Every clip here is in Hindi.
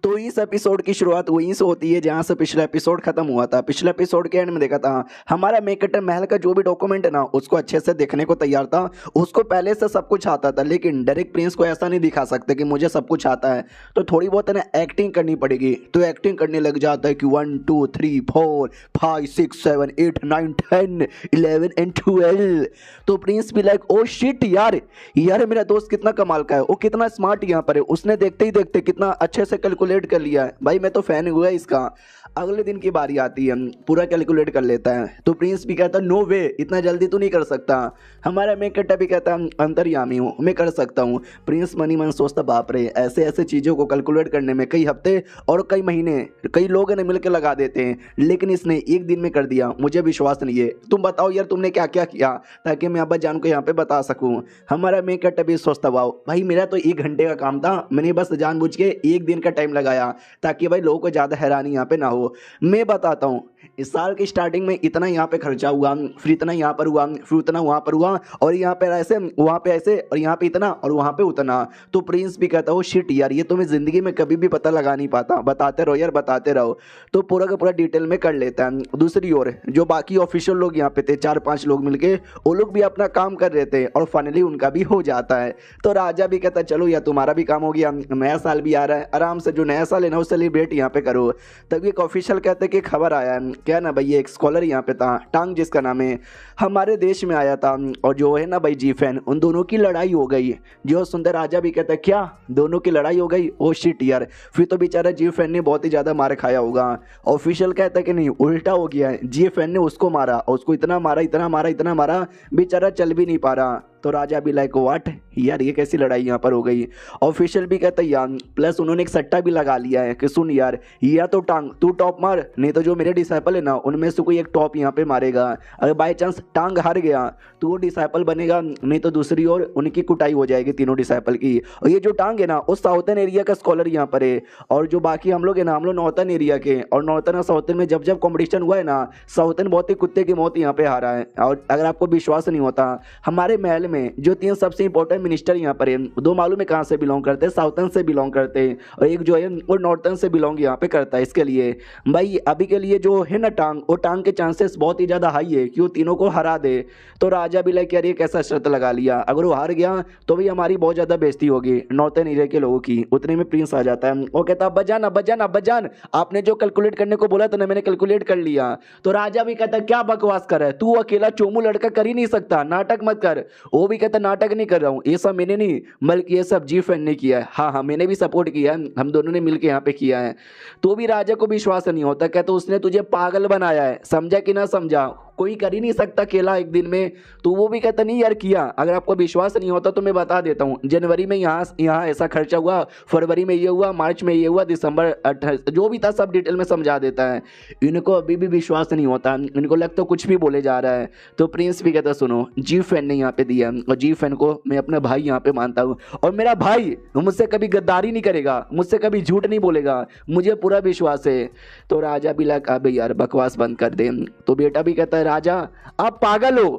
तो इस एपिसोड की शुरुआत वहीं से होती है जहां से पिछला एपिसोड खत्म हुआ था। पिछले एपिसोड के एंड में देखा था हमारा मेकटर महल का जो भी डॉक्यूमेंट है ना उसको अच्छे से देखने को तैयार था। उसको पहले से सब कुछ आता था, लेकिन डायरेक्ट प्रिंस को ऐसा नहीं दिखा सकते कि मुझे सब कुछ आता है, तो थोड़ी बहुत है ना एक्टिंग करनी पड़ेगी। तो एक्टिंग करने लग जाता है कि 1 2 3 4 5 6 7 8 9 10 11 एंड 12। तो प्रिंस भी लाइक ओ शिट यार मेरा दोस्त कितना कमाल का है, वो कितना स्मार्ट यहाँ पर है, उसने देखते ही देखते कितना अच्छे से कैलकुलेट कर लिया है। भाई मैं तो फैन हुआ इसका। अगले दिन की बारी आती है, पूरा कैलकुलेट कर लेता है। तो प्रिंस भी कहता है नो वे, इतना जल्दी तो नहीं कर सकता। हमारा मेकटा भी कहता है अंतर्यामी हूँ, मैं कर सकता हूँ। प्रिंस मनी मन सोचता बाप रे, ऐसे ऐसे चीज़ों को कैलकुलेट करने में कई हफ्ते और कई महीने कई लोग ने मिलकर लगा देते हैं, लेकिन इसने एक दिन में कर दिया। मुझे विश्वास नहीं है। तुम बताओ यार तुमने क्या क्या किया ताकि मैं अब्बा जान को यहाँ पे बता सकूँ। हमारा मेकट भी सोचता वाओ भाई मेरा तो 1 घंटे का काम था, मैंने बस जानबूझ के 1 दिन का टाइम लगाया ताकि भाई लोगों को ज़्यादा हैरानी यहाँ पे ना हो। मैं बताता हूँ, इस साल की स्टार्टिंग में इतना यहाँ पे खर्चा हुआ, फिर इतना यहाँ पर हुआ, फिर उतना वहाँ पर हुआ, और यहाँ पे ऐसे वहाँ पे ऐसे, और यहाँ पे इतना और वहाँ पे उतना। तो प्रिंस भी कहता हो शिट यार ये तो मैं ज़िंदगी में कभी भी पता लगा नहीं पाता, बताते रहो यार बताते रहो। तो पूरा का पूरा डिटेल में कर लेता है। दूसरी ओर जो बाकी ऑफिशियल लोग यहाँ पे थे 4-5 लोग मिलके, वो लोग भी अपना काम कर रहे थे और फाइनली उनका भी हो जाता है। तो राजा भी कहता है चलो यार तुम्हारा भी काम हो गया, नया साल भी आ रहा है, आराम से जो नया साल है ना वो सेलिब्रेट यहाँ पे करो। तब एक ऑफिशियल कहते हैं कि खबर आया है क्या ना भाई, एक स्कॉलर यहाँ पे था टांग जिसका नाम है, हमारे देश में आया था, और जो है ना भाई जीफेन, उन दोनों की लड़ाई हो गई। जो सुंदर राजा भी कहता है क्या दोनों की लड़ाई हो गई, ओ शिट यार, फिर तो बेचारा जीफेन ने बहुत ही ज़्यादा मार खाया होगा। ऑफिशियल कहता है कि नहीं उल्टा हो गया है, जीफेन ने उसको मारा, उसको इतना मारा इतना मारा इतना मारा बेचारा चल भी नहीं पा रहा। तो राजा भी लाइक व्हाट यार ये कैसी लड़ाई यहाँ पर हो गई। ऑफिशियल भी कहता है यार, प्लस उन्होंने एक सट्टा भी लगा लिया है कि सुन यार या तो टांग तू टॉप मार, नहीं तो जो मेरे डिसाइपल है ना उनमें से कोई एक टॉप यहाँ पे मारेगा। अगर बाई चांस टांग हार गया तो वो डिसाइपल बनेगा, नहीं तो दूसरी ओर उनकी कुटाई हो जाएगी तीनों डिसाइपल की। और ये जो टांग है ना वो साउथर्न एरिया का स्कॉलर यहाँ पर है, और जो बाकी हम लोग है ना हम लोग नॉर्थर्न एरिया के, और नॉर्थर्न और साउथर्न में जब जब कॉम्पिटिशन हुआ है ना साउथर्न बहुत ही कुत्ते की मौत यहाँ पे हारा है। और अगर आपको विश्वास नहीं होता, हमारे महल में जो 3 सबसे इंपॉर्टेंट मिनिस्टर यहाँ पर है, 2 मालूम है कहाँ से बिलोंग करते हैं, साउथर्न से बिलोंग करते हैं, और एक जो है वो नॉर्थर्न से बिलोंग यहाँ पे करता है। इसके लिए भाई अभी के लिए जो है ना टांग, वो टांग के चांसेस बहुत ही ज़्यादा हाई है कि वो तीनों को हरा दे। तो राजा भी लाइक यार ये कैसा शर्त लगा लिया, अगर वो हार गया तो भाई हमारी बहुत ज़्यादा बेइज्जती होगी नॉर्थर्न एरिया के लोगों की। उतने में प्रिंस आ जाता है, वो कहता अब्बा जान अब्बा जान अब्बा जान, आपने जो कैलकुलेट करने को बोला था ना मैंने कैलकुलेट कर लिया। तो राजा भी कहता क्या बकवास कर रहा है तू, अकेला चोमू लड़का कर ही नहीं सकता, नाटक मत कर। वो भी कहता नाटक नहीं कर रहा हूँ, ये सब मैंने नहीं बल्कि ये सब जीफेन ने किया है। हाँ मैंने भी सपोर्ट किया है, हम दोनों ने मिलकर यहाँ पे किया है। तो भी राजा को विश्वास नहीं होता, कहता उसने तुझे पागल बनाया है, समझा कि ना समझा, कोई कर ही नहीं सकता अकेला 1 दिन में। तो वो भी कहता नहीं यार किया। अगर आपको विश्वास नहीं होता तो मैं बता देता हूँ, जनवरी में यहाँ ऐसा खर्चा हुआ, फरवरी में ये हुआ, मार्च में ये हुआ, दिसंबर 28 जो भी था सब डिटेल में समझा देता है। इनको अभी भी विश्वास नहीं होता, इनको लगता कुछ भी बोले जा रहा है। तो प्रिंस भी कहता सुनो जीफेन ने यहाँ पे दिया, और जीफेन को मैं अपना भाई यहाँ पे मानता हूँ, और मेरा भाई मुझसे कभी गद्दारी नहीं करेगा, मुझसे कभी झूठ नहीं बोलेगा, मुझे पूरा विश्वास है। तो राजा भी लगा अबे यार बकवास बंद कर दे। तो बेटा भी कहता है राजा आप पागल हो।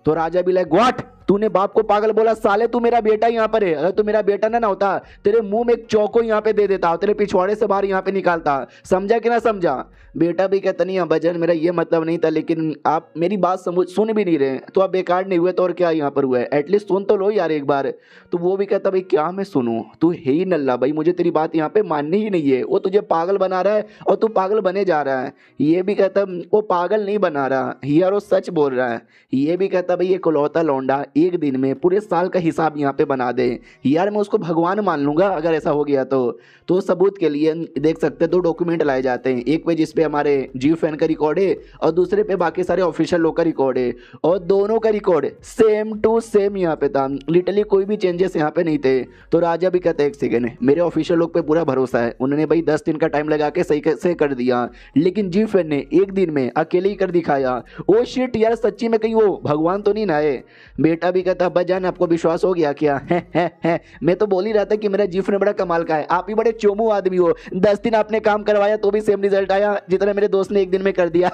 तो राजा भी लाइक व्हाट, तूने बाप को पागल बोला, साले तू मेरा बेटा यहाँ पर है, अगर तू मेरा बेटा ना होता तेरे मुंह में एक चौको यहाँ पे दे देता, तेरे पिछवाड़े से बाहर यहाँ पे निकालता, समझा कि ना समझा। बेटा भी कहता नहीं भजन मेरा ये मतलब नहीं था, लेकिन आप मेरी बात सुन भी नहीं रहे, तो आप बेकार नहीं हुए तो और क्या यहाँ पर हुआ है, एटलीस्ट सुन तो लो यार एक बार। तो वो भी कहता भाई क्या मैं सुनूं, तू है ही नल्ला भाई, मुझे तेरी बात यहाँ पे माननी ही नहीं है, वो तुझे पागल बना रहा है और तू पागल बने जा रहा है। ये भी कहता वो पागल नहीं बना रहा यार, वो सच बोल रहा है। ये भी कहता भाई ये इकलौता लौंडा 1 दिन में पूरे साल का हिसाब यहाँ पे बना दे यार, मैं उसको भगवान मान लूंगा अगर ऐसा हो गया तो सबूत के लिए देख सकते 2 डॉक्यूमेंट लाए जाते हैं, एक पे जिसपे हमारे जीफेन का रिकॉर्ड है और दूसरे पे बाकी सारे ऑफिशियल लोग का रिकॉर्ड है, और दोनों का रिकॉर्ड सेम टू सेम यहाँ पे था, लिटरली कोई भी चेंजेस यहाँ पे नहीं थे। तो राजा भी कहते 1 सेकेंड मेरे ऑफिशियल लोग पे पूरा भरोसा है, उन्होंने भाई 10 दिन का टाइम लगा के सही से कर दिया, लेकिन जीफेन ने 1 दिन में अकेले ही कर दिखाया। ओ शिट यार सच्ची में कहीं वो भगवान तो नहीं ना है। बेटा भी कहता अब्बा जान आपको विश्वास हो गया क्या, है मैं तो बोल ही रहा था कि मेरा जीफेन बड़ा कमाल का है, आप ही बड़े चोमू आदमी हो, 10 दिन आपने काम करवाया तो भी सेम रिजल्ट आया जितना मेरे दोस्त ने 1 दिन में कर दिया।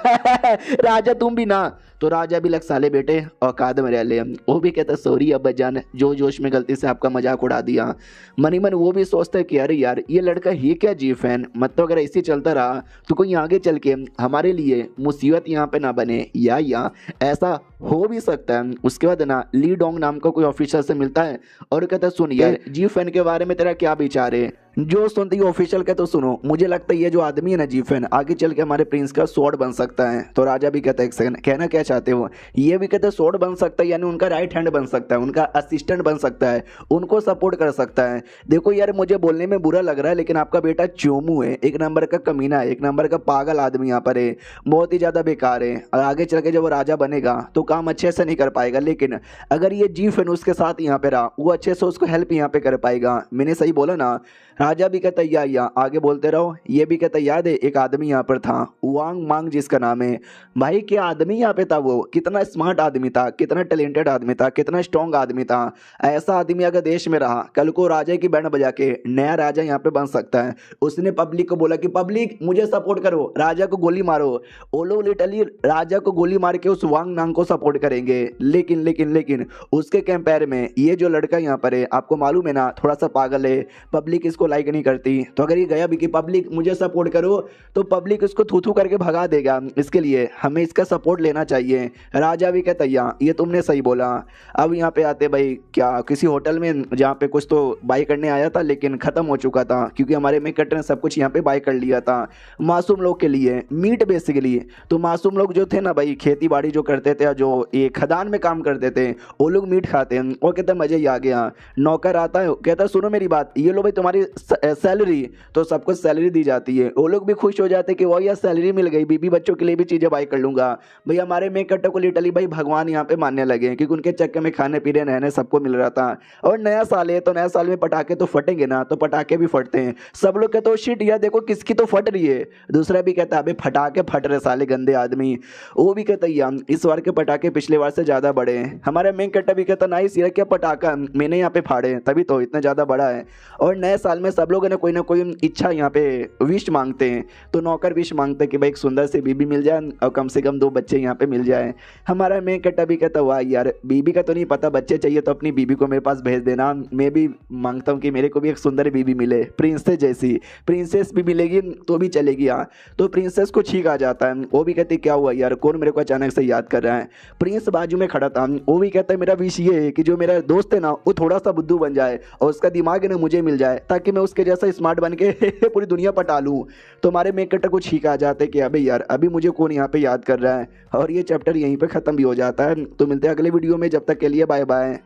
राजा तुम भी ना, तो राजा भी लग साले बेटे औकात में रह ले। वो भी कहता सॉरी अब्बा जान, जो जोश में गलती से आपका मजाक उड़ा दिया। मनी मन वो भी सोचता है कि अरे यार ये लड़का ही क्या जी फैन, मतलब अगर ऐसे चलता रहा तो कोई आगे चल के हमारे लिए मुसीबत यहाँ पे ना बने, या ऐसा हो भी सकता है। उसके बाद ना ली डोंग नाम का कोई ऑफिसर से मिलता है और कहता है सुन यार जी फैन के बारे में तेरा क्या विचार है। जो सुनते ही ऑफिशियल कहते तो सुनो, मुझे लगता है ये जो आदमी है ना जी फैन आगे चल के हमारे प्रिंस का स्वॉर्ड बन सकता है। तो राजा भी कहता है एक सेकंड, कहना क्या चाहते हो? ये भी कहते हैं स्वॉर्ड बन सकता है यानी उनका राइट हैंड बन सकता है, उनका असिस्टेंट बन सकता है, उनको सपोर्ट कर सकता है। देखो यार मुझे बोलने में बुरा लग रहा है लेकिन आपका बेटा चोमू है, एक नंबर का कमीना है, एक नंबर का पागल आदमी यहाँ पर है, बहुत ही ज़्यादा बेकार है। और आगे चल के जब वो राजा बनेगा तो काम अच्छे से नहीं कर पाएगा, लेकिन अगर ये जी फैन उसके साथ यहाँ पे रहा वो अच्छे से उसको हेल्प यहाँ पे कर पाएगा। मैंने सही बोला ना? राजा भी कहता या आगे बोलते रहो। ये भी कहता याद है एक आदमी यहाँ पर था वांग मांग जिसका नाम है। भाई क्या आदमी यहाँ पे था, वो कितना स्मार्ट आदमी था, कितना टैलेंटेड आदमी था, कितना स्ट्रॉन्ग आदमी था। ऐसा आदमी अगर देश में रहा कल को राजा की बैंड बजा के नया राजा यहाँ पे बन सकता है। उसने पब्लिक को बोला कि पब्लिक मुझे सपोर्ट करो, राजा को गोली मारो। वो लोग लिटरली राजा को गोली मार के उस वांग नांग को सपोर्ट करेंगे। लेकिन लेकिन लेकिन उसके कंपेयर में ये जो लड़का यहाँ पर है आपको मालूम है ना थोड़ा सा पागल है, पब्लिक इसको लाइक नहीं करती। तो अगर ये गया भी कि पब्लिक मुझे सपोर्ट करो तो पब्लिक इसको थू थू करके भगा देगा। इसके लिए हमें इसका सपोर्ट लेना चाहिए। राजा भी कहता ये तुमने सही बोला। अब यहाँ पे आते भाई क्या किसी होटल में जहाँ पे कुछ तो बाई करने आया था लेकिन ख़त्म हो चुका था क्योंकि हमारे मेक कटर ने सब कुछ यहाँ पे बाई कर लिया था मासूम लोग के लिए, मीट बेसिकली। तो मासूम लोग जो थे ना भाई खेती बाड़ी जो करते थे, जो ये खदान में काम करते थे, वो लोग मीट खाते हैं और कहते मज़े ही आ गया। नौकर आता है कहता सुनो मेरी बात, ये लो भाई तुम्हारी सैलरी। तो सबको सैलरी दी जाती है, वो लोग भी खुश हो जाते कि वही यार सैलरी मिल गई, बीबी बच्चों के लिए भी चीज़ें बाई कर लूँगा। भाई हमारे मेक कटर को लिटरली भाई भगवान यहाँ पे मानने लगे क्योंकि उनके चक्कर में खाने पीने रहने सबको मिल रहा था। और नया साल है तो नया साल में पटाखे तो फटेंगे ना, तो पटाखे भी फटते हैं। सब लोग कहते हो शिट यार देखो किसकी तो फट रही है। दूसरा भी कहता है अबे फटाखे फट रहे साले गंदे आदमी। वो भी कहता यार इस बार के पटाखे पिछले बार से ज़्यादा बड़े हैं। हमारा मेक कटर भी कहता नाइस यार क्या पटाखा मैंने यहाँ पे फाड़े तभी तो इतना ज़्यादा बड़ा है। और नए साल में सब लोग ना कोई इच्छा यहाँ पे विश मांगते हैं। तो नौकर विश मांगते हैं कि भाई एक सुंदर सी बीबी मिल जाए और कम से कम 2 बच्चे यहाँ पे मिल जाए। हमारा मेक कटर भी कहता वाह यार बीबी का तो नहीं पता, बच्चे चाहिए तो अपनी बीबी को मेरे पास भेज देना। मैं भी मांगता हूँ कि मेरे को भी एक सुंदर बीबी मिले, प्रिंसेस जैसी। प्रिंसेस भी मिलेगी तो भी चलेगी। हाँ तो प्रिंसेस को छींक आ जाता है। वो भी कहती क्या हुआ यार, कौन मेरे को अचानक से याद कर रहा है? प्रिंस बाजू में खड़ा था। वो भी कहता है मेरा विश ये है कि जो मेरा दोस्त है ना वो थोड़ा सा बुद्धू बन जाए और उसका दिमाग है ना मुझे मिल जाए ताकि मैं उसके जैसा स्मार्ट बन के पूरी दुनिया पटा लूँ। तो हमारे मेक कटर को छींक आ जाते कि अबे यार अभी मुझे कौन यहाँ पे याद कर रहा है। और ये चैप्टर यहीं पे ख़त्म भी हो जाता है। तो मिलते हैं अगले वीडियो में, जब तक के लिए बाय बाय।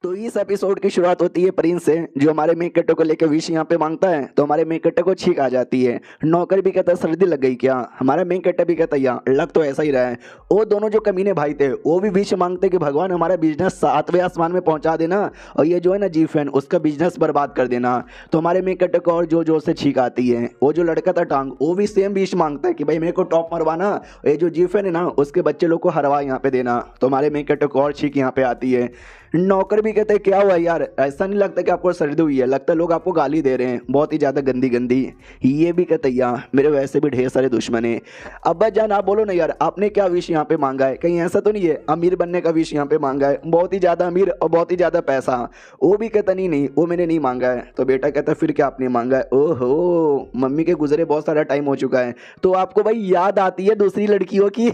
तो इस एपिसोड की शुरुआत होती है प्रिंस से जो हमारे मेक कटर को लेकर विश यहाँ पे मांगता है। तो हमारे मेक कटर को छींक आ जाती है। नौकर भी कहता है सर्दी लग गई क्या? हमारा मेक कटर भी कहता है यार लग तो ऐसा ही रहा है। वो दोनों जो कमीने भाई थे वो भी विश मांगते कि भगवान हमारा बिजनेस 7वें आसमान में पहुंचा देना और ये जो है ना जी फैन उसका बिजनेस बर्बाद कर देना। तो हमारे मेक कटर को और जोर से छींक आती है। वो जो लड़का था टांग वो भी सेम विश मांगता है कि भाई मेरे को टॉप मरवाना, ये जो जी फैन है ना उसके बच्चे लोग को हरवा यहाँ पे देना। तो हमारे मेक कटर को और छींक यहाँ पे आती है। नौकर भी कहते हैं क्या हुआ यार, ऐसा नहीं लगता कि आपको सर्दी हुई है, लगता है लोग आपको गाली दे रहे हैं बहुत ही ज़्यादा गंदी गंदी। ये भी कहते यार मेरे वैसे भी ढेर सारे दुश्मन हैं। अब्बा जान आप बोलो ना यार आपने क्या विश यहाँ पे मांगा है? कहीं ऐसा तो नहीं है अमीर बनने का विश यहाँ पे मांगा है, बहुत ही ज़्यादा अमीर और बहुत ही ज़्यादा पैसा? वो भी कहता नहीं वो मैंने नहीं मांगा है। तो बेटा कहता फिर क्या आपने मांगा है? ओहो मम्मी के गुजरे बहुत सारा टाइम हो चुका है तो आपको भाई याद आती है दूसरी लड़कियों की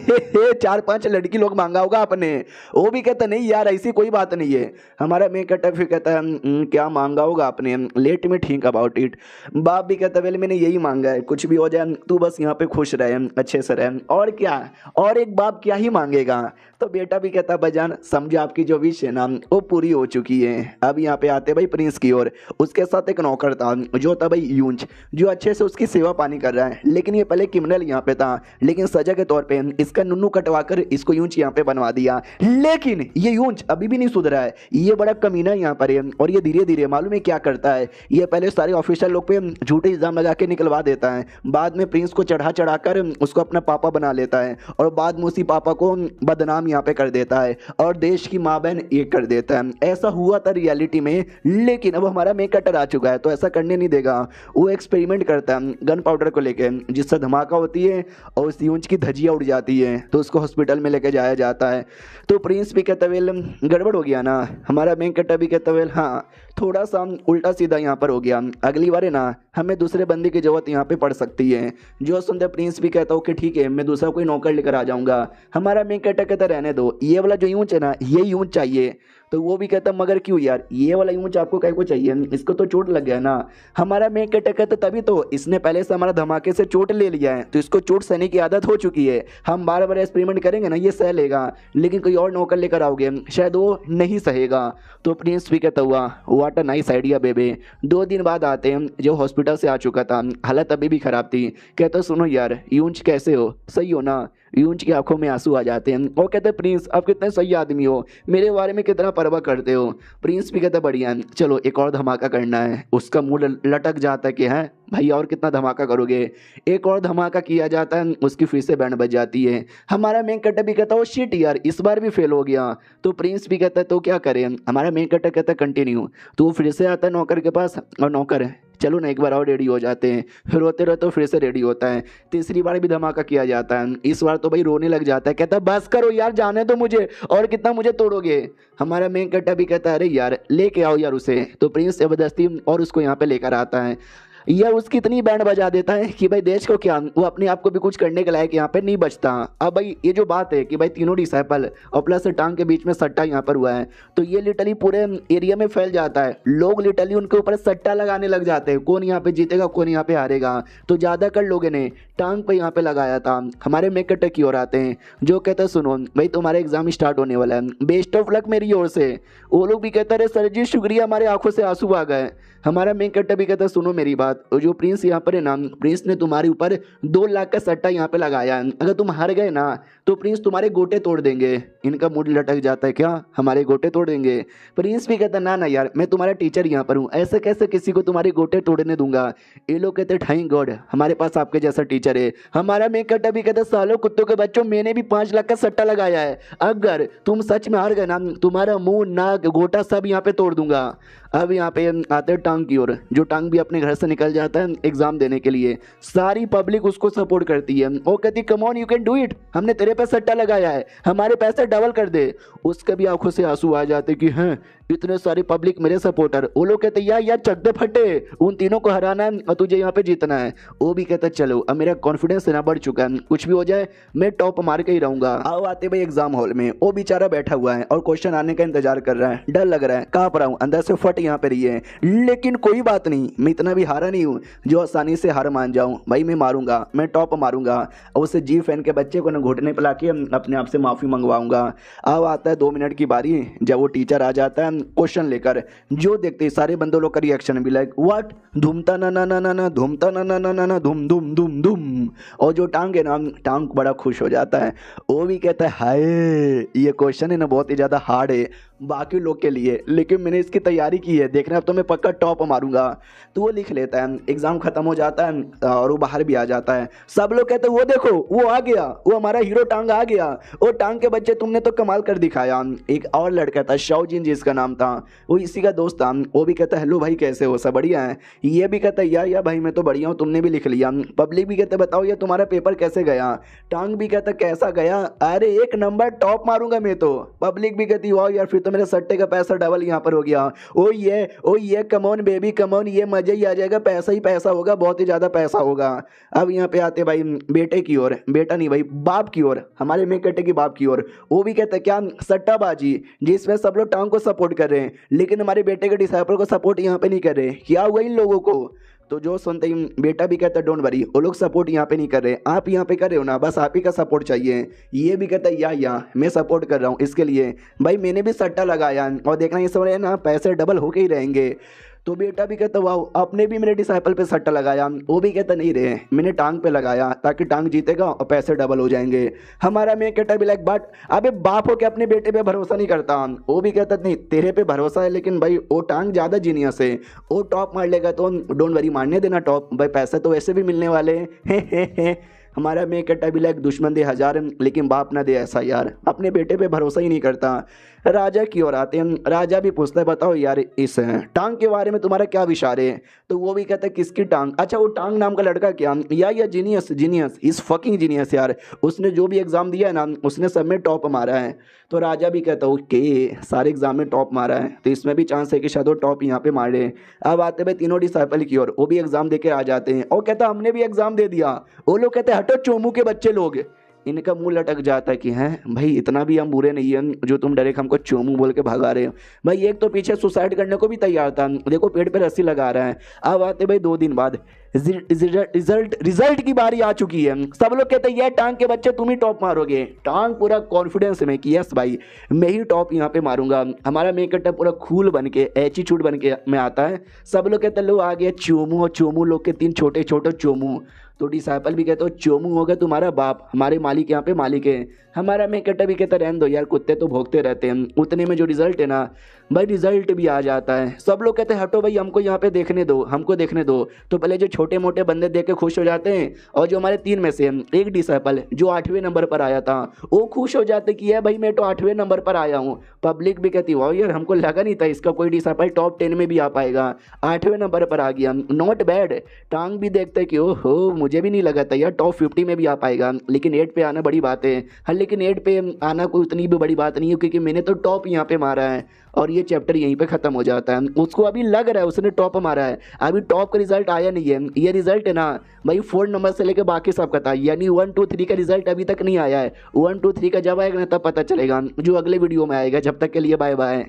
4-5 लड़की लोग मांगा होगा आपने। वो भी कहता नहीं यार ऐसी कोई बात नहीं है। हमारा मेक कटर फिर कहता है क्या मांगा होगा आपने, let me think about it. बाप भी कहता वेल मैंने यही मांगा है कुछ भी हो जाए तू बस यहाँ पे खुश रहे अच्छे से रहे, और क्या, और एक बाप क्या ही मांगेगा। तो बेटा भी कहता भाईजान समझो आपकी जो विश है ना वो पूरी हो चुकी है। अब यहाँ पे आते भाई प्रिंस की ओर। उसके साथ एक नौकर था जो था भाई यूंच जो अच्छे से उसकी सेवा पानी कर रहा है, लेकिन ये पहले क्रिमिनल यहाँ पे था लेकिन सजा के तौर पे इसका नुन्नू कटवा कर इसको यूंच यहाँ पे बनवा दिया। लेकिन ये यूंच अभी भी नहीं सुधरा है, ये ये बड़ा कमीना है यहाँ पर ये, और ये धीरे धीरे मालूम है क्या करता है, ये पहले सारे ऑफिशियल लोग पे झूठे इल्जाम लगा के निकलवा देता है, बाद में प्रिंस को चढ़ा चढ़ा कर उसको अपना पापा बना लेता है, और बाद में उसी पापा को बदनाम यहाँ पे कर देता है और देश की माँ बहन एक कर देता है। ऐसा हुआ था रियलिटी में, लेकिन अब हमारा मेन कटर आ चुका है तो ऐसा करने नहीं देगा। वो एक्सपेरिमेंट करता है गन पाउडर को लेके, जिससे धमाका होती है और उस यूंच की धज्जियाँ उड़ जाती है, तो उसको हॉस्पिटल में लेके जाया जाता है। तो प्रिंस भी कहता वेल गड़बड़ हो गया ना, हमारा मेन कटर भी कहता वेल हाँ थोड़ा सा उल्टा सीधा यहाँ पर हो गया, अगली बार है ना हमें दूसरे बंदे की जरूरत यहाँ पे पड़ सकती है। जो सुनते प्रिंस भी कहता ओके ठीक है मैं दूसरा कोई नौकर लेकर आ जाऊंगा। हमारा मेन कटर कहता रहने दो, ये वाला जो यूंच है ना ये यूंच चाहिए। तो वो भी कहता मगर क्यों यार, ये वाला यूंच आपको कहीं को चाहिए, इसको तो चोट लग गया ना। हमारा मेन कटर कहता तभी तो, इसने पहले से हमारा धमाके से चोट ले लिया है तो इसको चोट सहने की आदत हो चुकी है, हम बार बार एक्सपेरिमेंट करेंगे ना ये सह लेगा, लेकिन कोई और नौकर लेकर आओगे शायद वो नहीं सहेगा। तो प्रिंस भी कहता हुआ व्हाट अ नाइस आइडिया बेबे। 2 दिन बाद आते हैं, जो हॉस्पिटल से आ चुका था, हालत अभी भी खराब थी। कहता सुनो यार यूंच कैसे हो, सही हो ना। यूंच की आंखों में आंसू आ जाते हैं और कहते प्रिंस आप कितने सही आदमी हो, मेरे बारे में कितना परवाह करते हो। प्रिंस भी कहता बढ़िया चलो एक और धमाका करना है। उसका मुंह लटक जाता है कि है भाई और कितना धमाका करोगे। एक और धमाका किया जाता है, उसकी फिर से बैंड बज जाती है। हमारा मेन कटर भी कहता है शिट यार इस बार भी फेल हो गया। तो प्रिंस भी कहता है तो क्या करें, हमारा मेन कटर कहता है कंटिन्यू। तो वो फिर से आता है नौकर के पास और नौकर चलो ना एक बार और रेडी हो जाते हैं, फिर रोते रहते फिर से रेडी होता है। तीसरी बार भी धमाका किया जाता है, इस बार तो भाई रोने लग जाता है, कहता है बस करो यार जाने दो मुझे, और कितना मुझे तोड़ोगे। हमारा मेन कट्टा भी कहता है अरे यार लेके आओ यार उसे। तो प्रिंस जबरदस्ती और उसको यहाँ पे लेकर आता है, यह उसकी इतनी बैंड बजा देता है कि भाई देश को क्या, वो अपने आप को भी कुछ करने के लायक यहाँ पे नहीं बचता। अब भाई ये जो बात है कि भाई तीनों डिसाइपल और प्लस टांग के बीच में सट्टा यहाँ पर हुआ है, तो ये लिटरली पूरे एरिया में फैल जाता है। लोग लिटरली उनके ऊपर सट्टा लगाने लग जाते हैं, कौन यहाँ पे जीतेगा कौन यहाँ पे हारेगा। तो ज़्यादातर लोगों ने टांग पे यहाँ पे लगाया था। हमारे मेकटर की ओर आते हैं, जो कहते हैं सुनो भाई तुम्हारा एग्जाम स्टार्ट होने वाला है, बेस्ट ऑफ लक मेरी ओर से। वो लोग भी कहते हैं सर जी शुक्रिया, हमारे आंखों से आंसू आ गए। हमारा मेन कट्टा भी कहता है सुनो मेरी बात, जो प्रिंस यहाँ पर है ना, प्रिंस ने तुम्हारे ऊपर 2 लाख का सट्टा यहाँ पे लगाया है, अगर तुम हार गए ना तो प्रिंस तुम्हारे गोटे तोड़ देंगे। इनका मूड लटक जाता है, क्या हमारे गोटे तोड़ देंगे। प्रिंस भी कहता ना ना यार मैं तुम्हारा टीचर यहाँ पर हूँ, ऐसे कैसे किसी को तुम्हारे गोटे तोड़ने दूंगा। ये लोग कहते थैंक गॉड हमारे पास आपके जैसा टीचर है। हमारा मेन कट्टा भी कहता सालों कुत्तों के बच्चों मैंने भी 5 लाख का सट्टा लगाया है, अगर तुम सच में हार गए ना तुम्हारा मुंह नाक गोटा सब यहाँ पे तोड़ दूंगा। अब यहाँ पे आते हैं टांग की ओर, जो टांग भी अपने घर से निकल जाता है एग्जाम देने के लिए। सारी पब्लिक उसको सपोर्ट करती है, वो कहती come on you can do it, हमने तेरे पे सट्टा लगाया है, हमारे पैसे डबल कर दे। उसके भी आंखों से आंसू आ जाते कि हैं इतने सारी पब्लिक मेरे सपोर्टर। वो लोग कहते यार चक दे फटे, उन तीनों को हराना है और तुझे यहाँ पे जीतना है। वो भी कहता चलो अब मेरा कॉन्फिडेंस ना बढ़ चुका है, कुछ भी हो जाए मैं टॉप मार के ही रहूंगा। आओ आते भाई एग्जाम हॉल में, वो बेचारा बैठा हुआ है और क्वेश्चन आने का इंतजार कर रहा है, डर लग रहा है कहाँ पर आऊँ, अंदर से फट यहाँ पे रही है। लेकिन कोई बात नहीं, मैं इतना भी हारा नहीं हूँ जो आसानी से हार मान जाऊँ, भाई मैं मारूंगा, मैं टॉप मारूंगा और उसे जी फैन के बच्चे को ना घुटने पिला के अपने आप से माफी मंगवाऊंगा। अब आता है 2 मिनट की बारी, जब वो टीचर आ जाता है क्वेश्चन लेकर, जो देखते सारे बंदों लोग का रिएक्शन भी लाइक व्हाट, धूमता ना ना ना ना ना, धूमता ना ना ना ना ना, धूम धूम धूम धूम। और जो टांग है ना, टांग बड़ा खुश हो जाता है, वो भी कहता है हाय ये क्वेश्चन है ना बहुत ही ज़्यादा हार्ड है बाकी लोग के लिए, लेकिन मैंने इसकी तैयारी की है, देखना अब तो मैं पक्का टॉप मारूंगा। तो वो लिख लेता है, एग्जाम खत्म हो जाता है और वो बाहर भी आ जाता है। सब लोग कहते हैं वो देखो वो आ गया, वो हमारा हीरो टांग आ गया, वो टांग के बच्चे तुमने तो कमाल कर दिखाया। एक और लड़का था शाओजिन जिसका नाम था, वो इसी का दोस्त था, वो भी कहता है हेलो भाई कैसे हो, सब बढ़िया है। ये भी कहता है यार भाई मैं तो बढ़िया हूँ, तुमने भी लिख लिया। पब्लिक भी कहते बताओ ये तुम्हारा पेपर कैसे गया। टांग भी कहता कैसा गया, अरे 1 नंबर टॉप मारूंगा मैं तो। पब्लिक भी कहती वाह यार फिर तो मेरे सट्टे का पैसा डबल यहाँ पर हो गया। ओ ये कमॉन बेबी कमॉन, ये मजा ही आ जाएगा, पैसा ही पैसा होगा, बहुत ही ज्यादा पैसा होगा। अब यहाँ पे आते भाई बेटे की ओर, बेटा नहीं भाई बाप की ओर, हमारे मेन कट्टे की बाप की ओर। वो भी कहते क्या सट्टाबाजी, जिसमें सब लोग टांग को सपोर्ट कर रहे हैं लेकिन हमारे बेटे के डिसाइपल को सपोर्ट यहाँ पे नहीं कर रहे, क्या हुआ इन लोगों को। तो जो सुनते ही बेटा भी कहता है डोंट वरी, वो लोग सपोर्ट यहाँ पे नहीं कर रहे, आप यहाँ पे कर रहे हो ना, बस आप ही का सपोर्ट चाहिए। ये भी कहता है या मैं सपोर्ट कर रहा हूँ इसके लिए, भाई मैंने भी सट्टा लगाया और देखना ये समझ ना पैसे डबल होके ही रहेंगे। तो बेटा भी कहता वाह, आपने भी मेरे डिसाइपल पे सट्टा लगाया। वो भी कहता नहीं रे, मैंने टांग पे लगाया ताकि टांग जीतेगा और पैसे डबल हो जाएंगे। हमारा मैं कहता भी लाइक बट अबे बाप हो के अपने बेटे पे भरोसा नहीं करता। वो भी कहता नहीं तेरे पे भरोसा है, लेकिन भाई वो टांग ज़्यादा जीनियस है, वो टॉप मार लेगा तो डोंट वरी, मारने देना टॉप, भाई पैसे तो वैसे भी मिलने वाले हैं। हमारा मैं कहता भी लाइक दुश्मन दे हजार लेकिन बाप ना दे ऐसा यार, अपने बेटे पे भरोसा ही नहीं करता। राजा की ओर आते हैं, राजा भी पूछता है बताओ यार इस टांग के बारे में तुम्हारा क्या विचार है। तो वो भी कहता है किसकी टांग, अच्छा वो टांग नाम का लड़का क्या, या genius, genius is fucking genius यार, उसने जो भी एग्जाम दिया है ना उसने सब में टॉप मारा है। तो राजा भी कहता है ओके सारे एग्जाम में टॉप मारा है तो इसमें भी चांस है कि शायद वो टॉप यहाँ पे मारे। अब आते भाई तीनों डिसाइपल की ओर, वो भी एग्जाम दे के आ जाते हैं और कहता हमने भी एग्जाम दे दिया। वो लोग कहते हैं हटो चोमू के बच्चे लोग। इनका मुंह लटक जाता है कि हैं भाई इतना भी हम बुरे नहीं हैं जो तुम डायरेक्ट हमको चोमू बोल के भगा रहे हो। भाई एक तो पीछे सुसाइड करने को भी तैयार था, देखो पेट पे रस्सी लगा रहा है। अब आते भाई 2 दिन बाद रिजल्ट की बारी आ चुकी है। सब लोग कहते हैं ये टांग के बच्चे तुम ही टॉप मारोगे। टांग पूरा कॉन्फिडेंस में कि यस भाई मैं ही टॉप यहाँ पे मारूंगा। हमारा मेकअप पूरा खूल बन के एटीट्यूड बन के में आता है। सब लोग कहते हैं लो आ गया चोमू, और चोमू लोग के 3 छोटे छोटे चोमू। तो डिसाइपल भी कहते हो चोमू होगा तुम्हारा बाप, हमारे मालिक यहाँ पे मालिक है। हमारा मेकअप भी कहता रहने दो यार, कुत्ते तो भोगते रहते हैं। उतने में जो रिजल्ट है ना भाई, रिजल्ट भी आ जाता है। सब लोग कहते हैं हटो भाई हमको यहाँ पे देखने दो, हमको देखने दो। तो पहले जो छोटे मोटे बंदे देख के खुश हो जाते हैं, और जो हमारे 3 में से एक डिसाइपल जो 8वें नंबर पर आया था वो खुश हो जाते कि है भाई मैं तो 8वें नंबर पर आया हूँ। पब्लिक भी कहती वाह यार हमको लगा नहीं था इसका कोई डिसाइपल टॉप 10 में भी आ पाएगा, 8वें नंबर पर आ गया, नॉट बैड। टांग भी देखते कि ओहो मुझे भी नहीं लगा था यार टॉप 50 में भी आ पाएगा, लेकिन 8 पे आना बड़ी बात है। हाँ लेकिन 8 पे आना कोई उतनी भी बड़ी बात नहीं है क्योंकि मैंने तो टॉप यहाँ पे मारा है। और ये चैप्टर यहीं पे खत्म हो जाता है। उसको अभी लग रहा है उसने टॉप मारा है, अभी टॉप का रिजल्ट आया नहीं है। ये रिजल्ट है ना भाई 4 नंबर से लेकर बाकी सबका था, यानी 1 2 3 का रिजल्ट अभी तक नहीं आया है। 1 2 3 का जब आएगा ना तब पता चलेगा, जो अगले वीडियो में आएगा। जब तक के लिए बाय बाय।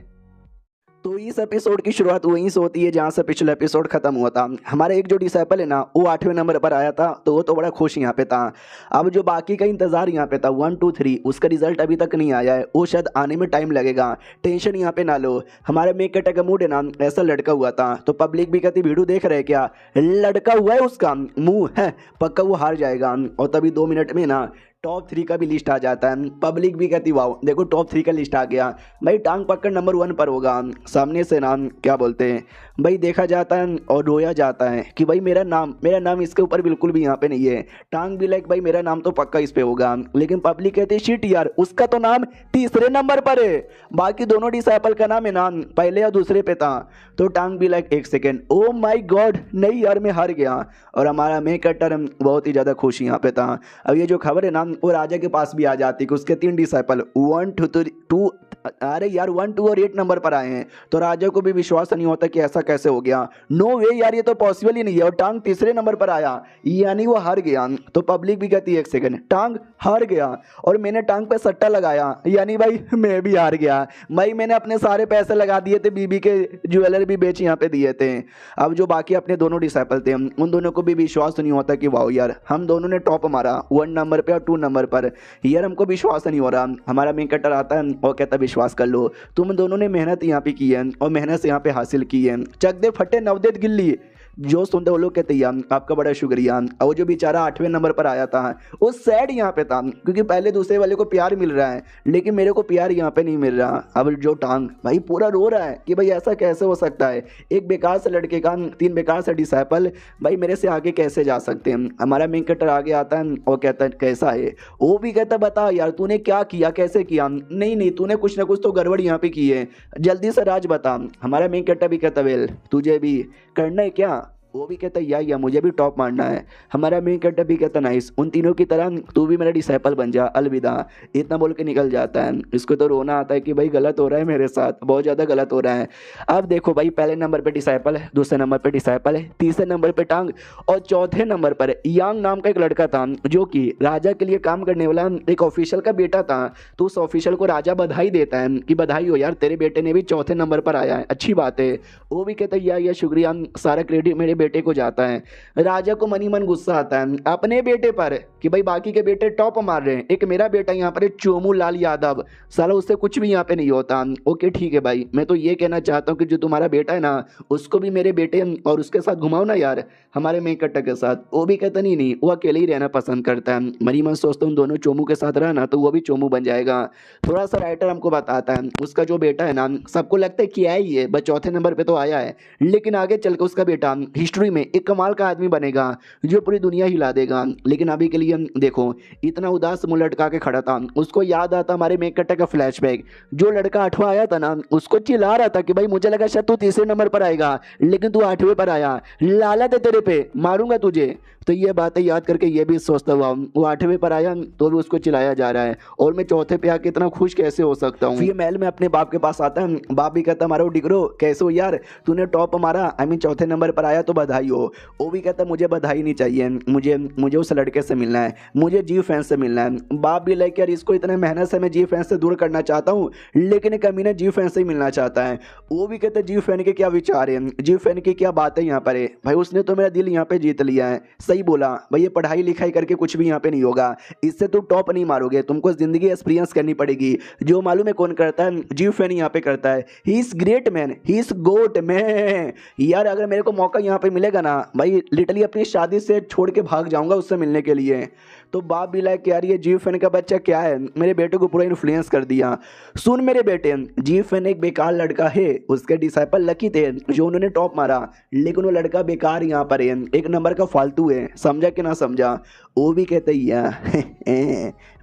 तो इस एपिसोड की शुरुआत वहीं से होती है जहाँ से पिछला एपिसोड खत्म हुआ था। हमारा एक जो डिसाइपल है ना वो 8वें नंबर पर आया था, तो वो तो बड़ा खुश यहाँ पे था। अब जो बाकी का इंतजार यहाँ पे था 1 2 3, उसका रिजल्ट अभी तक नहीं आया है, वो शायद आने में टाइम लगेगा। टेंशन यहाँ पे ना लो। हमारे मेक का मूड है ना ऐसा लड़का हुआ था, तो पब्लिक भी कहती वीडियो देख रहे क्या, लड़का हुआ है उसका मुंह है पक्का वो हार जाएगा। और तभी 2 मिनट में ना टॉप 3 का भी लिस्ट आ जाता है। पब्लिक भी कहती वाह देखो टॉप 3 का लिस्ट आ गया। भाई टांग पकड़ नंबर 1 पर होगा। सामने से नाम क्या बोलते हैं भाई देखा जाता है और रोया जाता है कि भाई मेरा नाम इसके ऊपर बिल्कुल भी यहाँ पे नहीं है। टांग भी लाइक भाई मेरा नाम तो पक्का इस पे होगा, लेकिन पब्लिक कहती है शिट यार उसका तो नाम 3रे नंबर पर है, बाकी दोनों डिसाइपल का नाम है ना पहले या दूसरे पे था। तो टांग भी लाइक 1 सेकेंड ओ माई गॉड नहीं यार मैं हार गया। और हमारा मेकअटर बहुत ही ज़्यादा खुश यहाँ पे था। अब ये जो खबर है ना वो राजा के पास भी आ जाती कि उसके 3 डिसाइपल 1 2 अरे यार 1 2 और 8 नंबर पर आए हैं। तो राजा को भी विश्वास नहीं होता कि ऐसा कैसे हो गया, नो वे यार ये तो पॉसिबल ही नहीं है। और टांग 3रे नंबर पर आया यानी वो हार गया। तो पब्लिक भी कहती है 1 सेकेंड टांग हार गया, और मैंने टांग पे सट्टा लगाया यानी भाई मैं भी हार गया। भाई मैंने अपने सारे पैसे लगा दिए थे, बीबी के ज्वेलर भी बेच यहाँ पे दिए थे। अब जो बाकी अपने दोनों डिसाइपल थे उन दोनों को भी विश्वास नहीं होता कि वाह यार हम दोनों ने टॉप मारा 1 नंबर पे और 2 नंबर पर, यार हमको विश्वास नहीं हो रहा। हमारा मेन कटर आता है और कहता विश्वास कर लो, तुम दोनों ने मेहनत यहाँ पे की है और मेहनत से यहाँ पे हासिल की है। चक दे फटे नवदेत गिल्ली जो सुनते वो लोग कहते हैं आपका बड़ा शुक्रिया। और वो जो बेचारा 8वें नंबर पर आया था वो सैड यहाँ पे था क्योंकि पहले दूसरे वाले को प्यार मिल रहा है लेकिन मेरे को प्यार यहाँ पे नहीं मिल रहा। अब जो टांग भाई पूरा रो रहा है कि भाई ऐसा कैसे हो सकता है, एक बेकार से लड़के का 3 बेकार से डिसाइपल भाई मेरे से आगे कैसे जा सकते हैं। हमारा मेन कटर आगे आता है और कहता है कैसा है, वो भी कहता बता यार तूने क्या किया कैसे किया, नहीं तूने कुछ ना कुछ तो गड़बड़ यहाँ पे की है, जल्दी से राज बता। हमारा मेन कटर भी कहता वेल तुझे भी करना है क्या, वो भी कहता है या मुझे भी टॉप मारना है। हमारा मेन कैरेक्टर भी कहता नाइस उन तीनों की तरह तू भी मेरा डिसाइपल बन जा अलविदा, इतना बोल के निकल जाता है। इसको तो रोना आता है कि भाई गलत हो रहा है मेरे साथ, बहुत ज़्यादा गलत हो रहा है। अब देखो भाई पहले नंबर पे डिसाइपल है, दूसरे नंबर पे डिसाइपल है, तीसरे नंबर पे टांग और चौथे नंबर पर यांग नाम का एक लड़का था जो कि राजा के लिए काम करने वाला एक ऑफिशियल का बेटा था। तो उस ऑफिशियल को राजा बधाई देता है कि बधाई हो यार तेरे बेटे ने भी चौथे नंबर पर आया है, अच्छी बात है। वो भी कहता है या शुक्रिया सारा क्रेडिट मेरे बेटे को जाता है। राजा को मनी मन गुस्सा आता है अपने बेटे पर कि भाई बाकी के बेटे टॉप मार रहे हैं, एक मेरा बेटा यहाँ पर चोमू लाल यादव, साला उससे कुछ भी यहाँ पे नहीं होता। ओके ठीक है भाई, मैं तो ये कहना चाहता हूँ कि जो तुम्हारा बेटा है ना उसको भी मेरे बेटे और उसके साथ घुमाओ ना यार, हमारे मेकट्टा के साथ। वो भी कहता नहीं नहीं, वो अकेले ही रहना पसंद करता है। मनी मन सोचता हूँ दोनों चोमू के साथ रहना तो वो भी चोमू बन जाएगा। थोड़ा सा राइटर हमको बताता है उसका जो बेटा है ना, सबको लगता है कि आई है बस चौथे नंबर पे तो आया है, लेकिन आगे चल के उसका बेटा हिस्ट्री में एक कमाल का आदमी बनेगा जो पूरी दुनिया हिला देगा। लेकिन अभी के लिए देखो इतना उदास मुंह लटका के खड़ा था, उसको याद आता हमारे मेकट्टा का फ्लैशबैक। जो लड़का 8वां आया था ना उसको चिल्ला रहा था कि भाई मुझे लगा शायद तू तीसरे नंबर पर आएगा, लेकिन तू 8वें पर आया, लालत है तेरे पे, मारूंगा तुझे। तो ये बातें याद करके ये भी सोचता हुआ वो 8वें पर आया तो भी उसको चिल्लाया जा रहा है और मैं चौथे पे आके इतना खुश कैसे हो सकता हूँ। ये महल में अपने बाप के पास आता है, बाप भी कहता मारो डिगरो कैसे हो यार, तूने टॉप मारा, आई मीन चौथे नंबर पर आया तो बधाई हो। वो भी कहता मुझे बधाई नहीं चाहिए, मुझे उस लड़के से मिलना है, मुझे जी फैन से मिलना है। बाप भी लाइक यार इसको इतने मेहनत से मैं जी फैन से दूर करना चाहता हूँ, लेकिन कमीने जी फैन से ही मिलना चाहता है। वो भी कहते जी फैन के क्या विचार है, जी फैन की क्या बात है यहाँ पर है, भाई उसने तो मेरा दिल यहाँ पे जीत लिया है। सही बोला भाई, ये पढ़ाई लिखाई करके कुछ भी यहाँ पे नहीं होगा, इससे तो टॉप नहीं मारोगे, तुमको जिंदगी एक्सपीरियंस करनी पड़ेगी। जो मालूम है कौन करता है, जी फैन यहाँ पे करता है। He is great man, he is goat man. यार अगर मेरे को मौका यहाँ पे मिलेगा ना भाई लिटरली अपनी शादी से छोड़ के भाग जाऊंगा उससे मिलने के लिए। तो बाप भी लाइक यार ये जी फैन का बच्चा क्या है, मेरे बेटे को पूरा इन्फ्लुएंस कर दिया। सुन मेरे बेटे, जी फैन एक बेकार लड़का है, उसके डिसाइपल लकी थे जो उन्होंने टॉप मारा, लेकिन वो लड़का बेकार यहाँ पर है, एक नंबर का फालतू है, समझा कि ना समझा। वो भी कहते ही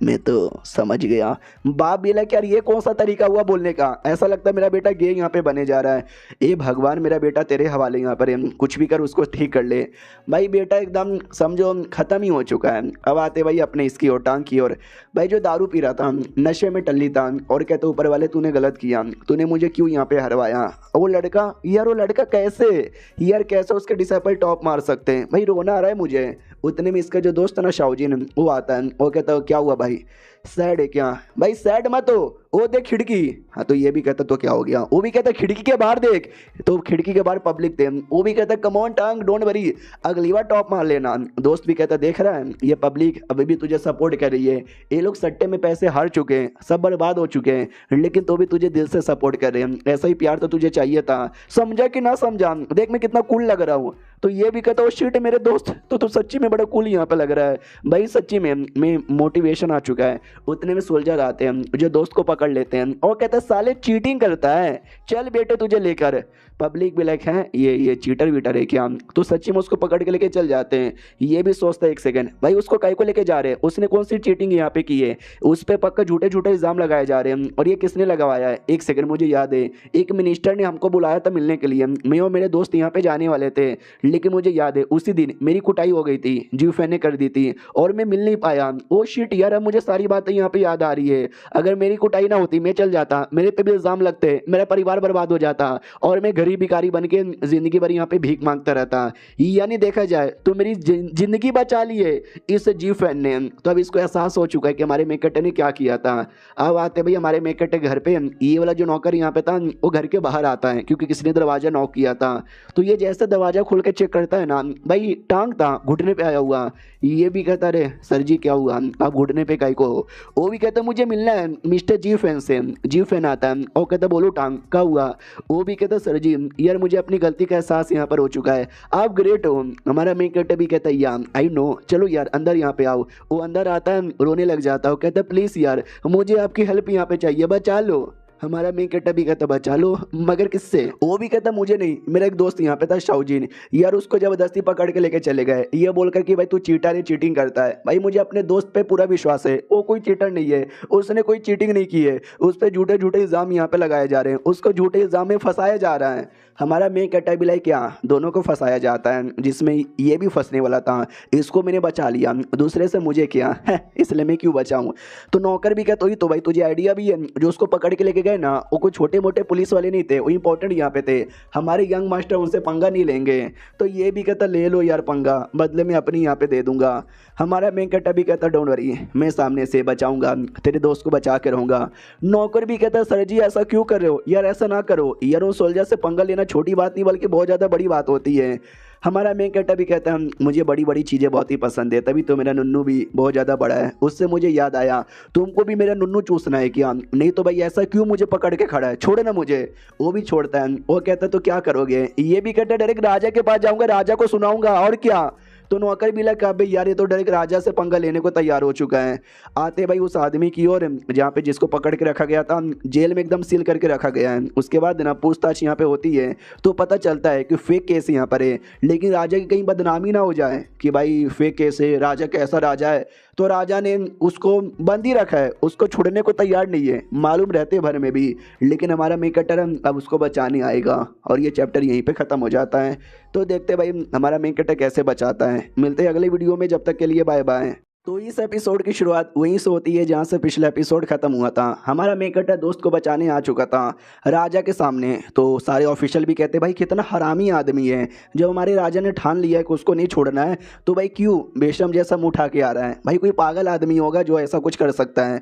मैं तो समझ गया। बाप भी लाइक यार ये कौन सा तरीका हुआ बोलने का, ऐसा लगता है मेरा बेटा गे यहाँ पे बने जा रहा है। ए भगवान मेरा बेटा तेरे हवाले यहाँ पर है, कुछ भी कर उसको ठीक कर ले। भाई बेटा एकदम समझो ख़त्म ही हो चुका है। अब आते भाई अपने इसकी ओर टांग की ओर। भाई जो दारू पी रहा था, नशे में टल्ली था और कहते ऊपर वाले तूने गलत किया, तूने मुझे क्यों यहाँ पे हरवाया। वो लड़का कैसे यार कैसे उसके डिसाइपल टॉप मार सकते हैं। भाई रोना आ रहा है मुझे। उतने में इसका जो दोस्त है ना शाओजिन, वो आता है, वो कहता है क्या हुआ भाई, सैड है क्या। भाई सैड मत हो, वो देख खिड़की। हाँ तो ये भी कहता तो क्या हो गया, वो भी कहता खिड़की के बाहर देख, तो खिड़की के बाहर पब्लिक थे। वो भी कहता कम ऑन टांग डोंट वरी, अगली बार टॉप मार लेना। दोस्त भी कहता देख रहा है ये पब्लिक अभी भी तुझे सपोर्ट कर रही है, ये लोग सट्टे में पैसे हार चुके हैं, सब बर्बाद हो चुके हैं, लेकिन तो भी तुझे दिल से सपोर्ट कर रहे हैं। ऐसा ही प्यार तो तुझे चाहिए था, समझा कि ना समझा, देख मैं कितना कूल लग रहा हूँ। तो ये भी कहता शिट मेरे दोस्त, तो तू सच्ची में बड़ा कूल यहाँ पे लग रहा है। भाई सच्ची में मोटिवेशन आ चुका है। उतने में सोल्जर आते हैं जो दोस्त को पकड़ लेते हैं और कहते हैं साले चीटिंग करता है, चल बेटे तुझे लेकर। पब्लिक भी लाइक है ये चीटर वीटर है क्या, तो सच्ची में उसको पकड़ के लेके चल जाते हैं। ये भी सोचता है एक सेकंड, भाई उसको काहे को लेके जा रहे हैं, उसने कौन सी चीटिंग यहाँ पे की है, उस पर पक्का झूठे इल्जाम लगाए जा रहे हैं। और ये किसने लगवाया है, एक सेकंड मुझे याद है, एक मिनिस्टर ने हमको बुलाया था मिलने के लिए, मैं और मेरे दोस्त यहाँ पे जाने वाले थे, लेकिन मुझे याद है उसी दिन मेरी कुटाई हो गई थी, जीव फैन ने कर दी थी और मैं मिल नहीं पाया। ओ शिट यार, अब मुझे सारी बातें यहाँ पे याद आ रही है। अगर मेरी कुटाई ना होती मैं चल जाता, मेरे पे भी इल्जाम लगते, मेरा परिवार बर्बाद हो जाता और मैं गरीब भिखारी बन के जिंदगी भर यहाँ पे भीख मांगता रहता। यानी देखा जाए तो मेरी जिंदगी बचा ली है इस जीव फैन ने। तो अब इसको एहसास हो चुका है कि हमारे मेकट्टे ने क्या किया था। अब आते भाई हमारे मेकट्टे घर पे, ये वाला जो नौकर यहाँ पे था वो घर के बाहर आता है क्योंकि किसी ने दरवाजा नॉक किया था। तो ये जैसे दरवाजा खोल के चेक करता है ना, भाई टांग था घुटने पे आया हुआ। ये भी कहता अरे सर जी क्या हुआ, आप घुटने पे काहे को हो। वो भी कहता मुझे मिलना है मिस्टर जी फैन से। जी फैन आता है और कहता बोलो टांग क्या हुआ। वो भी कहता सर जी यार मुझे अपनी गलती का एहसास यहाँ पर हो चुका है, आप ग्रेट हो। हमारा मेकट्टे भी कहता है यार आई नो, चलो यार अंदर यहाँ पे आओ। वो अंदर आता है रोने लग जाता है, कहता प्लीज़ यार मुझे आपकी हेल्प यहाँ पे चाहिए, बचा लो। हमारा मेकट्टा भी कहता बचा लो मगर किससे। वो भी कहता मुझे नहीं, मेरा एक दोस्त यहाँ पे था शाओजिन, यार उसको जबरदस्ती पकड़ के लेके चले गए, ये बोलकर कि भाई तू चीटर है, चीटिंग करता है। भाई मुझे अपने दोस्त पे पूरा विश्वास है, वो कोई चीटर नहीं है, उसने कोई चीटिंग नहीं की है, उस पर झूठे इल्ज़ाम यहाँ पे लगाए जा रहे हैं, उसको झूठे इल्ज़ाम में फंसाया जा रहा है। हमारा मेकट्टा भी लाइक क्या दोनों को फंसाया जाता है, जिसमें ये भी फंसने वाला था, इसको मैंने बचा लिया, दूसरे से मुझे क्या है इसलिए मैं क्यों बचाऊं। तो नौकर भी कहता तो भाई तुझे आइडिया भी है, जो उसको पकड़ के लेके गए ना वो कोई छोटे मोटे पुलिस वाले नहीं थे, वो इंपॉर्टेंट यहाँ पे थे, हमारे यंग मास्टर उनसे पंगा नहीं लेंगे। तो ये भी कहता ले लो यार पंगा, बदले में अपनी यहाँ पे दे दूंगा। हमारा मेकट्टा भी कहता डोंट वरी, मैं सामने से बचाऊंगा, तेरे दोस्त को बचा के रहूंगा। नौकर भी कहता सर जी ऐसा क्यों कर रहे हो यार, ऐसा ना करो यार, उन सोल्जर से पंगा लेना छोटी बात नहीं बल्कि बहुत ज़्यादा बड़ी बात होती है। हमारा मेन कैरेक्टर भी कहता है मुझे बड़ी बड़ी चीज़ें बहुत ही पसंद है, तभी तो मेरा नुन्नू भी बहुत ज़्यादा बड़ा है। उससे मुझे याद आया तुमको भी मेरा नुन्नू चूसना है क्या? नहीं तो भाई ऐसा क्यों मुझे पकड़ के खड़ा है, छोड़े ना मुझे। वो भी छोड़ता है। वो कहता है तो क्या करोगे? ये भी कहता है डायरेक्ट राजा के पास जाऊंगा, राजा को सुनाऊंगा और क्या। तो नौकर भी लगा भाई यार ये तो डायरेक्ट राजा से पंगा लेने को तैयार हो चुका है। आते भाई उस आदमी की ओर जहाँ पे जिसको पकड़ के रखा गया था, जेल में एकदम सील करके रखा गया है। उसके बाद ना पूछताछ यहाँ पे होती है तो पता चलता है कि फेक केस यहाँ पर है, लेकिन राजा की कहीं बदनामी ना हो जाए कि भाई फेक केस है, राजा कैसा राजा है। तो राजा ने उसको बंद ही रखा है, उसको छोड़ने को तैयार नहीं है, मालूम रहते भर में भी। लेकिन हमारा मेन कैरेक्टर अब उसको बचाने आएगा और ये चैप्टर यहीं पे ख़त्म हो जाता है। तो देखते भाई हमारा मेन कैरेक्टर कैसे बचाता है। मिलते हैं अगले वीडियो में, जब तक के लिए बाय बाय। तो इस एपिसोड की शुरुआत वहीं से होती है जहाँ से पिछला एपिसोड खत्म हुआ था। हमारा मेन कैरेक्टर दोस्त को बचाने आ चुका था राजा के सामने। तो सारे ऑफिशियल भी कहते भाई कितना हरामी आदमी है, जब हमारे राजा ने ठान लिया है कि उसको नहीं छोड़ना है तो भाई क्यों बेशरम जैसा मुँह उठा के आ रहा है। भाई कोई पागल आदमी होगा जो ऐसा कुछ कर सकता है।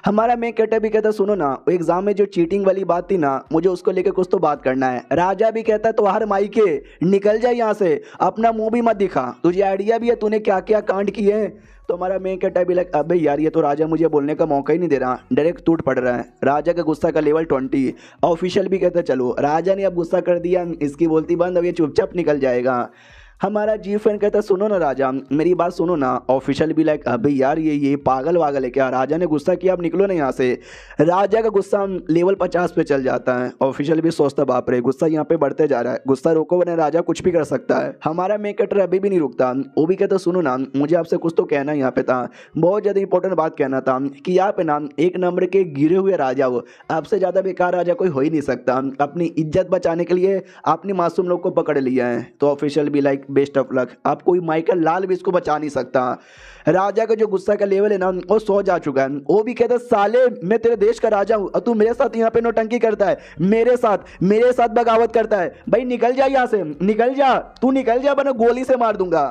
हमारा मेन कैरेक्टर भी कहता सुनो ना, एग्जाम में जो चीटिंग वाली बात थी ना, मुझे उसको लेकर कुछ तो बात करना है। राजा भी कहता है तो हर माई के निकल जाए यहाँ से, अपना मुंह भी मत दिखा, तुझे आइडिया भी है तूने क्या क्या कांड किए हैं। तो हमारा मेन कैरेक्टर भी लग अबे यार ये तो राजा मुझे बोलने का मौका ही नहीं दे रहा, डायरेक्ट टूट पड़ रहा है। राजा का गुस्सा का लेवल 20। ऑफिशियल भी कहता चलो राजा ने अब गुस्सा कर दिया, इसकी बोलती बंद, अब ये चुपचाप निकल जाएगा। हमारा जी फ्रेंड कहता सुनो ना राजा मेरी बात सुनो ना। ऑफिशियल भी लाइक अबे यार ये पागल वागल है क्या, राजा ने गुस्सा किया अब निकलो ना यहाँ से। राजा का गुस्सा लेवल 50 पे चल जाता है। ऑफिशियल भी सोचता बाप रे गुस्सा यहाँ पे बढ़ते जा रहा है, गुस्सा रोको वरना राजा कुछ भी कर सकता है। हमारा मेन कैरेक्टर अभी भी नहीं रुकता, वो भी कहता सुनो ना मुझे आपसे कुछ तो कहना यहाँ पे था, बहुत ज़्यादा इंपॉर्टेंट बात कहना था कि यहाँ पे ना एक नंबर के गिरे हुए राजा हो, आपसे ज़्यादा बेकार राजा कोई हो ही नहीं सकता। अपनी इज्जत बचाने के लिए आपने मासूम लोग को पकड़ लिया है। तो ऑफिशियल भी लाइक बेस्ट ऑफ लक, आप कोई माइकल लाल भी इसको बचा नहीं सकता। राजा का जो गुस्सा का लेवल है ना वो 100 जा चुका है। वो भी कहता साले मैं तेरे देश का राजा हूं और तू मेरे साथ यहाँ पे नौटंकी करता है, मेरे साथ बगावत करता है। भाई निकल जा यहाँ से, निकल जा, तू निकल जा वरना गोली से मार दूंगा।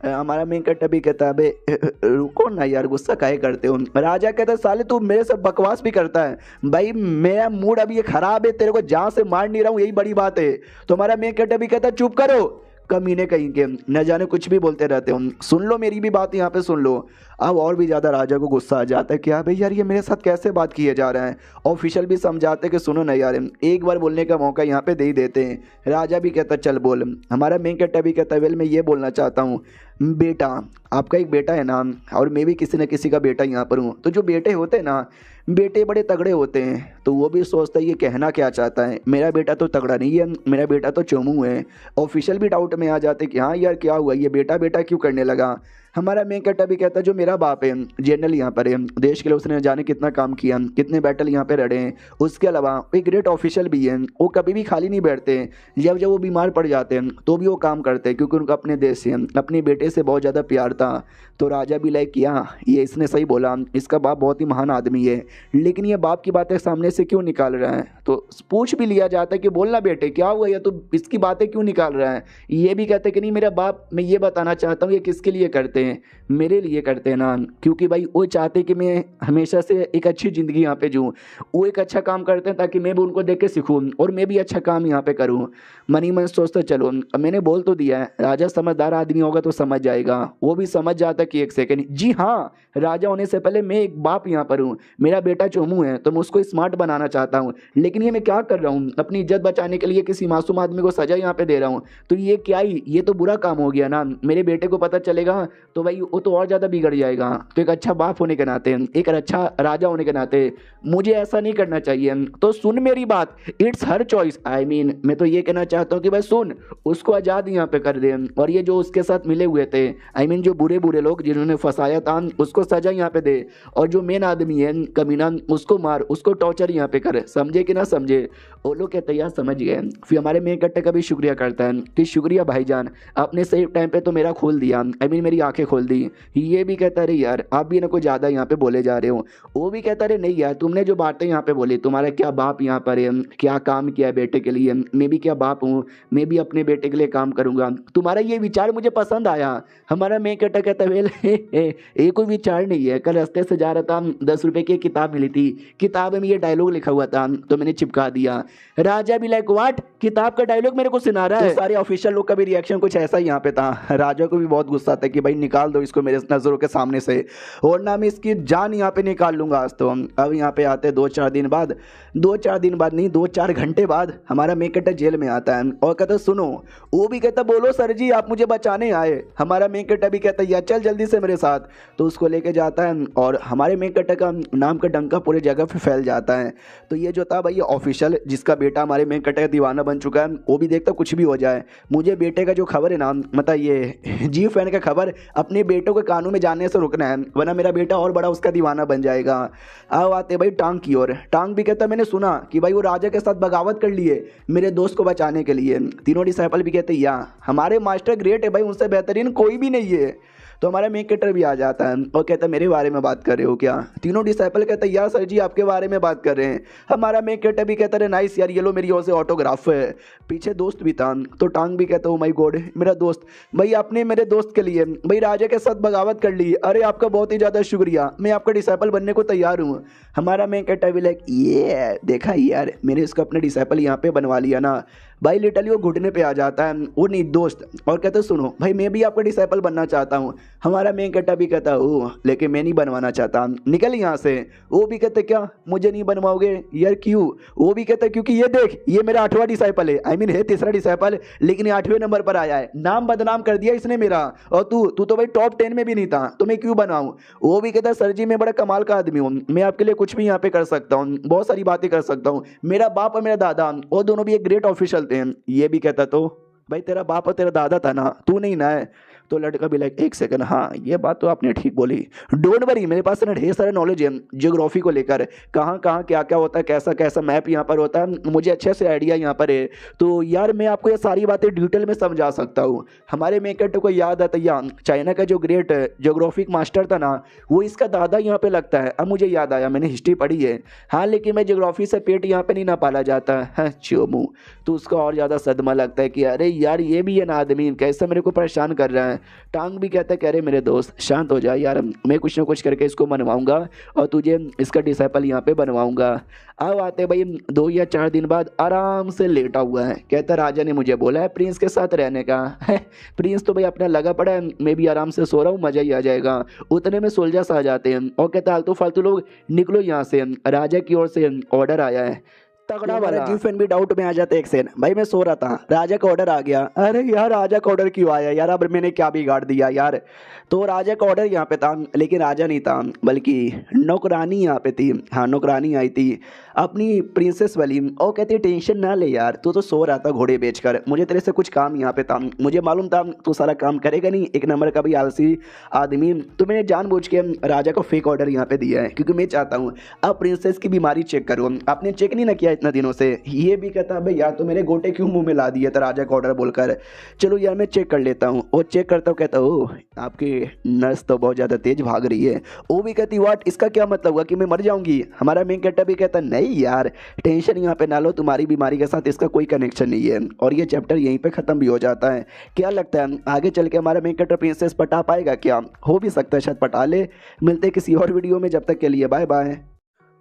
हमारा मेन कैरेक्टर भी कहता है बे रुको ना यार गुस्सा काहे करते हो। राजा कहता है साले तू मेरे से बकवास भी करता है, भाई मेरा मूड अभी ये खराब है, तेरे को जान से मार नहीं रहा हूँ यही बड़ी बात है। तो हमारा मेन कैरेक्टर भी कहता है चुप करो कमीने कहीं के, न जाने कुछ भी बोलते रहते हो, सुन लो मेरी भी बात यहाँ पे सुन लो। अब और भी ज़्यादा राजा को गुस्सा आ जाता है कि हाँ भाई यार ये मेरे साथ कैसे बात किए जा रहा है। ऑफिशियल भी समझाते कि सुनो ना यार एक बार बोलने का मौका यहाँ पे दे ही देते हैं। राजा भी कहता चल बोल। हमारा मेन कैरेक्टर भी कहता है वेल मैं ये बोलना चाहता हूँ बेटा, आपका एक बेटा है ना और मैं भी किसी न किसी का बेटा यहाँ पर हूँ। तो जो बेटे होते हैं ना बेटे बड़े तगड़े होते हैं, तो वो भी सोचता है ये कहना क्या चाहता है, मेरा बेटा तो तगड़ा नहीं है, मेरा बेटा तो चोमू है। ऑफिशियल भी डाउट में आ जाते कि हाँ यार क्या हुआ ये बेटा बेटा क्यों करने लगा। हमारा मेन कैरेक्टर भी कहता है जो मेरा बाप है जनरल यहाँ पर है, देश के लिए उसने जाने कितना काम किया, कितने बैटल यहाँ पे लड़े हैं। उसके अलावा एक ग्रेट ऑफिशियल भी है, वो कभी भी खाली नहीं बैठते हैं, जब जब वो बीमार पड़ जाते हैं तो भी वो काम करते हैं क्योंकि उनको अपने देश से अपने बेटे से बहुत ज़्यादा प्यार था। तो राजा भी लाइक किया ये इसने सही बोला, इसका बाप बहुत ही महान आदमी है, लेकिन ये बाप की बातें सामने से क्यों निकाल रहा है। तो पूछ भी लिया जाता है कि बोलना बेटे क्या हुआ या तो इसकी बातें क्यों निकाल रहा है। ये भी कहते हैं कि नहीं मेरा बाप मैं ये बताना चाहता हूँ ये किसके लिए करते हैं, मेरे लिए करते हैं ना, क्योंकि भाई वो चाहते कि मैं हमेशा से एक अच्छी ज़िंदगी यहाँ पे जीऊँ। वो एक अच्छा काम करते हैं ताकि मैं भी उनको देख के सीखूँ और मैं भी अच्छा काम यहाँ पे करूँ। मनी मन सोचता चलो मैंने बोल तो दिया है, राजा समझदार आदमी होगा तो समझ जाएगा। वो भी समझ जाता कि एक सेकंड जी हाँ राजा होने से पहले मैं एक बाप यहाँ पर हूँ, मेरा बेटा चोमू है तो मैं उसको स्मार्ट बनाना चाहता हूँ, लेकिन ये मैं क्या कर रहा हूँ अपनी इज्जत बचाने के लिए किसी मासूम आदमी को सजा यहाँ पे दे रहा हूँ। तो ये क्या ही ये तो बुरा काम हो गया ना, मेरे बेटे को पता चलेगा तो भाई वो तो और ज़्यादा बिगड़ जाएगा। तो एक अच्छा बाप होने के नाते एक अच्छा राजा होने के नाते मुझे ऐसा नहीं करना चाहिए। तो सुन मेरी बात, it's her choice. I mean मैं तो ये कहना चाहता हूँ कि भाई सुन उसको आज़ाद यहाँ पे कर दे, और ये जो उसके साथ मिले हुए थे आई मीन जो बुरे बुरे लोग जिन्होंने फंसाया था उसको सजा यहाँ पे दे, और जो मेन आदमी है कमीना उसको मार, उसको टॉर्चर यहाँ पे करे। समझे कि ना समझे। वो लोग कहते हैं यार समझ गए। फिर हमारे मेन कैरेक्टर का भी शुक्रिया करता है कि शुक्रिया भाईजान आपने सही टाइम पे तो मेरा खोल दिया, आई मीन मेरी आंखें आंखें खोल दी। ये भी कहता अरे यार आप भी ना कुछ ज़्यादा यहाँ पे बोले जा रहे हो। वो भी कहता अरे नहीं यार तुमने जो बातें यहाँ पे बोली, तुम्हारा क्या बाप यहाँ पर है, क्या काम किया है बेटे के लिए, मैं भी क्या बाप हूँ, मैं भी अपने बेटे के लिए काम करूँगा, तुम्हारा ये विचार मुझे पसंद आया। हमारा मैं कहता वेल ये कोई विचार नहीं है, कल रास्ते से जा रहा था, 10 रुपए की एक किताब मिली थी, किताब में ये डायलॉग लिखा हुआ था तो मैंने चिपका दिया। राजा भी लाइक व्हाट, किताब का डायलॉग मेरे को सुना रहा है। तो सारे ऑफिशियल लोग का भी रिएक्शन कुछ ऐसा ही यहाँ पे था। राजा को भी बहुत गुस्सा था कि भाई निकाल दो इसको मेरे नजरों के सामने से, और ना मैं इसकी जान यहाँ पे निकाल लूंगा आज तो। अब यहाँ पे आते 2-4 दिन बाद, 2-4 दिन बाद नहीं 2-4 घंटे बाद हमारा मेकटर जेल में आता है और कहता सुनो। वो भी कहता बोलो सर जी आप मुझे बचाने आए। हमारा मेकटर भी कहता यार चल जल्दी से मेरे साथ। तो उसको लेके जाता है और हमारे मेकटर का नाम का डंका पूरे जगह पे फैल जाता है। तो ये जो था भाई ऑफिशियल जिसका बेटा हमारे मेकटर का दीवाना बन चुका है, वो भी देखता कुछ भी हो जाए, मुझे बेटे का जो खबर है ना, मतलब ये जी फैन का खबर अपने बेटों के कानों में जाने से रुकना है, वरना मेरा बेटा और बड़ा उसका दीवाना बन जाएगा। अब आते भाई टांग की ओर। टांग भी कहता मैंने सुना कि भाई वो राजा के साथ बगावत कर लिए मेरे दोस्त को बचाने के लिए। तीनों डिसाइपल भी कहते या हमारे मास्टर ग्रेट है भाई, उनसे बेहतरीन कोई भी नहीं है। तो हमारा मेकटर भी आ जाता है और कहता है मेरे बारे में बात कर रहे हो क्या। तीनों डिसाइपल कहते हैं यार सर जी आपके बारे में बात कर रहे हैं। हमारा मेकटर भी कहता है नाइस यार ये लो मेरी ओर से ऑटोग्राफ है। पीछे दोस्त भी था तो टांग भी कहता हूँ माई गॉड मेरा दोस्त, भाई आपने मेरे दोस्त के लिए भाई राजा के साथ बगावत कर ली, अरे आपका बहुत ही ज़्यादा शुक्रिया, मैं आपका डिसाइपल बनने को तैयार हूँ। हमारा मेकटर भी लाइक ये देखा यार मैंने इसको अपने डिसाइपल यहाँ पे बनवा लिया ना। भाई लिटरली वो घुटने पे आ जाता है वो नहीं दोस्त और कहते सुनो भाई मैं भी आपका डिसाइपल बनना चाहता हूँ। हमारा मेन कट्टा भी कहता ओह लेकिन मैं नहीं बनवाना चाहता, निकल यहाँ से। वो भी कहते क्या मुझे नहीं बनवाओगे यार क्यों। वो भी कहता क्योंकि ये देख ये मेरा 8वां डिसाइपल है, आई मीन है 3रा डिसाइपल लेकिन ये 8वें नंबर पर आया है, नाम बदनाम कर दिया इसने मेरा, और तू तो भाई टॉप 10 में भी नहीं था तो मैं क्यों बनवाऊँ। वो भी कहता सर जी मैं बड़ा कमाल का आदमी हूँ, मैं आपके लिए कुछ भी यहाँ पे कर सकता हूँ, बहुत सारी बातें कर सकता हूँ, मेरा बाप और मेरा दादा वो दोनों भी एक ग्रेट ऑफिशियल थे। ये भी कहता तो भाई तेरा बाप और तेरा दादा था ना, तू नहीं ना है। तो लड़का भी लाइक एक सेकंड हाँ ये बात तो आपने ठीक बोली, डोंट वरी मेरे पास ना ढेर सारा नॉलेज है ज्योग्राफी को लेकर, कहाँ कहाँ क्या क्या होता है, कैसा कैसा मैप यहाँ पर होता है, मुझे अच्छे से आइडिया यहाँ पर है। तो यार मैं आपको ये सारी बातें डिटेल में समझा सकता हूँ। हमारे मेकट को याद आता यार चाइना का जो ग्रेट ज्योग्राफिक मास्टर था ना वो इसका दादा यहाँ पे लगता है। अब मुझे याद आया मैंने हिस्ट्री पढ़ी है, हाँ लेकिन मैं ज्योग्राफी से पेट यहाँ पे नहीं ना पाला जाता है चोमू। तो उसका और ज़्यादा सदमा लगता है कि अरे यार ये भी है ना आदमी कैसे मेरे को परेशान कर रहा है। टांग भी कहता है कह रहे मेरे दोस्त शांत हो जाए यार, मैं कुछ ना कुछ करके इसको मनवाऊंगा और तुझे इसका डिसाइपल यहाँ पे बनवाऊंगा। अब आते भाई 2 या 4 दिन बाद आराम से लेटा हुआ है, कहता राजा ने मुझे बोला है प्रिंस के साथ रहने का है। प्रिंस तो भाई अपना लगा पड़ा है, मैं भी आराम से सो रहा हूँ मजा ही आ जाएगा। उतने में सोल्जर्स आ जाते हैं और कहता फालतू फालतू लोग निकलो यहाँ से, राजा की ओर से ऑर्डर आया है तगड़ा वाला। जी फैन भी डाउट में आ जाते एक सेन, भाई मैं सो रहा था राजा का ऑर्डर आ गया। अरे यार राजा का ऑर्डर क्यों आया यार, अब मैंने क्या बिगाड़ दिया यार। तो राजा का ऑर्डर यहाँ पे था लेकिन राजा नहीं था बल्कि नौकरानी यहाँ पे थी। हाँ नौकरानी आई थी अपनी प्रिंसेस वाली और कहती टेंशन ना ले यार तू तो सो रहा था घोड़े बेचकर, मुझे तेरे से कुछ काम यहाँ पे था, मुझे मालूम था तू सारा काम करेगा नहीं, एक नंबर का भी आलसी आदमी। तो मैंने जानबूझ के राजा को फेक ऑर्डर यहाँ पे दिया है क्योंकि मैं चाहता हूँ अब प्रिंसेस की बीमारी चेक करूँ, आपने चेक नहीं ना किया इतना दिनों से। ये भी कहता भाई यार तो मेरे गोटे क्यों मुंह में ला दिया था राजा का ऑर्डर बोलकर, चलो यार मैं चेक कर लेता हूँ। और चेक करता हूँ कहता हूँ आपकी नर्स तो बहुत ज़्यादा तेज भाग रही है। वो भी कहती वाट इसका क्या मतलब हुआ कि मैं मर जाऊंगी। हमारा मेन कैरेक्टर भी कहता नहीं यार टेंशन यहाँ पे ना लो, तुम्हारी बीमारी के साथ इसका कोई कनेक्शन नहीं है। और ये चैप्टर यहीं पे खत्म भी हो जाता है। क्या लगता है आगे चल के हमारा मेन कैरेक्टर प्रिंसेस पटा पाएगा क्या, हो भी सकता है शायद पटा ले। मिलते किसी और वीडियो में, जब तक के लिए बाय बाय।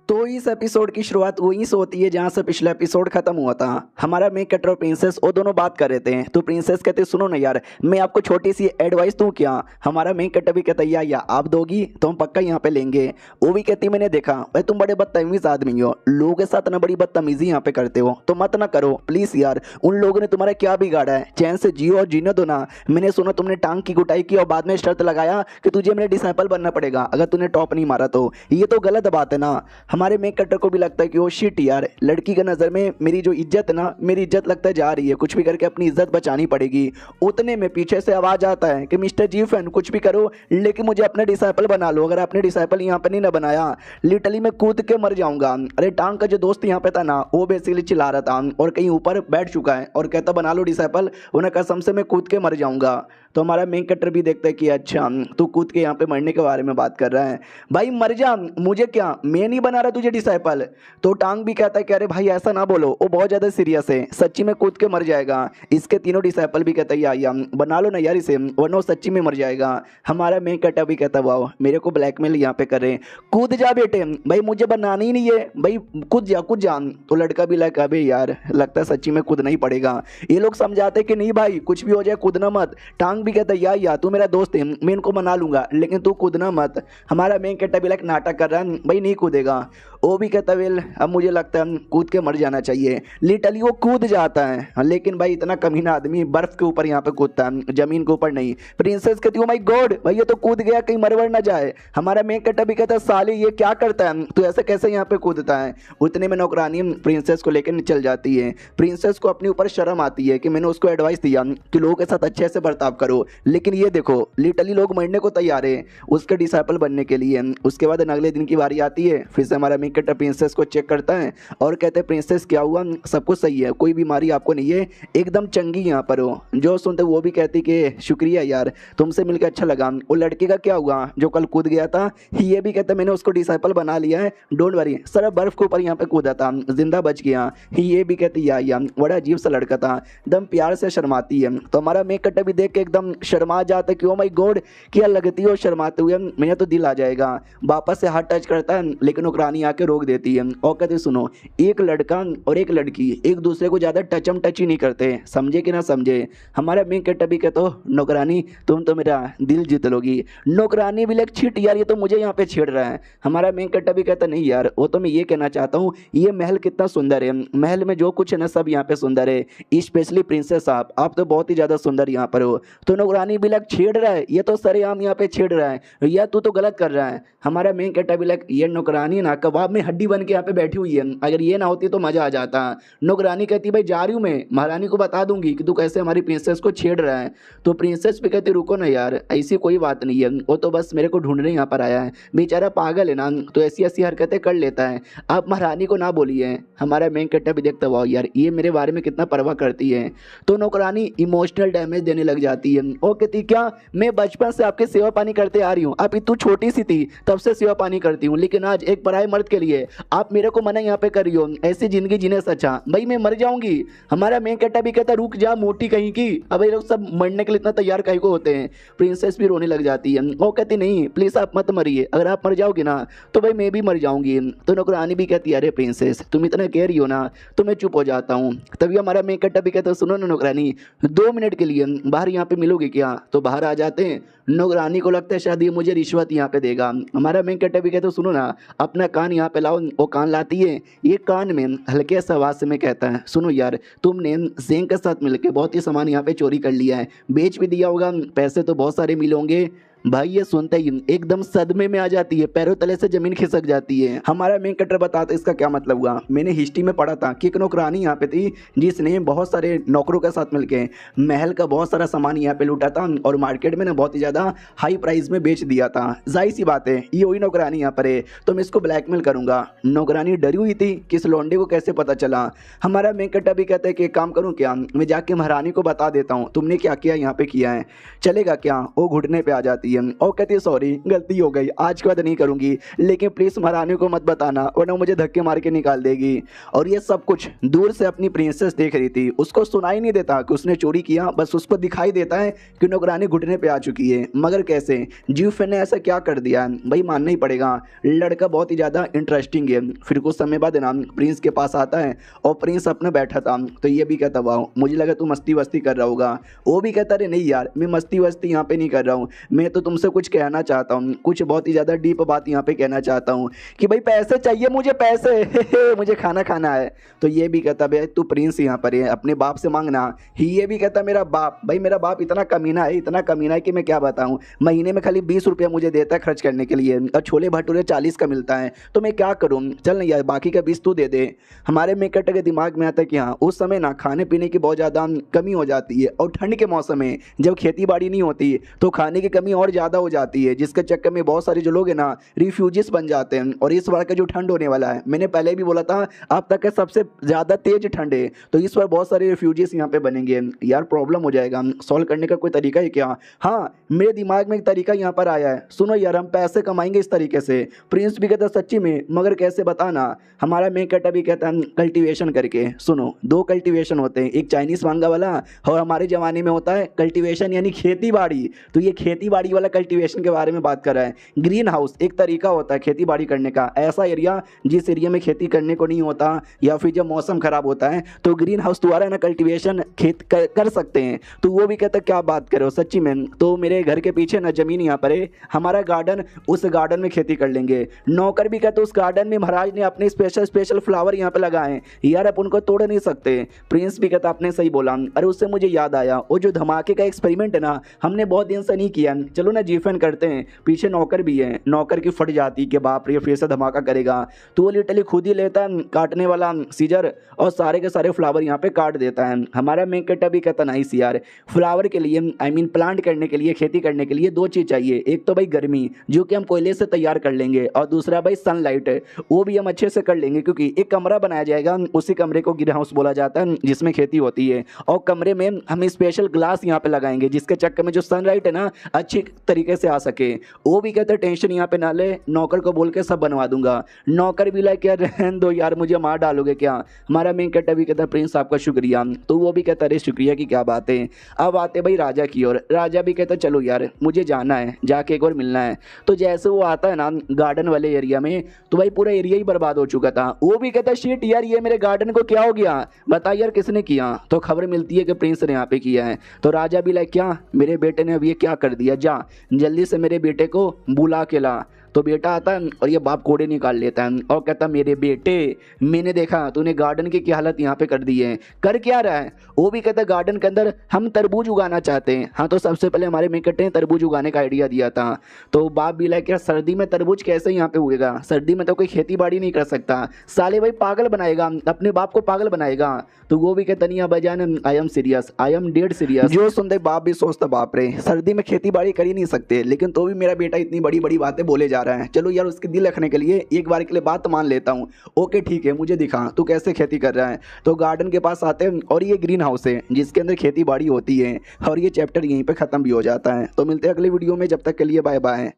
तो इस एपिसोड की शुरुआत वहीं से होती है जहाँ से पिछला एपिसोड खत्म हुआ था। हमारा मेन कैरेक्टर और प्रिंसेस वो दोनों बात कर रहे थे तो प्रिंसेस कहते सुनो ना यार मैं आपको छोटी सी एडवाइस दूं क्या। हमारा मेन कैरेक्टर भी कहता या आप दोगी तो हम पक्का यहाँ पे लेंगे। वो भी कहती मैंने देखा भाई तुम बड़े बदतमीज आदमी हो, लोगों के साथ ना बड़ी बदतमीजी यहाँ पे करते हो तो मत ना करो प्लीज यार। उन लोगों ने तुम्हारा क्या बिगाड़ा है, चैन से जियो और जीने दो ना। मैंने सुना तुमने टांग की गुटाई की और बाद में शर्त लगाया कि तुझे मेरे डिसाइपल बनना पड़ेगा अगर तूने टॉप नहीं मारा तो, ये तो गलत बात है ना। हमारे मेन कैरेक्टर को भी लगता है कि वो शिट यार लड़की के नज़र में मेरी जो इज्जत है ना, मेरी इज्जत लगता है जा रही है, कुछ भी करके अपनी इज्जत बचानी पड़ेगी। उतने में पीछे से आवाज आता है कि मिस्टर जी फैन कुछ भी करो लेकिन मुझे अपने डिसाइपल बना लो, अगर आपने डिसाइपल यहाँ पे नहीं ना बनाया लिटरली मैं कूद के मर जाऊंगा। अरे टांग का जो दोस्त यहाँ पे था ना वो बेसिकली चिल्ला रहा था और कहीं ऊपर बैठ चुका है और कहता बना लो डिसाइपल, उन्हें कसम से मैं कूद के मर जाऊंगा। तो हमारा मेन कैरेक्टर भी देखता है कि अच्छा तू कूद के यहाँ पे मरने के बारे में बात कर रहा है, भाई मर जा, मुझे क्या, मैं नहीं बना रहा तुझे डिसाइपल। तो टांग भी कहता है कि अरे भाई ऐसा ना बोलो, वो बहुत ज़्यादा सीरियस है, सच्ची में कूद के मर जाएगा। इसके तीनों डिसाइपल भी कहता है या बना लो ना यार इसे, वरना वो सच्ची में मर जाएगा। हमारा मेन कैरेक्टर भी कहता है वाह मेरे को ब्लैकमेल यहाँ पे कर रहे हैं, कूद जा बेटे, भाई मुझे बनाना ही नहीं है, भाई कूद जा कूद जा। तो लड़का भी लगा अबे यार लगता है सच्ची में कूदना ही पड़ेगा। ये लोग समझाते कि नहीं भाई कुछ भी हो जाए कूदना मत। टांग भी कहता है या तू मेरा दोस्त है, मैं इनको मना लूंगा लेकिन तू कूदना मत। हमारा मेन कैरेक्टर भी लाइक नाटक कर रहा है, भाई नहीं कूदेगा। वो भी कहता वेल अब मुझे लगता है कूद के मर जाना चाहिए। लिटरली वो कूद जाता है, लेकिन भाई इतना कमीना आदमी बर्फ के ऊपर यहाँ पे कूदता है, जमीन के ऊपर नहीं। प्रिंसेस कहती है माय गॉड भाई ये तो कूद गया, कहीं मरवर ना जाए। हमारा मेन कैरेक्टर भी कहता है साले ये क्या करता है, तो ऐसे कैसे यहाँ पे कूदता है। उतने में नौकरानी प्रिंसेस को लेकर चल जाती है। प्रिंसेस को अपने ऊपर शर्म आती है कि मैंने उसको एडवाइस दिया कि लोगों के साथ अच्छे से बर्ताव करो, लेकिन ये देखो लिटरली लोग मरने को तैयार है उसके डिसाइपल बनने के लिए। उसके बाद अगले दिन की बारी आती है, फिर से हमारा मेन कैरेक्टर प्रिंसेस को चेक करता है और कहते हैं प्रिंसेस क्या हुआ, सब कुछ सही है, कोई बीमारी आपको नहीं है, एकदम चंगी यहाँ पर हो। जो सुनते वो भी कहती कि शुक्रिया यार तुमसे मिलकर अच्छा लगा। वो लड़के का क्या हुआ जो कल कूद गया था, ये भी कहता मैंने उसको डिसाइपल बना लिया है, डोंट वरी। सर बर्फ के ऊपर यहाँ पे कूदा था, जिंदा बच गया। ये भी कहती या बड़ा अजीब सा लड़का था, एकदम प्यार से शर्माती है। तो हमारा मेन कैरेक्टर भी देख के एकदम शर्मा जाता है कि ओ माय गॉड क्या लगती हो शर्माते हुए, मेरा तो दिल आ जाएगा। वापस से हाथ टच करता है लेकिन नौकरानी आके रोक देती है और कहती सुनो एक लड़का और एक लड़की एक दूसरे को ज़्यादा टच ही नहीं करते, समझे कि ना समझे। हमारा मेन कैरेक्टर भी कहते हो नौकरानी तुम तो मेरा दिल जीत लोगी। नौकरानी भी लग छिट यार ये तो मुझे यहाँ पे छेड़ रहा है। हमारा मेन कैरेक्टर भी कहता नहीं यार वो तो मैं ये कहना चाहता हूँ ये महल कितना सुंदर है, महल में जो कुछ है ना सब यहाँ पे सुंदर है, स्पेशली प्रिंसेस आप तो बहुत ही ज़्यादा सुंदर यहाँ पर हो। तो नौकरानी भी लग छेड़ रहा है, ये तो सरेआम यहाँ पे छेड़ रहा है, या तू तो गलत कर रहा है। हमारा मेन कैरेक्टर भी लग ये नौकरानी ना कबाब में हड्डी बन के यहाँ पे बैठी हुई है, अगर ये ना होती तो मजा आ जाता। नौकरानी कहती भाई जा रही हूँ मैं, महारानी को बता दूंगी कि तू कैसे हमारी प्रिंसेस को छेड़ रहा है। तो प्रिंसेस भी कहती रुको ना यार ऐसी कोई बात नहीं है, वो तो बस मेरे को ढूंढने यहाँ पर आया है, बेचारा पागल है ना तो ऐसी ऐसी हरकतें कर लेता है, आप महारानी को ना बोलिए। हमारा मेन कैरेक्टर भी देखता हुआ यार ये मेरे बारे में कितना परवाह करती है। तो नौकरानी इमोशनल डैमेज देने लग जाती है, वो कहती क्या मैं बचपन से आपके सेवा पानी करते आ रही हूँ, आप इतनी छोटी सी थी तब से सेवा पानी करती हूँ, लेकिन आज एक पराये मर्द के लिए आप मेरे को मना यहाँ पे कर रही हो, ऐसी जिंदगी जीने से अच्छा भाई मैं मर जाऊंगी। हमारा मेन कैरेक्टर भी कहता रुक जा मोटी कहीं की, अब ये लोग सब मरने के लिए इतना तैयार कहीं को होते हैं। प्रिंसेस भी रोने लग जाती है, वो कहती नहीं प्लीज आप मत मरिए, अगर आप मर जाओगे ना तो भाई मैं भी मर जाऊंगी। तो नौकरानी भी कहती है अरे प्रिंसेस तुम इतना कह रही हो ना तो मैं चुप हो जाता हूँ। तभी हमारा मेन कैरेक्टर भी कहता है सुनो ना नौकरानी 2 मिनट के लिए बाहर यहाँ पे मिलोगे क्या। तो बाहर आ जाते हैं, नौकरानी को लगता है शायद ये मुझे रिश्वत यहाँ पे देगा। हमारा मेन कैरेक्टर भी कहता है सुनो ना अपना कान यहाँ पे लाओ। वो कान लाती है, ये कान में हल्के सा आवाज से में कहता है सुनो यार तुमने जेंग के साथ मिलकर बहुत ही सामान यहाँ पे चोरी कर लिया है, बेच भी दिया होगा, पैसे तो बहुत सारे मिले होंगे। भाई ये सुनते ही एकदम सदमे में आ जाती है, पैरों तले से जमीन खिसक जाती है। हमारा मेन कैरेक्टर बताता इसका क्या मतलब हुआ। मैंने हिस्ट्री में पढ़ा था कि एक नौकरानी यहाँ पे थी जिसने बहुत सारे नौकरों के साथ मिलकर महल का बहुत सारा सामान यहाँ पे लूटा था और मार्केट में ना बहुत ही ज़्यादा हाई प्राइस में बेच दिया था। जाहिर सी बात है ये वही नौकरानी यहाँ पर है तो मैं इसको ब्लैकमेल करूँगा। नौकरानी डरी हुई थी कि इस लौंडे को कैसे पता चला। हमारा मेन कैरेक्टर भी कहता है कि एक काम करूँ क्या, मैं जाके महारानी को बता देता हूँ तुमने क्या किया यहाँ पे किया है, चलेगा क्या। वो घुटने पे आ जाती है और कहती है सॉरी गलती हो गई, आज के बाद नहीं करूंगी, लेकिन प्लीज महारानी को मत बताना वरना मुझे धक्के मार के निकाल देगी। और ये सब कुछ दूर से अपनी प्रिंसेस देख रही थी, उसको सुनाई नहीं देता कि उसने चोरी किया, बस उसको दिखाई देता है कि नौकरानी घुटने पे आ चुकी है। मगर कैसे जीवफिन ने ऐसा क्या कर दिया भाई मानना ही पड़ेगा, लड़का बहुत ही ज्यादा इंटरेस्टिंग है। फिर कुछ समय बाद ना प्रिंस के पास आता है और प्रिंस अपना बैठा था तो ये भी कहता वाह मुझे लगा तू मस्ती वस्ती कर रहा होगा। वो भी कहता अरे नहीं यार मैं मस्ती वस्ती यहाँ पे नहीं कर रहा हूँ, मैं तो तुमसे कुछ कहना चाहता हूँ, कुछ बहुत ही ज़्यादा डीप बात यहाँ पे कहना चाहता हूँ कि भाई पैसे चाहिए मुझे, पैसे मुझे खाना खाना है। तो ये भी कहता भाई तू प्रिंस यहाँ पर है अपने बाप से मांगना। ये भी कहता मेरा बाप, भाई मेरा बाप इतना कमीना है, इतना कमीना है कि मैं क्या बताऊँ, महीने में खाली 20 रुपया मुझे देता है खर्च करने के लिए और छोले भटूरे 40 का मिलता है, तो मैं क्या करूँ, चल नहीं यार बाकी का 20 तू दे दे। हमारे मेकट के दिमाग में आता है कि हाँ उस समय ना खाने पीने की बहुत ज़्यादा कमी हो जाती है और ठंड के मौसम में जब खेती बाड़ी नहीं होती तो खाने की कमी और ज़्यादा हो जाती है, जिसके चक्कर में बहुत सारे जो लोग हैं ना रिफ्यूजीज बन जाते हैं। और इस बार का जो ठंड होने वाला है, मैंने पहले भी बोला था अब तक का सबसे ज़्यादा तेज ठंड है, तो इस बार बहुत सारे रिफ्यूजीज यहाँ पे बनेंगे यार, प्रॉब्लम हो जाएगा। सॉल्व करने का कोई तरीका है क्या? हाँ, मेरे दिमाग में एक तरीका यहाँ पर आया है, सुनो यार, हम पैसे कमाएंगे इस तरीके से। प्रिंस भी कहता सच्ची में, मगर कैसे बताना? हमारा मेन कट अभी कहता है कल्टीवेशन करके। सुनो, दो कल्टीवेशन होते हैं, एक चाइनीज मांगा वाला और हमारे ज़माने में होता है कल्टीवेशन यानी खेती बाड़ी। तो ये खेती बाड़ी वाला कल्टीवेशन के बारे में बात कर रहा है। ग्रीन हाउस एक तरीका होता है खेती बाड़ी करने का, ऐसा एरिया जिस एरिया में खेती करने को नहीं होता या फिर जब मौसम खराब होता है तो ग्रीन हाउस द्वारा ना कल्टीवेशन खेत कर सकते हैं। तो वो भी कहता क्या बात करो सच्ची में। तो मेरे घर के पीछे ना ज़मीन यहाँ पर है, हमारा गार्डन, उस गार्डन में खेती कर लेंगे। नौकर भी कहते उस गार्डन में महाराज ने अपने स्पेशल फ्लावर यहाँ पे लगाए यार, आप उनको तोड़ नहीं सकते। प्रिंस भी कहता आपने सही बोला। अरे उससे मुझे याद आया, वो जो धमाके का एक्सपेरिमेंट है ना, हमने बहुत दिन से नहीं किया, चलो ना जीफन करते हैं। पीछे नौकर भी है, नौकर की फट जाती कि बाप रे फिर से धमाका करेगा, तो वो लिटरली खुद ही लेता है काटने वाला सीजर और सारे के सारे फ्लावर यहाँ पे काट देता है। हमारा मेकट भी कहता नाइस यार, फ्लावर के लिए आई मीन प्लांट करने के लिए, खेती करने के लिए दो चीज़ चाहिए, एक तो भाई गर्मी जो कि हम कोयले से तैयार कर लेंगे, और दूसरा भाई सनलाइट, वो भी हम अच्छे से कर लेंगे क्योंकि एक कमरा बनाया जाएगा, उसी कमरे को ग्रीन हाउस बोला जाता है जिसमें खेती होती है। और कमरे में हम स्पेशल ग्लास यहाँ पे लगाएंगे जिसके चक्कर में जो सनलाइट है ना अच्छी तरीके से आ सके। वो भी कहते टेंशन यहाँ पे ना ले, नौकर को बोल के सब बनवा दूंगा। नौकर भी लाइक यार रहन दो यार, मुझे मार डालोगे क्या? हमारा मेन कहता भी कहता प्रिंस आपका शुक्रिया, तो वो भी कहता अरे शुक्रिया की क्या बात है। अब आते भाई राजा की ओर, राजा भी कहता चलो यार मुझे जाना है, जाके एक और मिलना है। तो जैसे वो आता है ना गार्डन वाले एरिया में, तो भाई पूरा एरिया ही बर्बाद हो चुका था। वो भी कहता शिट यार ये मेरे गार्डन को क्या हो गया, बता यार किसने किया? तो खबर मिलती है कि प्रिंस ने यहाँ पे किया है। तो राजा भी लाइक क्या मेरे बेटे ने अब ये क्या कर दिया, जा जल्दी से मेरे बेटे को बुला के ला। तो बेटा आता है और ये बाप कोड़े निकाल लेता है और कहता मेरे बेटे, मैंने देखा तूने गार्डन की क्या हालत यहाँ पे कर दी है, कर क्या रहा है? वो भी कहता गार्डन के अंदर हम तरबूज उगाना चाहते हैं। हाँ, तो सबसे पहले हमारे मेकटे ने तरबूज उगाने का आइडिया दिया था। तो बाप भी लाइक यार सर्दी में तरबूज कैसे यहाँ पे उगेगा, सर्दी में तो कोई खेती बाड़ी नहीं कर सकता, साले भाई पागल बनाएगा, अपने बाप को पागल बनाएगा। तो वो भी कहता नहीं अब्बाजान I am serious, I am dead serious. जो सुनते बाप भी सोचता बाप रे सर्दी में खेती बाड़ी कर ही नहीं सकते, लेकिन तो भी मेरा बेटा इतनी बड़ी बड़ी बातें बोले जा रहा है। चलो यार उसके दिल रखने के लिए एक बार के लिए बात मान लेता हूँ। ओके ठीक है, मुझे दिखा तू कैसे खेती कर रहा है। तो गार्डन के पास आते हैं और ये ग्रीन हाउस है जिसके अंदर खेती बाड़ी होती है, और ये चैप्टर यहीं पे खत्म भी हो जाता है। तो मिलते हैं अगले वीडियो में, जब तक के लिए बाय बाय।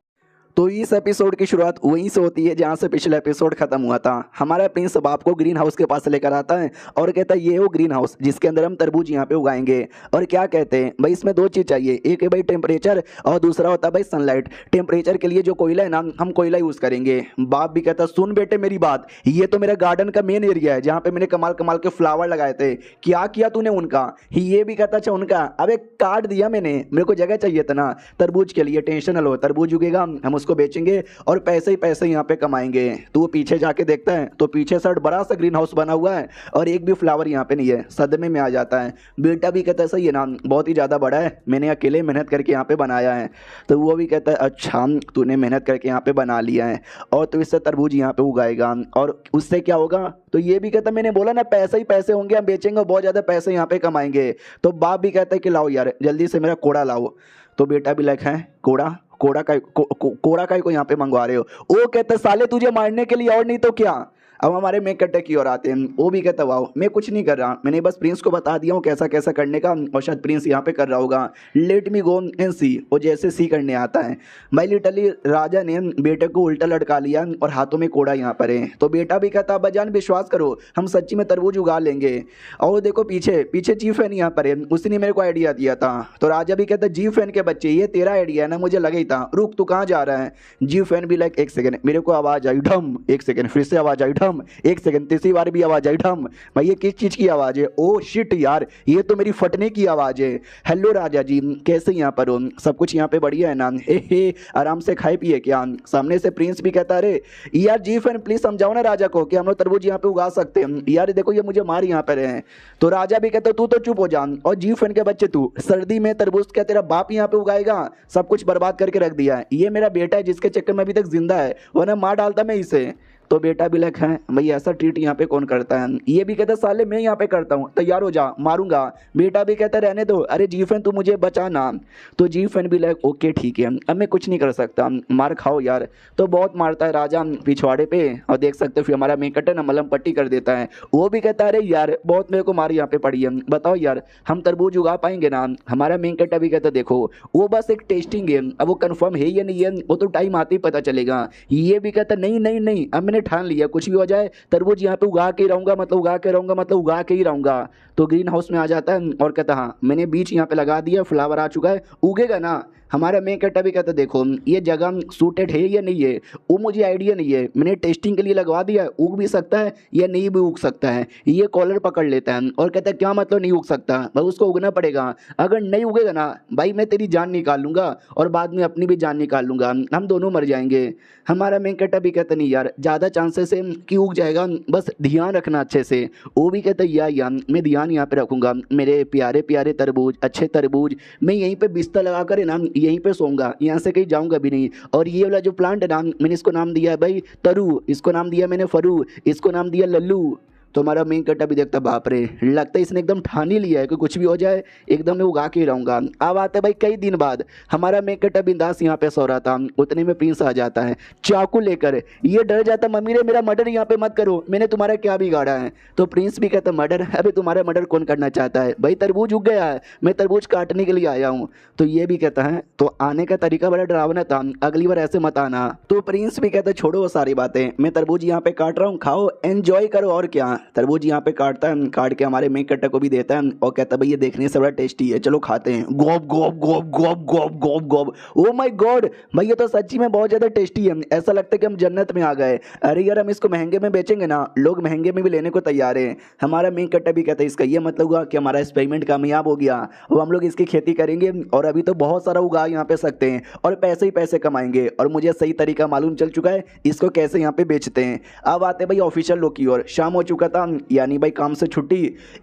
तो इस एपिसोड की शुरुआत वहीं से होती है जहाँ से पिछला एपिसोड खत्म हुआ था। हमारा प्रिंस बाप को ग्रीन हाउस के पास लेकर आता है और कहता है ये वो ग्रीन हाउस जिसके अंदर हम तरबूज यहाँ पे उगाएंगे। और क्या कहते हैं भाई इसमें दो चीज़ चाहिए, एक है भाई टेम्परेचर और दूसरा होता है भाई सनलाइट। टेम्परेचर के लिए जो कोयला है ना हम कोयला यूज़ करेंगे। बाप भी कहता सुन बेटे मेरी बात, ये तो मेरा गार्डन का मेन एरिया है जहाँ पे मैंने कमाल कमाल के फ्लावर लगाए थे, क्या किया तूने उनका? ये भी कहता अच्छा उनका, अबे काट दिया मैंने, मेरे को जगह चाहिए था ना तरबूज के लिए, टेंशन न लो, तरबूज उगेगा हम उसको बेचेंगे और पैसे ही पैसे यहाँ पे कमाएंगे। तो वो पीछे जाके देखता है तो पीछे साइड बड़ा सा ग्रीन हाउस बना हुआ है और एक भी फ्लावर यहाँ पे नहीं है। सदमे में आ जाता है। बेटा भी कहता है सही है ना, बहुत ही ज़्यादा बड़ा है, मैंने अकेले मेहनत करके यहाँ पे बनाया है। तो वो भी कहता है अच्छा तूने मेहनत करके यहाँ पे बना लिया है और तो इससे तरबूज यहाँ पे उगाएगा और उससे क्या होगा? तो ये भी कहता मैंने बोला ना पैसे ही पैसे होंगे, हम बेचेंगे और बहुत ज़्यादा पैसे यहाँ पे कमाएंगे। तो बाप भी कहता है कि लाओ यार जल्दी से मेरा कोड़ा लाओ। तो बेटा भी लाइक है कोड़ा कोड़ा का को यहाँ पे मंगवा रहे हो? वो कहते साले तुझे मारने के लिए और नहीं तो क्या। अब हमारे मेक कट्टे की ओर आते हैं। वो भी कहता वाओ मैं कुछ नहीं कर रहा, मैंने बस प्रिंस को बता दिया हूँ कैसा कैसा करने का और शायद प्रिंस यहाँ पे कर रहा होगा। लेट मी गो एंड सी। वो जैसे सी करने आता है भाई लिटरली राजा ने बेटे को उल्टा लटका लिया और हाथों में कोड़ा यहाँ पर है। तो बेटा भी कहता अब्बाजान विश्वास करो हम सच्ची में तरबूज उगा लेंगे। और देखो पीछे पीछे जी फैन यहाँ पर है, उसने मेरे को आइडिया दिया था। तो राजा भी कहता जी फैन के बच्चे ये तेरा आइडिया है ना, मुझे लगा ही था, रुक तू कहाँ जा रहा है? जी फैन भी लाइक एक सेकेंड, मेरे को आवाज़ आई ढम, एक सेकेंड फिर से आवाज़ आई ढम, एक सेकंड तीसरी बार भी आवाज आई ढम। भाई ये किस चीज की आवाज है? ओ शिट यार ये तो मेरी फटने की आवाज है। हेलो राजा जी कैसे यहाँ पर हो? सब कुछ यहाँ पे बढ़िया है ना? हे आराम से खाए पिए क्या? सामने से प्रिंस भी कहता अरे यार जी फैन प्लीज समझाओ ना राजा को कि हम लोग तरबूज यहाँ पे उगा सकते हैं यार, देखो ये मुझे मार यहाँ पर है। तो राजा भी कहता तू तो चुप हो जान, और जी फैन के बच्चे तू सर्दी में तरबूज क्या तेरा बाप यहाँ पे उगाएगा? सब कुछ बर्बाद करके रख दिया है। ये मेरा बेटा है जिसके चक्कर में अभी तक जिंदा है, वरना मार डालता मैं इसे। तो बेटा भी लाइक है भाई ऐसा ट्रीट यहाँ पे कौन करता है। ये भी कहता साले मैं यहाँ पे करता हूँ, तैयार हो जा मारूंगा। बेटा भी कहता रहने दो, अरे जीफन तू मुझे बचाना। तो जीफन भी लाइक ओके ठीक है अब मैं कुछ नहीं कर सकता, मार खाओ यार। तो बहुत मारता है राजा पिछवाड़े पे, और देख सकते हो फिर हमारा मेकट है ना मलम पट्टी कर देता है। वो भी कहता है अरे यार बहुत मेरे को मार यहाँ पे पड़ी है, बताओ यार हम तरबूज उगा पाएंगे ना। हमारा मेकट अभी कहता देखो वो बस एक टेस्टिंग है, अब वो कंफर्म है या नहीं है वो तो टाइम आते ही पता चलेगा। ये भी कहता नहीं नहीं नहीं अब मैंने ठान लिया कुछ भी हो जाए तरबूज यहाँ पे उगा के ही रहूंगा, मतलब उगा के रहूंगा, मतलब उगा के ही रहूंगा। तो ग्रीन हाउस में आ जाता है और कहता हाँ मैंने बीज यहाँ पे लगा दिया, फ्लावर आ चुका है, उगेगा ना। हमारा मेन कट्टा भी कहता देखो ये जगह सूटेड है या नहीं है वो मुझे आइडिया नहीं है, मैंने टेस्टिंग के लिए लगवा दिया, उग भी सकता है या नहीं भी उग सकता है। ये कॉलर पकड़ लेता है और कहता है क्या मतलब नहीं उग सकता, भाई उसको उगना पड़ेगा, अगर नहीं उगेगा ना भाई मैं तेरी जान निकाल लूंगा और बाद में अपनी भी जान निकाल लूंगा, हम दोनों मर जाएंगे। हमारा मेन कट्टा भी कहता नहीं यार ज़्यादा चांसेस है कि उग जाएगा, बस ध्यान रखना अच्छे से। वो भी कहता यार मैं ध्यान यहाँ पे रखूंगा, मेरे प्यारे प्यारे तरबूज अच्छे तरबूज, मैं यहीं पे बिस्तर लगा कर है ना यहीं पे सोऊंगा, यहाँ से कहीं जाऊंगा भी नहीं। और ये वाला जो प्लांट है ना मैंने इसको नाम दिया है भाई तरु, इसको नाम दिया मैंने फरू, इसको नाम दिया लल्लू। तो हमारा मेन कट्टा भी देखता बाप रे लगता है इसने एकदम ठान ही लिया है कि कुछ भी हो जाए एकदम मैं उगा के ही रहूंगा। अब आते भाई कई दिन बाद हमारा मेन कट्टा बिंदास यहाँ पे सो रहा था, उतने में प्रिंस आ जाता है चाकू लेकर। ये डर जाता मम्मी रे मेरा मर्डर यहाँ पे मत करो, मैंने तुम्हारा क्या बिगाड़ा है। तो प्रिंस भी कहता मर्डर, अभी तुम्हारा मर्डर कौन करना चाहता है भाई, तरबूज उग गया है मैं तरबूज काटने के लिए आया हूँ। तो ये भी कहता है तो आने का तरीका बड़ा डरावना था, अगली बार ऐसे मत आना। तो प्रिंस भी कहता छोड़ो वो सारी बातें, मैं तरबूज यहाँ पे काट रहा हूँ, खाओ एंजॉय करो और क्या। तरबूज यहाँ पे काटता है, काट के हमारे मेन कट्टा को भी देता है और कहता है भाई ये देखने से बड़ा टेस्टी है चलो खाते हैं। गोब गोब गोब गोब गोब गोब गोब, ओ माय गॉड भाई ये तो सच्ची में बहुत ज्यादा टेस्टी है, ऐसा लगता है कि हम जन्नत में आ गए। अरे यार हम इसको महंगे में बेचेंगे ना, लोग महंगे में भी लेने को तैयार है। हमारा मेन कट्टा भी कहता है इसका ये मतलब हुआ कि हमारा एक्सपेरिमेंट कामयाब हो गया, वो हम लोग इसकी खेती करेंगे और अभी तो बहुत सारा उगा यहाँ पे सकते हैं और पैसे ही पैसे कमाएंगे, और मुझे सही तरीका मालूम चल चुका है इसको कैसे यहाँ पे बेचते हैं। अब आते भाई ऑफिशियल लोग की ओर, शाम हो चुका था यानी भाई काम से छुट्टी,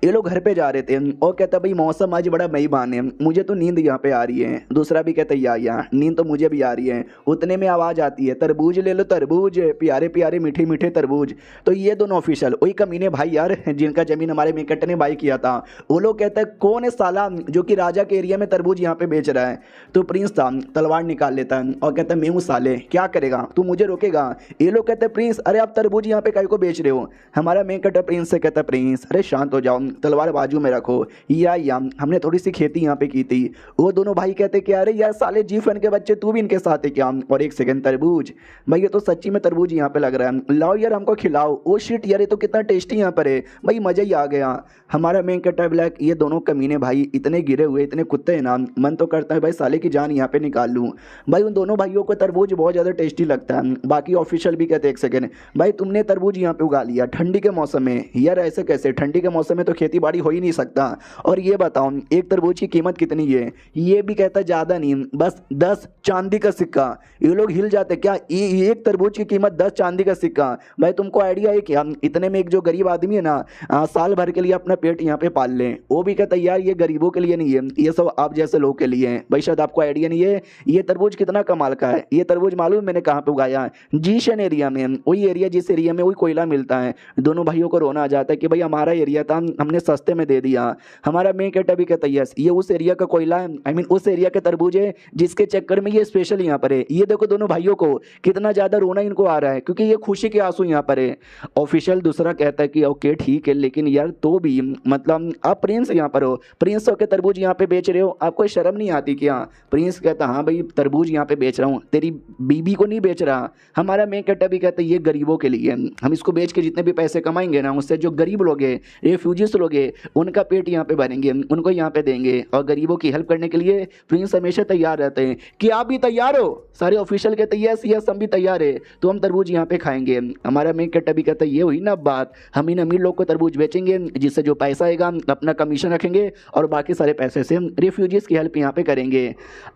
ये लोग घर पे जा रहे थे और कहता भाई मौसम आज बड़ा मेहमान है, मुझे तो नींद यहाँ पे आ रही है। दूसरा भी कहता यार नींद तो मुझे भी आ रही है। उतने में आवाज आती है तरबूज ले लो तरबूज, प्यारे प्यारे मीठे मीठे तरबूज। तो ये दोनों ऑफिशियल वही कमीने भाई यार जिनका जमीन हमारे मेकट ने बाई किया था, वो लोग कहते हैं कौन है साला जो कि राजा के एरिया में तरबूज यहाँ पे बेच रहा है। तो प्रिंस था तलवार निकाल लेता है और कहता है मैं हूँ साले क्या करेगा तू मुझे रोकेगा। ये लोग कहते हैं प्रिंस अरे आप तरबूज यहाँ पे काय को बेच रहे हो। हमारा मेकट प्रिंस से कहता है प्रिंस अरे शांत हो जाओ तलवार बाजू में रखो, या हमने थोड़ी सी खेती यहाँ पे की थी। वो दोनों भाई कहते कि अरे यार साले जी फन के बच्चे तू भी इनके साथ है क्या। और एक सेकंड तरबूज भाई ये तो सच्ची में तरबूज यहाँ पे लग रहा है, लाओ यार हमको खिलाओ। ओ शिट यार ये तो कितना टेस्टी यहाँ पर है भाई, मजा ही आ गया। हमारा मेन कट्टा ब्लैक ये दोनों कमीने भाई इतने गिरे हुए इतने कुत्ते हैं ना, मन तो करता है भाई साले की जान यहाँ पे निकाल लूँ। भाई उन दोनों भाइयों को तरबूज बहुत ज़्यादा टेस्टी लगता है। बाकी ऑफिशियल भी कहते एक सेकंड भाई तुमने तरबूज यहाँ पे उगा लिया ठंडी के मौसम में, यार ऐसे कैसे ठंडी के मौसम में तो खेती बाड़ी हो ही नहीं सकता। और ये बताओ एक तरबूज की कीमत कितनी है। ये भी कहता ज़्यादा नहीं बस 10 चांदी का सिक्का। ये लोग हिल जाते क्या, ये एक तरबूज की कीमत 10 चांदी का सिक्का। भाई तुमको आइडिया है क्या इतने में एक जो गरीब आदमी है ना साल भर के लिए अपना पेट यहाँ पे पाल लें। वो भी कहता है यार ये गरीबों के लिए नहीं है, ये सब आप जैसे लोग के लिए है। भाई शायद आपको आइडिया नहीं है ये तरबूज कितना कमाल का है। ये तरबूज मालूम मैंने कहाँ पे उगाया है, जीशन एरिया में, वही एरिया जिस एरिया में वही कोयला मिलता है। दोनों भाइयों को रोना आ जाता है कि भाई हमारा एरिया था हमने सस्ते में दे दिया। हमारा मेन कट्टा भी कहता है यस ये उस एरिया का कोयला है, आई मीन उस एरिया के तरबूज है जिसके चक्कर में ये स्पेशल यहाँ पर है। ये देखो दोनों भाइयों को कितना ज्यादा रोना इनको आ रहा है क्योंकि ये खुशी के आंसू यहाँ पर है। ऑफिशियल दूसरा कहता है कि ओके ठीक है लेकिन यार तो भी मतलब आप प्रिंस यहाँ पर हो, प्रिंस होकर तरबूज यहाँ पे बेच रहे हो, आपको शर्म नहीं आती क्या। प्रिंस कहता हाँ भाई तरबूज यहाँ पे बेच रहा हूँ, तेरी बीबी को नहीं बेच रहा। हमारा मेन कट्टा भी कहता है ये गरीबों के लिए, हम इसको बेच के जितने भी पैसे कमाएंगे ना उससे जो गरीब लोग हैं रेफ्यूजीज लोग हैं उनका पेट यहाँ पे भरेंगे, उनको यहाँ पे देंगे। और गरीबों की हेल्प करने के लिए प्रिंस हमेशा तैयार रहते हैं। कि आप भी तैयार हो, सारे ऑफिशियल कहते हैं यस यस हम भी तैयार है, तो हम तरबूज यहाँ पे खाएंगे। हमारा मेन कट्टा भी कहता है ये हुई ना बात, हम इन अमीर लोग को तरबूज बेचेंगे जिससे जो पैसा आएगा अपना कमीशन रखेंगे और बाकी सारे पैसे से रेफ्यूजीज की हेल्प यहाँ पे करेंगे।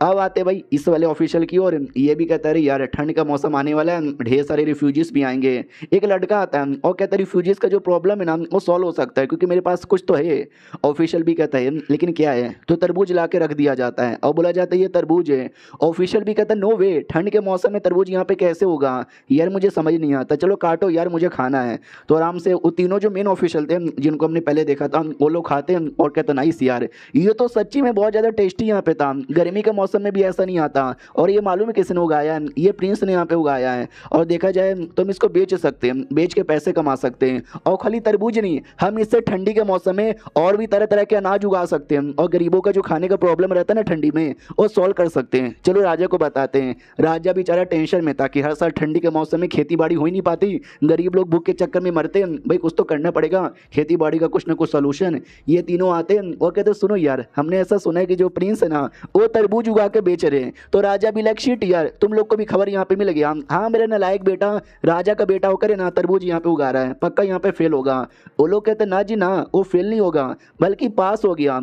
अब आते भाई इस वाले ऑफिशियल की ओर, ये भी कहता है यार ठंड का मौसम आने वाला है, ढेर सारे रिफ्यूजीज भी आएंगे। एक लड़का आता है और कहता है रिफ्यूजीज का जो जो प्रॉब्लम है ना वो सॉल्व हो सकता है, क्योंकि मेरे पास कुछ तो है। ऑफिशियल भी कहता है लेकिन क्या है, तो तरबूज ला के रख दिया जाता है और बोला जाता है ये तरबूज है। ऑफिशियल भी कहता है नो वे, ठंड के मौसम में तरबूज यहाँ पे कैसे होगा यार, मुझे समझ नहीं आता, चलो काटो यार मुझे खाना है। तो आराम से वो तीनों जो मेन ऑफिशियल थे जिनको हमने पहले देखा था वो लोग खाते हैं और कहते नाइस यार, ये तो सच्ची में बहुत ज़्यादा टेस्टी यहाँ पे था, गर्मी के मौसम में भी ऐसा नहीं आता। और ये मालूम है किसने उगाया है, ये प्रिंस ने यहाँ पे उगाया है। और देखा जाए तो हम इसको बेच सकते हैं, बेच के पैसे कमा सकते हैं। और खाली तरबूज नहीं, हम इससे ठंडी के मौसम में और भी तरह तरह के अनाज उगा सकते हैं और गरीबों का जो खाने का प्रॉब्लम रहता है ना ठंडी में वो सॉल्व कर सकते हैं। चलो राजा को बताते हैं। राजा बेचारा टेंशन में था कि हर साल ठंडी के मौसम में खेती बाड़ी हो ही नहीं पाती, गरीब लोग भूख के चक्कर में मरते हैं, भाई कुछ तो करना पड़ेगा, खेती बाड़ी का कुछ ना कुछ सोल्यूशन। ये तीनों आते हैं और कहते सुनो यार, हमने ऐसा सुना है कि जो प्रिंस है ना वो तरबूज उगा के बेच रहे हैं। तो राजा भी लाइक शिट यार, तुम लोग को भी खबर यहाँ पे मिल गया, हाँ मेरा नालायक बेटा राजा का बेटा होकर ना तरबूज यहाँ पे उगा रहा है, पक्का यहाँ पे फेल होगा। वो लोग कहते ना जी ना, वो फेल नहीं होगा बल्कि पास हो गया।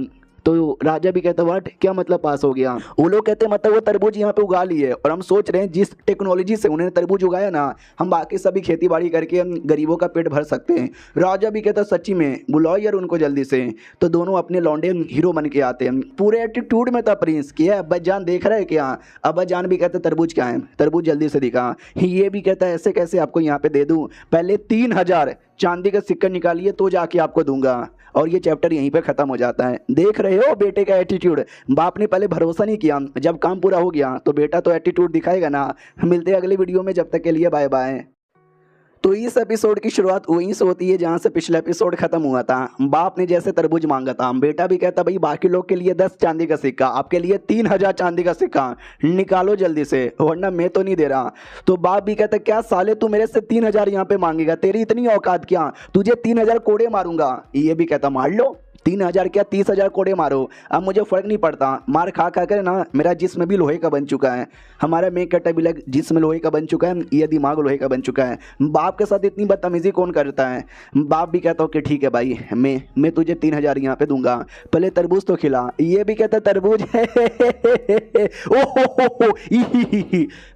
तो राजा भी कहता व्हाट, क्या मतलब पास हो गया? वो लोग कहते मतलब वो तरबूज यहाँ पे उगा लिए और हम सोच रहे हैं जिस टेक्नोलॉजी से उन्होंने तरबूज उगाया ना, हम बाकी सभी खेती बाड़ी करके हम गरीबों का पेट भर सकते हैं। राजा भी कहता सच्ची में, बुलाओ यार उनको जल्दी से। तो दोनों अपने लौंडे हीरो बन के आते हैं, पूरे एटीट्यूड में था प्रिंस। क्या अब्बा जान देख रहा है क्या? अब्बा जान भी कहते तरबूज क्या है, तरबूज जल्दी से दिखा। ये भी कहता है ऐसे कैसे आपको यहाँ पे दे दूँ, पहले 3000 चांदी का सिक्का निकालिए तो जाके आपको दूंगा। और ये चैप्टर यहीं पे खत्म हो जाता है। देख रहे हो बेटे का एटीट्यूड, बाप ने पहले भरोसा नहीं किया, जब काम पूरा हो गया तो बेटा तो एटीट्यूड दिखाएगा ना। मिलते हैं अगली वीडियो में, जब तक के लिए बाय बाय। तो इस एपिसोड की शुरुआत वहीं से होती है जहाँ से पिछला एपिसोड खत्म हुआ था। बाप ने जैसे तरबूज मांगा था, बेटा भी कहता भाई बाकी लोग के लिए 10 चांदी का सिक्का, आपके लिए 3000 चांदी का सिक्का निकालो जल्दी से, वरना मैं तो नहीं दे रहा। तो बाप भी कहता क्या साले तू मेरे से 3000 यहाँ पे मांगेगा, तेरी इतनी औकात क्या, तुझे 3000 कोड़े मारूंगा। ये भी कहता मार लो, 3000 क्या 30,000 कोड़े मारो, अब मुझे फर्क नहीं पड़ता, मार खा खा कर ना मेरा जिस्म भी लोहे का बन चुका है। हमारा मेक कटा भी लग जिस्म लोहे का बन चुका है, ये दिमाग लोहे का बन चुका है। बाप के साथ इतनी बदतमीजी कौन करता है? बाप भी कहता हूँ कि ठीक है भाई, मैं तुझे 3000 यहाँ पे दूंगा, पहले तरबूज तो खिला। ये भी कहता तरबूज है ओ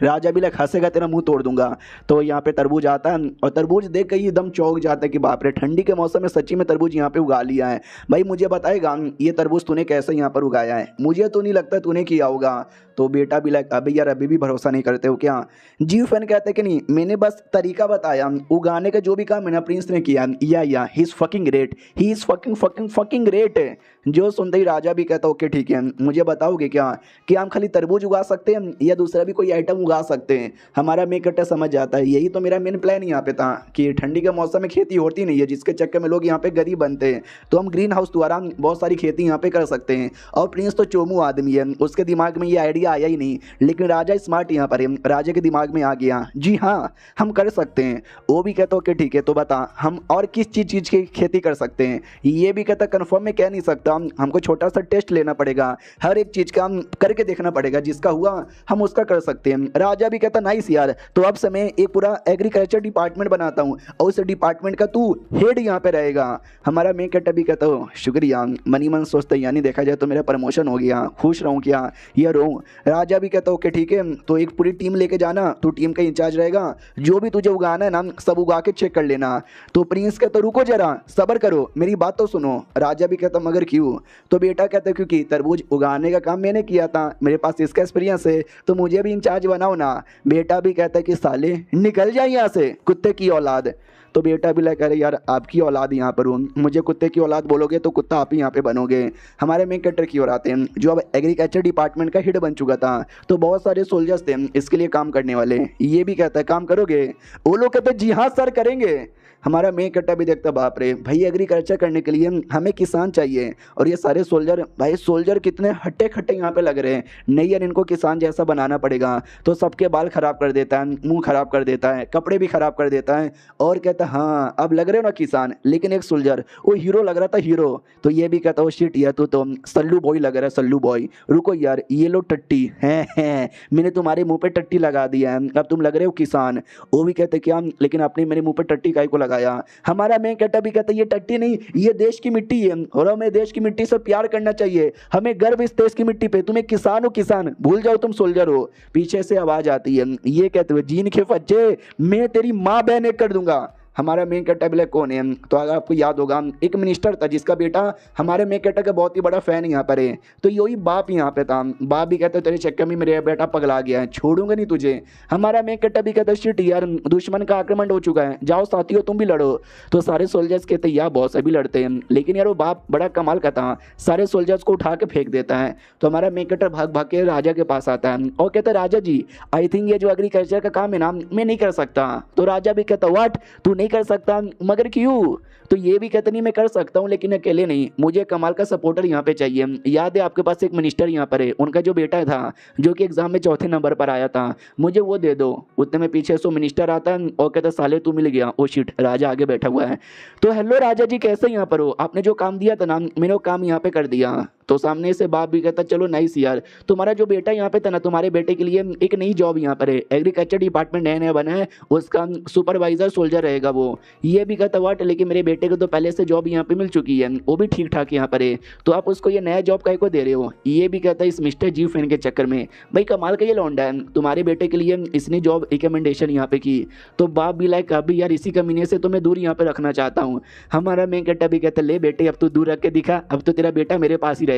राजा भी लग हंसेगा, तेरा मुंह तोड़ दूंगा। तो यहाँ पे तरबूज आता है और तरबूज देख कर एकदम चौंक जाता है कि बाप रे, ठंडी के मौसम में सच्ची में तरबूज यहाँ पे उगा लिया है। भाई मुझे बताएगा ये तरबूज तूने कैसे यहाँ पर उगाया है, मुझे तो नहीं लगता तूने किया होगा। तो बेटा भी लाइक अभी यार अभी भी भरोसा नहीं करते हो क्या? जीव फैन कहते कि नहीं, मैंने बस तरीका बताया, उगाने का जो भी काम है ना प्रिंस ने किया, या he is fucking great, he is fucking fucking fucking great. जो सुनते ही राजा भी कहता ओके ठीक है, मुझे बताओगे क्या कि हम खाली तरबूज उगा सकते हैं या दूसरा भी कोई आइटम उगा सकते हैं? हमारा मेक कट्टा समझ जाता है, यही तो मेरा मेन प्लान यहाँ पे था कि ठंडी के मौसम में खेती होती नहीं है, जिसके चक्कर में लोग यहाँ पे गरीब बनते हैं, तो हम ग्रीन हाउस द्वारा बहुत सारी खेती यहाँ पे कर सकते हैं। और प्रिंस तो चोमू आदमी है, उसके दिमाग में ये आइडिया आया ही नहीं, लेकिन राजा स्मार्ट यहाँ पर है, राजा के दिमाग में आ गया जी हाँ हम कर सकते हैं। वो भी कहता ओके ठीक है, तो बता हम और किस चीज़ की खेती कर सकते हैं? ये भी कहता कंफर्म में कह नहीं सकता, हमको छोटा सा टेस्ट लेना पड़ेगा, हर एक चीज़ का हम करके देखना पड़ेगा, जिसका हुआ हम उसका कर सकते हैं। राजा भी कहता नाइस यार, तो अब से मैं एक पूरा एग्रीकल्चर डिपार्टमेंट बनाता हूँ और उस डिपार्टमेंट का तू हेड यहाँ पे रहेगा। हमारा मेक कट्टा भी कहता हो शुक्रिया, मनी मन सोचता यानी देखा जाए तो मेरा प्रमोशन हो गया, खुश रहूँ क्या या रहूँ? राजा भी कहता ओके ठीक है, तो एक पूरी टीम लेके जाना, तू टीम का इंचार्ज रहेगा, जो भी तुझे उगाना है ना सब उगा के चेक कर लेना। तो प्रिंस कहता रुको जरा सब्र करो, मेरी बात तो सुनो। राजा भी कहता मगर क्यों? तो बेटा कहता क्योंकि तरबूज उगाने का काम मैंने किया था, मेरे पास इसका एक्सपीरियंस है, तो मुझे भी इंचार्ज बनाओ ना। बेटा भी कहता कि साले निकल जाए यहाँ से कुत्ते की औलाद। तो बेटा भी लगा यार आपकी औलाद यहाँ पर हूँ, मुझे कुत्ते की औलाद बोलोगे तो कुत्ता आप ही यहाँ पे बनोगे। हमारे मेन कटर की ओर आते हैं, जो अब एग्रीकल्चर डिपार्टमेंट का हेड बन चुका था, तो बहुत सारे सोल्जर्स थे इसके लिए काम करने वाले। ये भी कहता है काम करोगे? वो लोग कहते जी हाँ सर करेंगे। हमारा मेन कट्टा भी देखता बाप रे भाई एग्रीकल्चर करने के लिए हमें किसान चाहिए, और ये सारे सोल्जर भाई सोल्जर कितने हट्टे खट्टे यहाँ पे लग रहे हैं, नहीं यार इनको किसान जैसा बनाना पड़ेगा। तो सबके बाल खराब कर देता है, मुंह खराब कर देता है, कपड़े भी खराब कर देता है, और कहता हाँ अब लग रहे हो ना किसान। लेकिन एक सोल्जर वो हीरो लग रहा था हीरो, तो ये भी कहता वो शिट यार तू तो सल्लू बॉय लग रहा है, सल्लू बॉय। रुको यार ये लो टट्टी है, मैंने तुम्हारे मुंह पे टट्टी लगा दिया है, अब तुम लग रहे हो किसान। वो भी कहते क्या लेकिन आपने मेरे मुंह पे टट्टी काहे को लगाया? हमारा मेन कट्टा भी कहता ये टट्टी नहीं ये देश की मिट्टी है, और हमें देश की मिट्टी से प्यार करना चाहिए, हमें गर्व इस देश की मिट्टी पे, तुम्हें किसान हो किसान, भूल जाओ तुम सोल्जर हो। पीछे से आवाज आती है, ये कहते हुए जीन के फज्जे मैं तेरी माँ बहन एक कर दूंगा। हमारा मेन कैरेक्टर भी कौन है? तो अगर आपको याद होगा एक मिनिस्टर था जिसका बेटा हमारे मेन कैरेक्टर का बहुत ही बड़ा फैन यहाँ पर है। तो यही बाप यहाँ पे था। बाप भी कहते तेरे चक्कर में मेरा बेटा पगला गया है, छोड़ूंगा नहीं तुझे। हमारा मेन कैरेक्टर भी कहता शिट यार दुश्मन का आक्रमण हो चुका है, जाओ साथियों तुम भी लड़ो। तो सारे सोल्जर्स कहते यार बॉस अभी लड़ते हैं, लेकिन यार वो बाप बड़ा कमाल का था, सारे सोल्जर्स को उठा के फेंक देता है। तो हमारा मेन कैरेक्टर भाग भाग के राजा के पास आता है और कहता है राजा जी आई थिंक ये जो एग्रीकल्चर का काम है ना मैं नहीं कर सकता। तो राजा भी कहता व्हाट तू नहीं कर सकता, मगर क्यों? तो ये भी कहता नहीं मैं कर सकता हूँ लेकिन अकेले नहीं, मुझे कमाल का सपोर्टर यहाँ पे चाहिए। याद है आपके पास एक मिनिस्टर यहाँ पर है, उनका जो बेटा था जो कि एग्जाम में चौथे नंबर पर आया था, मुझे वो दे दो। उतने में पीछे सो मिनिस्टर आता है और कहता साले तू मिल गया। ओ शिट राजा आगे बैठा हुआ है। तो हेलो राजा जी कैसे यहाँ पर हो, आपने जो काम दिया था ना मैंने वो काम यहाँ पे कर दिया। तो सामने से बाप भी कहता चलो नाइस यार, तुम्हारा जो बेटा यहाँ पे था ना तुम्हारे बेटे के लिए एक नई जॉब यहाँ पर है, एग्रीकल्चर डिपार्टमेंट नया नया बना है, उसका सुपरवाइजर सोल्जर रहेगा वो। ये भी कहता वाट लेकिन मेरे बेटे को तो पहले से जॉब यहाँ पे मिल चुकी है, वो भी ठीक ठाक यहाँ पर है, तो आप उसको ये नया जॉब काहे को दे रहे हो? ये भी कहता है इस मिस्टर जी फैन के चक्कर में। भाई कमाल का ये लौंडा है, तुम्हारे बेटे के लिए इसने जॉब रिकमेंडेशन यहाँ पे की। तो बाप भी लाइक अभी यार इसी कमीने से तो मैं दूर यहाँ पे रखना चाहता हूँ। हमारा मेन कैरेक्टर भी कहता ले बेटे अब तो दूर रख के दिखा, अब तो तेरा बेटा मेरे पास ही रहेगा।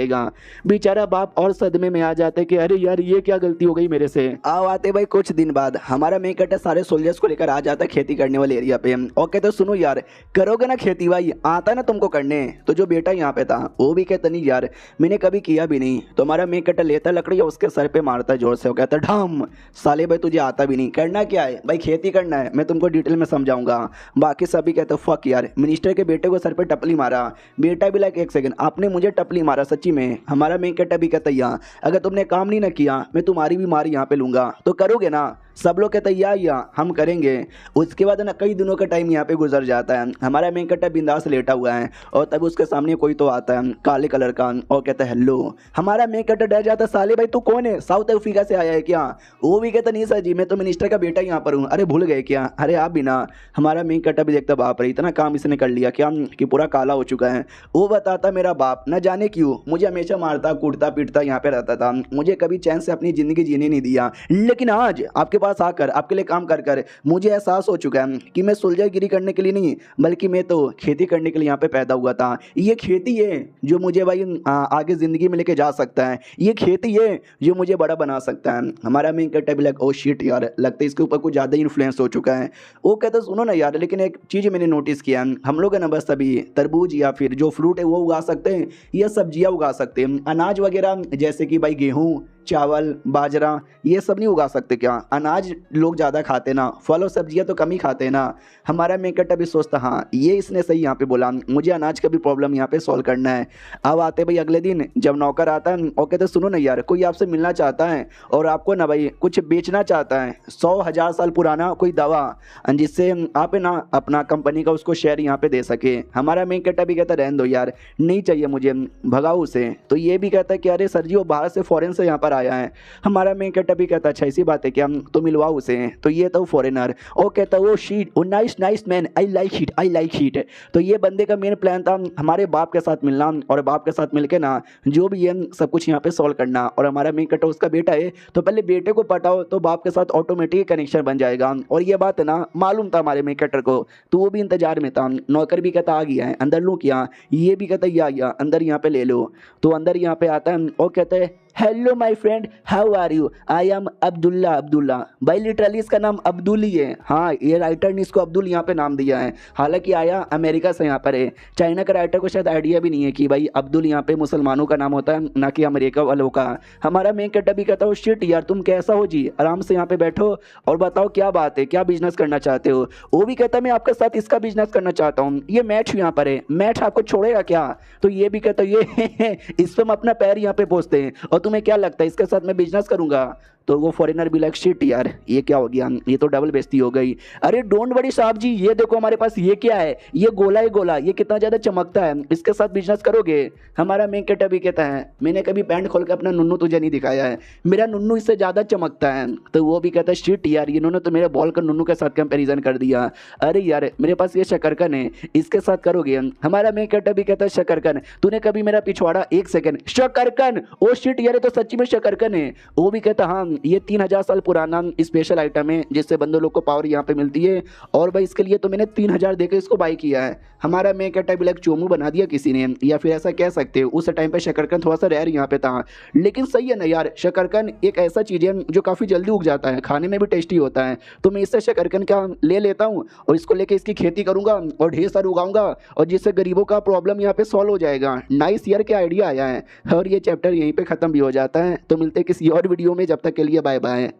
बेचारा बाप और सदमे में आ जाते कि अरे यार ये क्या गलती हो गई मेरे से। आओ आते भाई कुछ दिन बाद हमारा मेन कैरेक्टर सारे सोल्जर्स को लेकर आ जाता है खेती करने वाले एरिया पे और कहते सुनो यार करोगे ना खेती भाई, आता ना तुमको करने? तो जो बेटा यहाँ पे था वो भी कहता नहीं यार मैंने कभी किया भी नहीं। तो हमारा मेन कैरेक्टर लेता लकड़ी और उसके सर पे मारता है जोर से, वो कहता ढम साले भाई तुझे आता भी नहीं, करना क्या है भाई? खेती करना है, मैं तुमको डिटेल में समझाऊंगा। बाकी सभी कहते फक यार मिनिस्टर के बेटे को सर पे टपली मारा। बेटा भी लाइक एक सेकंड आपने मुझे टपली मारा सच्ची में? हमारा मेन कैरेक्टर भी कहता यहाँ अगर तुमने काम नहीं ना किया मैं तुम्हारी भी मारी यहाँ पे लूंगा, तो करोगे ना? सब लोग कहते या हम करेंगे। उसके बाद ना कई दिनों का टाइम यहाँ पे गुजर जाता है। हमारा मेन कैरेक्टर बिंदास लेटा हुआ है और तब उसके सामने कोई तो आता है काले कलर का और कहता है हेलो। हमारा मेन कैरेक्टर डर जाता है साले भाई तू कौन है, साउथ अफ्रीका से आया है क्या? वो भी कहता नहीं सर जी मैं तो मिनिस्टर का बेटा यहाँ पर हूँ। अरे भूल गए क्या? अरे आप भी ना। हमारा मेन कैरेक्टर भी देखता बाप रे इतना काम इसने कर लिया क्या कि पूरा काला हो चुका है। वो बताता मेरा बाप न जाने क्यों मुझे हमेशा मारता कूटता पीटता यहाँ पे रहता था, मुझे कभी चैन से अपनी ज़िंदगी जीने नहीं दिया, लेकिन आज आपके पास आकर आपके लिए काम कर कर मुझे एहसास हो चुका है कि मैं सोल्जरगिरी करने के लिए नहीं बल्कि मैं तो खेती करने के लिए यहाँ पे पैदा हुआ था। ये खेती है जो मुझे भाई आगे ज़िंदगी में लेके जा सकता है, ये खेती है जो मुझे बड़ा बना सकता है। हमारा मेन कैरेक्टर भी लाइक ओ शिट यार लगता है इसके ऊपर कुछ ज़्यादा इन्फ्लुएंस हो चुका है। वो कहता सुनो ना यार लेकिन एक चीज़ मैंने नोटिस किया हम लोग है ना बस अभी तरबूज या फिर जो फ्रूट है वो उगा सकते हैं या सब्जियां उगा सकते हैं, अनाज वगैरह जैसे कि भाई गेहूं चावल बाजरा ये सब नहीं उगा सकते क्या? अनाज लोग ज़्यादा खाते ना, फल और सब्जियां तो कम ही खाते ना। हमारा मेन कैरेक्टर भी सोचता हाँ ये इसने सही यहाँ पे बोला, मुझे अनाज का भी प्रॉब्लम यहाँ पे सॉल्व करना है। अब आते भाई अगले दिन जब नौकर आता है और कहते सुनो ना यार कोई आपसे मिलना चाहता है और आपको ना भाई कुछ बेचना चाहता है 100,000 साल पुराना कोई दवा जिससे आप ना अपना कंपनी का उसको शेयर यहाँ पे दे सके। हमारा मेन कैरेक्टर भी कहता रहने दो यार नहीं चाहिए मुझे, भगाओ उसे। तो ये भी कहता है कि अरे सर जी वो बाहर से फॉरेन से यहाँ पर आया है। हमारा मेन कैरेक्टर भी कहता अच्छा ऐसी बात है क्या, तो मिलवाओ उसे। तो ये तो फॉरेनर ओ कहता वो sheet oh nice nice man I like sheet. तो ये बंदे का मेन प्लान था हमारे बाप के साथ मिलना और बाप के साथ मिलके ना जो भी है सब कुछ यहाँ पे सॉल्व करना। और हमारा मेन कैरेक्टर उसका बेटा है तो पहले बेटे को पटाओ तो बाप के साथ ऑटोमेटिक कनेक्शन बन जाएगा। और ये बात है ना मालूम था हमारे मेन कैरेक्टर को, तो वो भी इंतजार में था। नौकर भी कहता आ गया है अंदर लूँ क्या? ये भी कहता या अंदर यहाँ पे ले लो। तो अंदर यहाँ पे आता है और कहता है hello my friend how are you, I am Abdullah. भाई लिटरली इसका नाम अब्दुल ही है। हाँ ये राइटर ने इसको अब्दुल यहाँ पे नाम दिया है, हालांकि आया अमेरिका से यहाँ पर है। चाइना का राइटर को शायद आइडिया भी नहीं है कि भाई अब्दुल यहाँ पे मुसलमानों का नाम होता है ना कि अमेरिका वालों का। हमारा मेन कैरेक्टर भी कहता हो शिट यार तुम कैसा हो जी, आराम से यहाँ पे बैठो और बताओ क्या बात है, क्या बिजनेस करना चाहते हो? वो भी कहता है मैं आपके साथ इसका बिजनेस करना चाहता हूँ, ये मैच यहाँ पर है, मैच आपको छोड़ेगा क्या? तो ये भी कहता है ये इस पर हम अपना पैर यहाँ पे पहुँचते हैं और तुम्हें क्या लगता है इसके साथ मैं बिजनेस करूंगा? तो वो फॉरेनर भी लाइक शिट यार ये क्या हो गया, ये तो डबल बेइज्जती हो गई। अरे डोंट वरी साहब जी ये देखो हमारे पास ये क्या है, ये गोला है गोला, ये कितना ज्यादा चमकता है, इसके साथ बिजनेस करोगे? हमारा मेन कैरेक्टर भी कहता है मैंने कभी पैंट खोल के अपना नुन्नू तुझे नहीं दिखाया है, मेरा नुन्नू इससे ज्यादा चमकता है। तो वो भी कहता है शिट यार इन्होंने तो मेरे बॉल का नुन्नू के साथ कंपेरिजन कर दिया। अरे यार मेरे पास ये शकरकन है इसके साथ करोगे? हमारा मेन कैरेक्टर भी कहता है शकरकन तूने कभी मेरा पिछवाड़ा एक सेकंड शकरकन ओ शिट यार तो सच्ची में शकरकन है। वो भी कहता हाँ ये 3000 साल पुराना स्पेशल आइटम है जिससे बंदे लोग को पावर यहाँ पे मिलती है, और भाई इसके लिए तो मैंने 3000 देकर इसको बाई किया है। हमारा मैं क्या टाइप चोमू बना दिया किसी ने, या फिर ऐसा कह सकते हो उस टाइम पे शकरकंद थोड़ा सा रेयर यहाँ पे था, लेकिन सही है ना यार। शकरकंद एक ऐसा चीज़ है जो काफ़ी जल्दी उग जाता है, खाने में भी टेस्टी होता है, तो मैं इससे शकरकंद का ले लेता हूँ और इसको लेके इसकी खेती करूँगा और ढेर सारा उगाऊंगा, और जिससे गरीबों का प्रॉब्लम यहाँ पे सॉल्व हो जाएगा। नाइस यार, क्या आइडिया आया है। और ये चैप्टर यहीं पे ख़त्म भी हो जाता है। तो मिलते हैं किसी और वीडियो में, जब तक के लिए बाय बाय।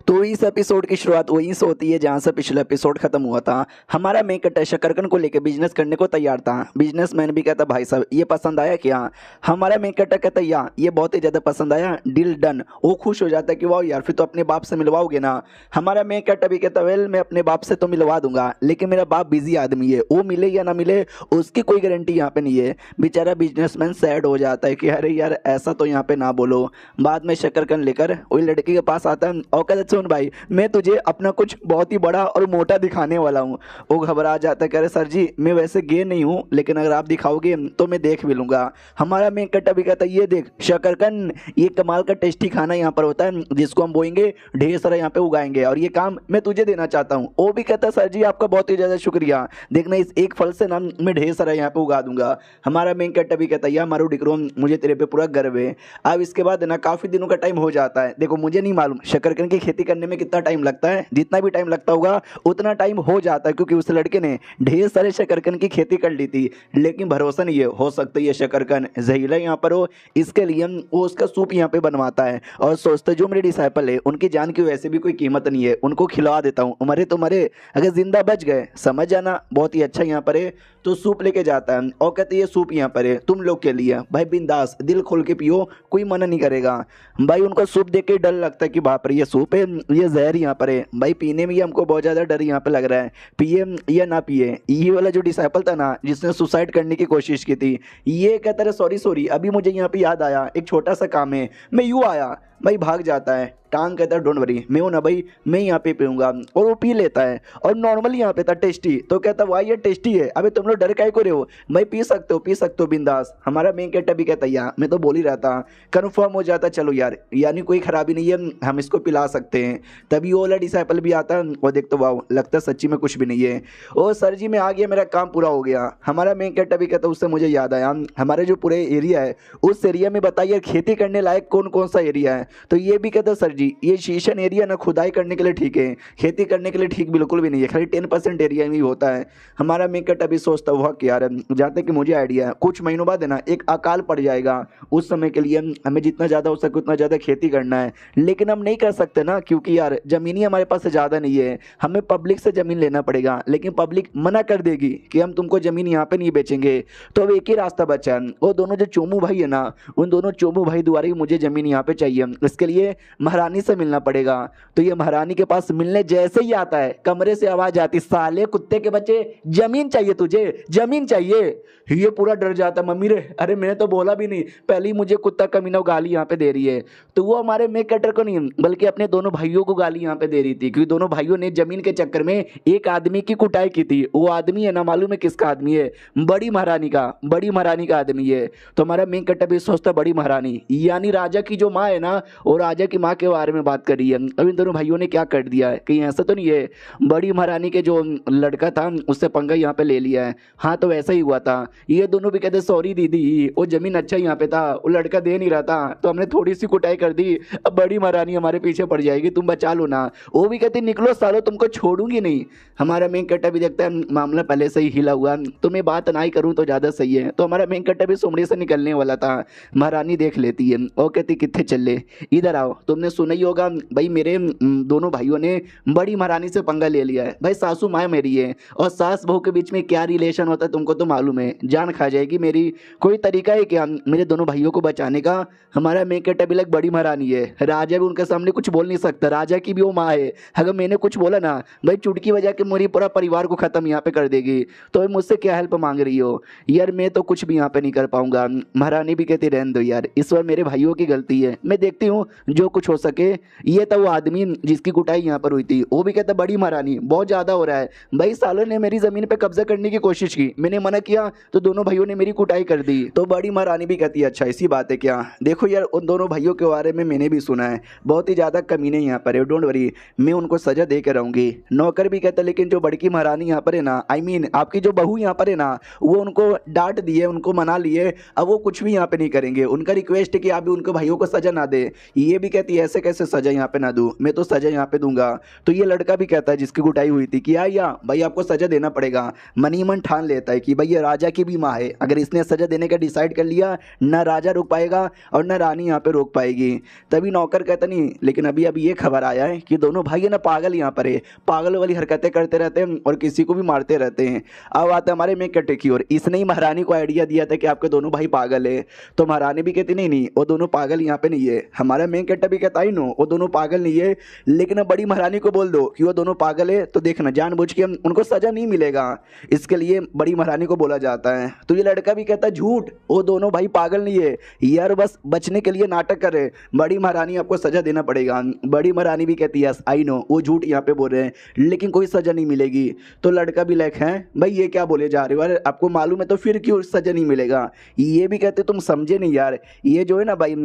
तो इस एपिसोड की शुरुआत वहीं से होती है जहाँ से पिछला एपिसोड खत्म हुआ था। हमारा मेन कैरेक्टर शकरकंद को लेकर बिजनेस करने को तैयार था। बिजनेसमैन भी कहता भाई साहब ये पसंद आया क्या? हमारा मेन कैरेक्टर कहता या ये बहुत ही ज़्यादा पसंद आया, डील डन। वो खुश हो जाता है कि वाह यार फिर तो अपने बाप से मिलवाओगे ना। हमारा मेन कैरेक्टर भी कहता वेल मैं अपने बाप से तो मिलवा दूंगा, लेकिन मेरा बाप बिजी आदमी है, वो मिले या ना मिले उसकी कोई गारंटी यहाँ पे नहीं है। बेचारा बिजनेसमैन सैड हो जाता है कि अरे यार ऐसा तो यहाँ पे ना बोलो। बाद में शकरकंद लेकर वही लड़की के पास आता है और कहता सुन भाई मैं तुझे अपना कुछ बहुत ही बड़ा और मोटा दिखाने वाला हूँ। वो घबरा जाता है, कह रहे सर जी मैं वैसे गे नहीं हूँ, लेकिन अगर आप दिखाओगे तो मैं देख भी लूँगा। हमारा मेन कट्टा भी कहता है ये देख शकरकंद, ये कमाल का टेस्टी खाना यहाँ पर होता है जिसको हम बोएंगे ढेर सारा यहाँ पे उगाएंगे, और ये काम मैं तुझे देना चाहता हूँ। वो भी कहता है सर जी आपका बहुत ही ज़्यादा शुक्रिया, देखना इस एक फल से ना मैं ढेर सारा यहाँ पे उगा दूंगा। हमारा मेन कट्टा भी कहता है यार मारू डिक्रो मुझे तेरे पे पूरा गर्व है। अब इसके बाद ना काफ़ी दिनों का टाइम हो जाता है। देखो मुझे नहीं मालूम शकरकंद की खेती करने में कितना टाइम लगता है, जितना भी टाइम लगता होगा उतना टाइम हो जाता है, क्योंकि उस लड़के ने ढेर सारे शकरकंद की खेती कर ली थी। लेकिन भरोसा नहीं है, हो सकता है ये शकरकंद जहरीला यहाँ पर हो, इसके लिए वो उसका सूप यहाँ पे बनवाता है और सोचता है जो मेरे डिसाइपल है उनकी जान की वैसे भी कोई कीमत नहीं है, उनको खिलवा देता हूँ, मरे तो मरे अगर जिंदा बच गए समझ जाना बहुत ही अच्छा यहाँ पर है। तो सूप लेके जाता है और कहते ये सूप यहाँ पर है तुम लोग के लिए, भाई बिंदास दिल खोल के पियो, कोई मना नहीं करेगा। भाई उनको सूप देख के डर लगता है कि बाप रे ये सूप है, ये जहर यहाँ पर है। भाई पीने में ही हमको बहुत ज़्यादा डर यहाँ पे लग रहा है, पिए या ना पिए। ये वाला जो डिसाइपल था ना जिसने सुसाइड करने की कोशिश की थी, ये कहता है सॉरी सॉरी अभी मुझे यहाँ पे याद आया एक छोटा सा काम है, मैं यूँ आया। भाई भाग जाता है। टांग कहता है डोंट वरी मैं हूँ ना भाई, मैं यहाँ पे पीऊँगा, और वो पी लेता है। और नॉर्मली यहाँ पे था टेस्टी, तो कहता है वाह ये टेस्टी है, अबे तुम लोग डर काहे को रहे हो, भाई पी सकते हो बिंदास। हमारा मेन कैरेक्टर भी कहता है यार मैं तो बोल ही रहा था। कन्फर्म हो जाता चलो यार यानी कोई खराबी नहीं है, हम इसको पिला सकते हैं। तभी वो वाला डिसाइपल भी आता है और देखते वाह लगता है सच्ची में कुछ भी नहीं है। ओ सर जी मैं आ गया, मेरा काम पूरा हो गया। हमारा मेन कैरेक्टर भी कहता है उससे मुझे याद आया हमारे जो पूरे एरिया है उस एरिया में बताइए खेती करने लायक कौन कौन सा एरिया है। तो ये भी कहता है सर जी ये शीशन एरिया ना खुदाई करने के लिए ठीक है, खेती करने के लिए ठीक बिल्कुल भी नहीं है, खाली 10% एरिया में होता है। हमारा मेन कैरेक्टर भी सोचता हुआ कि यार जहाँ तक कि मुझे आइडिया है कुछ महीनों बाद है ना एक अकाल पड़ जाएगा, उस समय के लिए हमें जितना ज़्यादा हो सके उतना ज़्यादा खेती करना है, लेकिन हम नहीं कर सकते ना क्योंकि यार ज़मीन ही हमारे पास ज़्यादा नहीं है, हमें पब्लिक से ज़मीन लेना पड़ेगा, लेकिन पब्लिक मना कर देगी कि हम तुमको ज़मीन यहाँ पे नहीं बेचेंगे। तो अब एक ही रास्ता बचा है, वो दोनों जो चोमू भाई है ना उन दोनों चोमू भाई द्वारा ही मुझे ज़मीन यहाँ पे चाहिए, इसके लिए महारानी से मिलना पड़ेगा। तो ये महारानी के पास मिलने जैसे ही आता है कमरे से आवाज आती साले कुत्ते के बच्चे जमीन चाहिए तुझे, जमीन चाहिए। ये पूरा डर जाता मम्मी रे, अरे मैंने तो बोला भी नहीं, पहले ही मुझे कुत्ता कमीना गाली यहाँ पे दे रही है। तो वो हमारे मेन कैरेक्टर को नहीं बल्कि अपने दोनों भाइयों को गाली यहाँ पे दे रही थी, क्योंकि दोनों भाइयों ने जमीन के चक्कर में एक आदमी की कुटाई की थी। वो आदमी है ना मालूम है किसका आदमी है, बड़ी महारानी का आदमी है। तो हमारा मेन कैरेक्टर भी सोचता बड़ी महारानी यानी राजा की जो माँ है ना, वो राजा की माँ के बारे में बात कर रही है। अब इन दोनों भाइयों ने क्या कर दिया है, कहीं ऐसा तो नहीं है बड़ी महारानी के जो लड़का था उससे पंगा यहाँ पे ले लिया है। हाँ तो वैसा ही हुआ था। ये दोनों भी कहते सॉरी दीदी वो जमीन अच्छा यहाँ पे था, वो लड़का दे नहीं रहा था तो हमने थोड़ी सी कुटाई कर दी, अब बड़ी महारानी हमारे पीछे पड़ जाएगी, तुम बचा लो ना। वो भी कहती निकलो सालो तुमको छोड़ूंगी नहीं। हमारा मेन कैरेक्टर भी देखता है मामला पहले से ही हिला हुआ, तो मैं बात ना ही करूँ तो ज़्यादा सही है। तो हमारा मेन कैरेक्टर भी सुमड़ी से निकलने वाला था, महारानी देख लेती है और कहती कितने चले इधर आओ। तुमने सुना ही होगा भाई मेरे दोनों भाइयों ने बड़ी महारानी से पंगा ले लिया है। भाई सासू माँ मेरी है और सास बहू के बीच में क्या रिलेशन होता है तुमको तो मालूम है, जान खा जाएगी मेरी। कोई तरीका है क्या मेरे दोनों भाइयों को बचाने का? हमारा मेन कैरेक्टर भी लाइक बड़ी महारानी है, राजा भी उनके सामने कुछ बोल नहीं सकता, राजा की भी वो माँ है, अगर मैंने कुछ बोला ना भाई चुटकी बजा के मेरी पूरा परिवार को खत्म यहाँ पे कर देगी। तो मुझसे क्या हेल्प मांग रही हो यार, मैं तो कुछ भी यहाँ पे नहीं कर पाऊंगा। महारानी भी कहती रहने दो यार, इस बार मेरे भाइयों की गलती है, मैं देखती देखती हूँ जो कुछ हो सके। ये था वो आदमी जिसकी कुटाई यहाँ पर हुई थी। वो भी कहता बड़ी महारानी बहुत ज़्यादा हो रहा है भाई, सालों ने मेरी ज़मीन पे कब्जा करने की कोशिश की, मैंने मना किया तो दोनों भाइयों ने मेरी कुटाई कर दी। तो बड़ी महारानी भी कहती है अच्छा इसी बात है क्या। देखो यार उन दोनों भाइयों के बारे में मैंने भी सुना है, बहुत ही ज़्यादा कमीने यहाँ पर है, डोंट वरी मैं उनको सजा दे कर रहूँगी। नौकर भी कहता लेकिन जो बड़की महारानी यहाँ पर है ना, आई मीन आपकी जो बहू यहाँ पर है ना, वो उनको डांट दिए, उनको मना लिए, अब वो कुछ भी यहाँ पे नहीं करेंगे। उनका रिक्वेस्ट है कि आप भी उनको भाइयों को सजा ना दे। ये भी कहती है ऐसे कैसे सजा यहाँ पे ना दूँ, मैं तो सजा यहाँ पे दूंगा। तो ये लड़का भी कहता है जिसकी कुटाई हुई थी कि या भाई आपको सजा देना पड़ेगा। मनी मन ठान लेता है कि भाई ये राजा की भी माँ है, अगर इसने सजा देने का डिसाइड कर लिया ना राजा रोक पाएगा और ना रानी यहाँ पे रोक पाएगी। तभी नौकर कहता नहीं लेकिन अभी अभी ये खबर आया है कि दोनों भाई है ना पागल यहाँ पर है, पागल वाली हरकतें करते रहते हैं और किसी को भी मारते रहते हैं। अब आते हमारे मेकटे की ओर। इसने ही महारानी को आइडिया दिया था कि आपके दोनों भाई पागल है। तो महारानी भी कहती नहीं नहीं वो दोनों पागल यहाँ पे नहीं है। हमारा मेकटा भी कहता ही नो वो दोनों पागल नहीं है, लेकिन अब बड़ी महारानी को बोल दो कि वो दोनों पागल है तो देखना जानबूझ के उनको सजा नहीं मिलेगा, इसके लिए बड़ी महारानी को बोला जाता है। तो ये लड़का भी कहता झूठ, वो दोनों भाई पागल नहीं है यार, बस बचने के लिए नाटक कर रहे, बड़ी महारानी आपको सजा देना पड़ेगा। बड़ी महारानी भी कहती है आई नो वो झूठ यहाँ पे बोल रहे हैं लेकिन कोई सजा नहीं मिलेगी। तो लड़का भी लाइक है भाई ये क्या बोले जा रहे हो, अरे आपको मालूम है तो फिर क्यों सजा नहीं मिलेगा। ये भी कहते तुम समझे नहीं यार, ये जो है ना भाई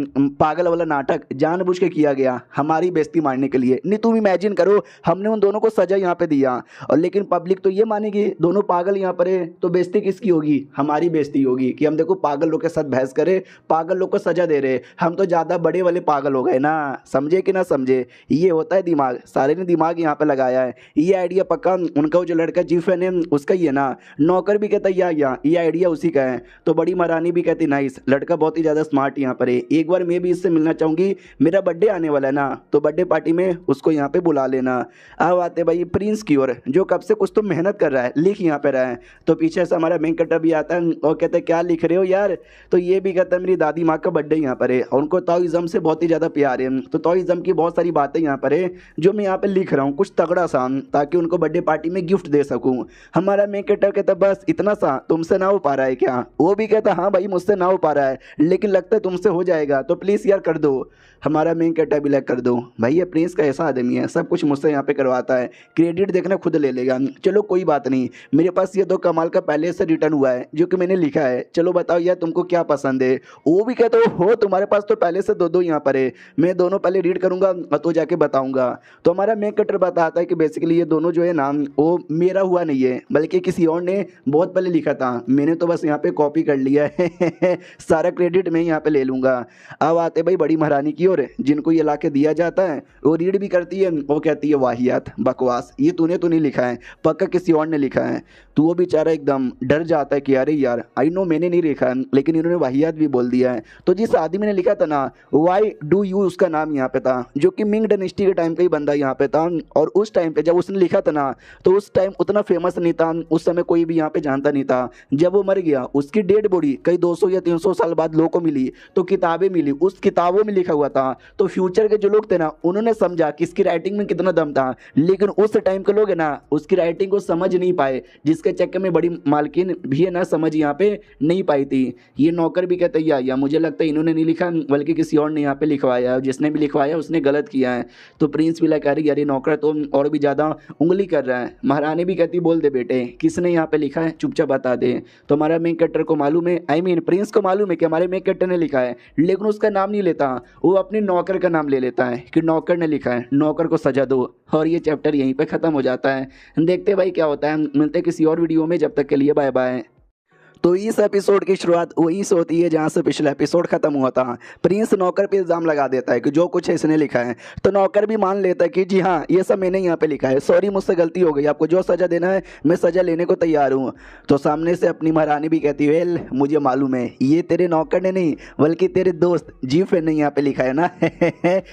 पागल वाला नाटक जानबूझ के किया गया हमारी बेइज्जती मारने के लिए। नहीं तुम इमेजिन करो हमने उन दोनों को सजा यहाँ पे दिया और लेकिन पब्लिक तो ये मानेगी दोनों पागल यहाँ पर है, तो बेइज्जती किसकी होगी, हमारी बेइज्जती होगी कि हम देखो पागल लोग के साथ बहस करे, पागल लोग को सजा दे रहे, हम तो ज़्यादा बड़े वाले पागल हो गए ना। समझे कि ना समझे, ये होता है दिमाग, सारे ने दिमाग यहाँ पे लगाया है। ये आइडिया पक्का उनका जो लड़का जी फैन है उसका ही है ना। नौकर भी कहता ये आइडिया उसी का है। तो बड़ी महारानी भी कहती नाइस, लड़का बहुत ही ज़्यादा स्मार्ट यहाँ पर है, एक बार मैं भी इससे मिलना चाहूँगी, मेरा बर्थडे आने वाला है ना तो बर्थडे पार्टी में उसको यहाँ पे बुला लेना। अब आते भाई प्रिंस की ओर जो कब से कुछ तो मेहनत कर रहा है, लिख यहाँ पे रहा है। तो पीछे से हमारा मेन कटर भी आता है और कहते हैं क्या लिख रहे हो यार। तो ये भी कहता है मेरी दादी माँ का बर्थडे यहाँ पर है और उनको ताओइज्म से बहुत ही ज़्यादा प्यार है, तो ताओइज्म की बहुत सारी बातें यहाँ पर है जो मैं यहाँ पे लिख रहा हूँ कुछ तगड़ा सा, ताकि उनको बर्थडे पार्टी में गिफ्ट दे सकूँ। हमारा मेन कटर कहता बस इतना सा, तुमसे ना हो पा रहा है क्या। वो भी कहता हाँ भाई मुझसे ना हो पा रहा है लेकिन लगता है तुमसे हो जाएगा, तो प्लीज़ यार कर दो। हमारा मेन कटर भी लाइक कर दो भाई, ये प्रिंस का ऐसा आदमी है सब कुछ मुझसे यहाँ पे करवाता है, क्रेडिट देखना खुद ले लेगा। चलो कोई बात नहीं, मेरे पास ये 2 कमाल का पहले से रिटर्न हुआ है जो कि मैंने लिखा है, चलो बताओ यार तुमको क्या पसंद है। वो भी कहते हो तुम्हारे पास तो पहले से 2 यहाँ पर है, मैं दोनों पहले रीड करूंगा और तो जाके बताऊंगा। तो हमारा मेक कटर बताता है कि बेसिकली ये दोनों जो है ना वो मेरा हुआ नहीं है बल्कि किसी और ने बहुत पहले लिखा था, मैंने तो बस यहाँ पे कॉपी कर लिया है सारा क्रेडिट मैं यहाँ पे ले लूंगा। अब आते भाई बड़ी महारानी की ओर, जिनको ये ला के दिया जाता है वो रीड भी करती है, वो कहती है वाहियात बकवास, ये तूने तो नहीं लिखा है, पक्का किसी और ने लिखा है। तो वो बेचारा एकदम डर जाता है कि अरे यार आई नो मैंने नहीं लिखा है लेकिन इन्होंने वाहियात भी बोल दिया है। तो जिस आदमी ने लिखा था ना वाई डू यू, उसका नाम यहाँ पे था, जो कि मिंग डायनेस्टी के टाइम का ही बंदा यहाँ पे था। और उस टाइम पे जब उसने लिखा था ना तो उस टाइम उतना फेमस नहीं था, उस समय कोई भी यहाँ पे जानता नहीं था। जब वो मर गया उसकी डेड बॉडी कई 200 या 300 साल बाद लोगों को मिली, तो किताबें मिली, उस किताबों में लिखा हुआ था। तो फ्यूचर के जो लोग थे ना उन्होंने समझा कि इसकी राइटिंग में कितना दम था, लेकिन उस टाइम के लोग है ना उसकी राइटिंग को समझ नहीं पाए, जिसके चक्कर में बड़ी मालकिन भी है ना समझ यहाँ पे नहीं पाई थी। ये नौकर भी कहते या मुझे लगता है इन्होंने नहीं लिखा बल्कि किसी और ने यहाँ पे लिखवाया, जिसने भी लिखवाया उसने गलत किया है। तो प्रिंस भी लगा रही यार नौकर तो और भी ज़्यादा उंगली कर रहा है। महारानी भी कहती बोल दे बेटे किसने यहाँ पे लिखा है चुपचाप बता दे। तो हमारा मेन कैरेक्टर को मालूम है, आई मीन प्रिंस को मालूम है कि हमारे मेन कैरेक्टर ने लिखा है, लेकिन उसका नाम नहीं लेता, वो अपने नौकर का नाम ले लेता है कि नौकर ने लिखा है, नौकर को सजा दो। और ये चैप्टर यहीं पे ख़त्म हो जाता है। देखते भाई क्या होता है, मिलते किसी और वीडियो में, जब तक के लिए बाय बाय। तो इस एपिसोड की शुरुआत वहीं से होती है जहाँ से पिछला एपिसोड खत्म हुआ था। प्रिंस नौकर पे इल्ज़ाम लगा देता है कि जो कुछ है इसने लिखा है, तो नौकर भी मान लेता है कि जी हाँ ये सब मैंने यहाँ पे लिखा है, सॉरी मुझसे गलती हो गई, आपको जो सज़ा देना है मैं सज़ा लेने को तैयार हूँ। तो सामने से अपनी महारानी भी कहती है वेल मुझे मालूम है ये तेरे नौकर ने नहीं बल्कि तेरे दोस्त जी फैन ने यहाँ पे लिखा है ना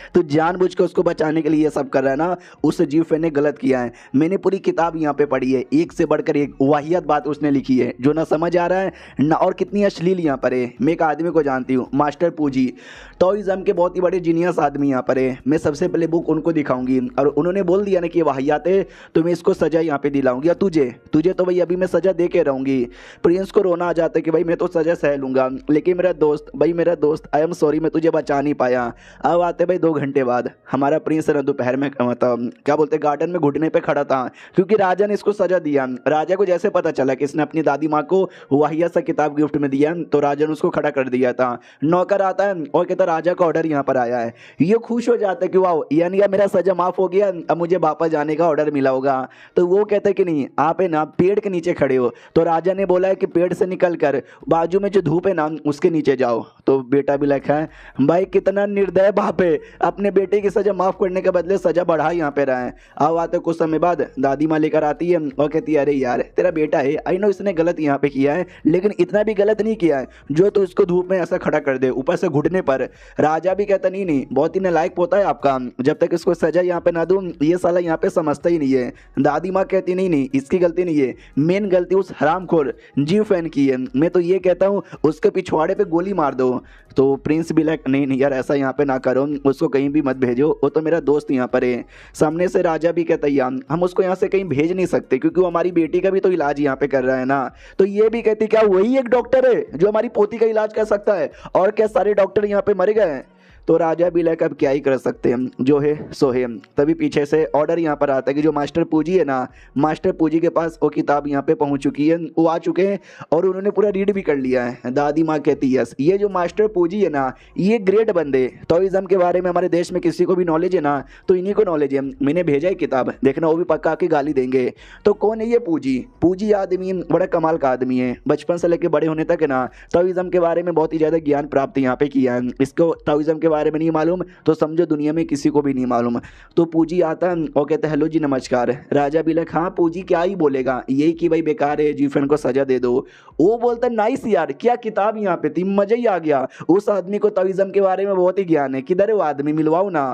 तो जानबूझ के उसको बचाने के लिए ये सब कर रहा है ना, उस जी फैन ने गलत किया है। मैंने पूरी किताब यहाँ पे पढ़ी है, एक से बढ़कर एक वाहियात बात उसने लिखी है, जो ना समझ आ रहा है ना, और कितनी अश्लील यहाँ पर है। मैं एक आदमी को जानती हूँ, मास्टर पूजी, टॉइज्म के बहुत ही बड़े जीनियस आदमी यहाँ पर है। मैं सबसे पहले बुक उनको दिखाऊंगी और उन्होंने बोल दिया ना कि वाहियात है तो मैं इसको सजा यहाँ पे दिलाऊंगी। या तुझे तुझे तो भाई अभी मैं सजा दे के रहूंगी। प्रिंस को रोना आ जाता है कि भाई मैं तो सजा सह लूंगा, लेकिन मेरा दोस्त, भाई मेरा दोस्त, आई एम सॉरी, मैं तुझे बचा नहीं पाया। अब आते भाई 2 घंटे बाद, हमारा प्रिंस ना दोपहर में मतलब क्या बोलते गार्डन में घुटने पे खड़ा था, क्योंकि राजा ने इसको सजा दिया। राजा को जैसे पता चला कि इसने अपनी दादी माँ को वाहियात सा किताब गिफ्ट में दिया, तो राजा ने उसको खड़ा कर दिया था। नौकर आता है और कहता राजा का ऑर्डर यहाँ पर आया है। ये खुश हो जाता है कि वाह, यानी मेरा सजा माफ हो गया, अब मुझे वापस जाने का ऑर्डर मिला होगा। तो वो कहता है कि नहीं, आप है ना पेड़ के नीचे खड़े हो, तो राजा ने बोला है कि पेड़ से निकल कर बाजू में जो धूप है ना उसके नीचे जाओ। तो बेटा भी लिखा है, भाई कितना निर्दय बाप है, अपने बेटे की सजा माफ करने के बदले सजा बढ़ा यहाँ पे रहा है। अब आते कुछ समय बाद दादी माँ लेकर आती है और कहती है अरे यार तेरा बेटा है, आई नो इसने गलत यहाँ पे किया है, लेकिन इतना भी गलत नहीं किया है जो तो इसको धूप में ऐसा खड़ा कर दे, ऊपर से घुटने पर। राजा भी कहता नहीं नहीं, बहुत ही नालायक पोता है आपका, जब तक इसको सजा यहाँ पे ना दूं ये साला यहाँ पे समझता ही नहीं है। दादी माँ कहती नहीं नहीं, इसकी गलती नहीं है, मेन गलती उस हरामखोर जी फैन की है। मैं तो ये कहता हूँ उसके पिछवाड़े पे गोली मार दो। तो प्रिंस भी लाइक नहीं नहीं यार ऐसा यहाँ पे ना करो, उसको कहीं भी मत भेजो, वो तो मेरा दोस्त यहाँ पर है। सामने से राजा भी कहता है हम उसको यहाँ से कहीं भेज नहीं सकते, क्योंकि वो हमारी बेटी का भी तो इलाज यहाँ पे कर रहा है ना। तो ये भी कहती क्या वही एक डॉक्टर है जो हमारी पोती का इलाज कर सकता है, और क्या सारे डॉक्टर यहाँ पे मर गए हैं? तो राजा भी लाइक अब क्या ही कर सकते हैं, जो है सो है। तभी पीछे से ऑर्डर यहाँ पर आता है कि जो मास्टर पूजी है ना, मास्टर पूजी के पास वो किताब यहाँ पे पहुँच चुकी है, वो आ चुके हैं और उन्होंने पूरा रीड भी कर लिया है। दादी माँ कहती है यस, ये जो मास्टर पूजी है ना ये ग्रेट बंदे, टॉइज्म के बारे में हमारे देश में किसी को भी नॉलेज है ना तो इन्हीं को नॉलेज है। मैंने भेजा है किताब, देखना वो भी पक्का के गाली देंगे। तो कौन है ये पूजी? पूजी आदमी बड़ा कमाल का आदमी है, बचपन से लेकर बड़े होने तक है ना टॉइज्म के बारे में बहुत ही ज़्यादा ज्ञान प्राप्त यहाँ पे किया है। इसको टॉइज्म के बारे में नहीं मालूम तो समझो दुनिया में किसी को भी नहीं मालूम। तो पूजी आता है और कहता है हेलो जी नमस्कार। राजा भी लाइक हाँ पूजी क्या ही बोलेगा, यही कि भाई बेकार है जीफन को सजा दे दो। वो बोलता है नाइस यार, क्या किताब यहाँ पे थी, मजा ही आ गया। उस आदमी को टॉइज्म के बारे में बहुत ही ज्ञान है, किधर है वो आदमी, मिलवाओ ना।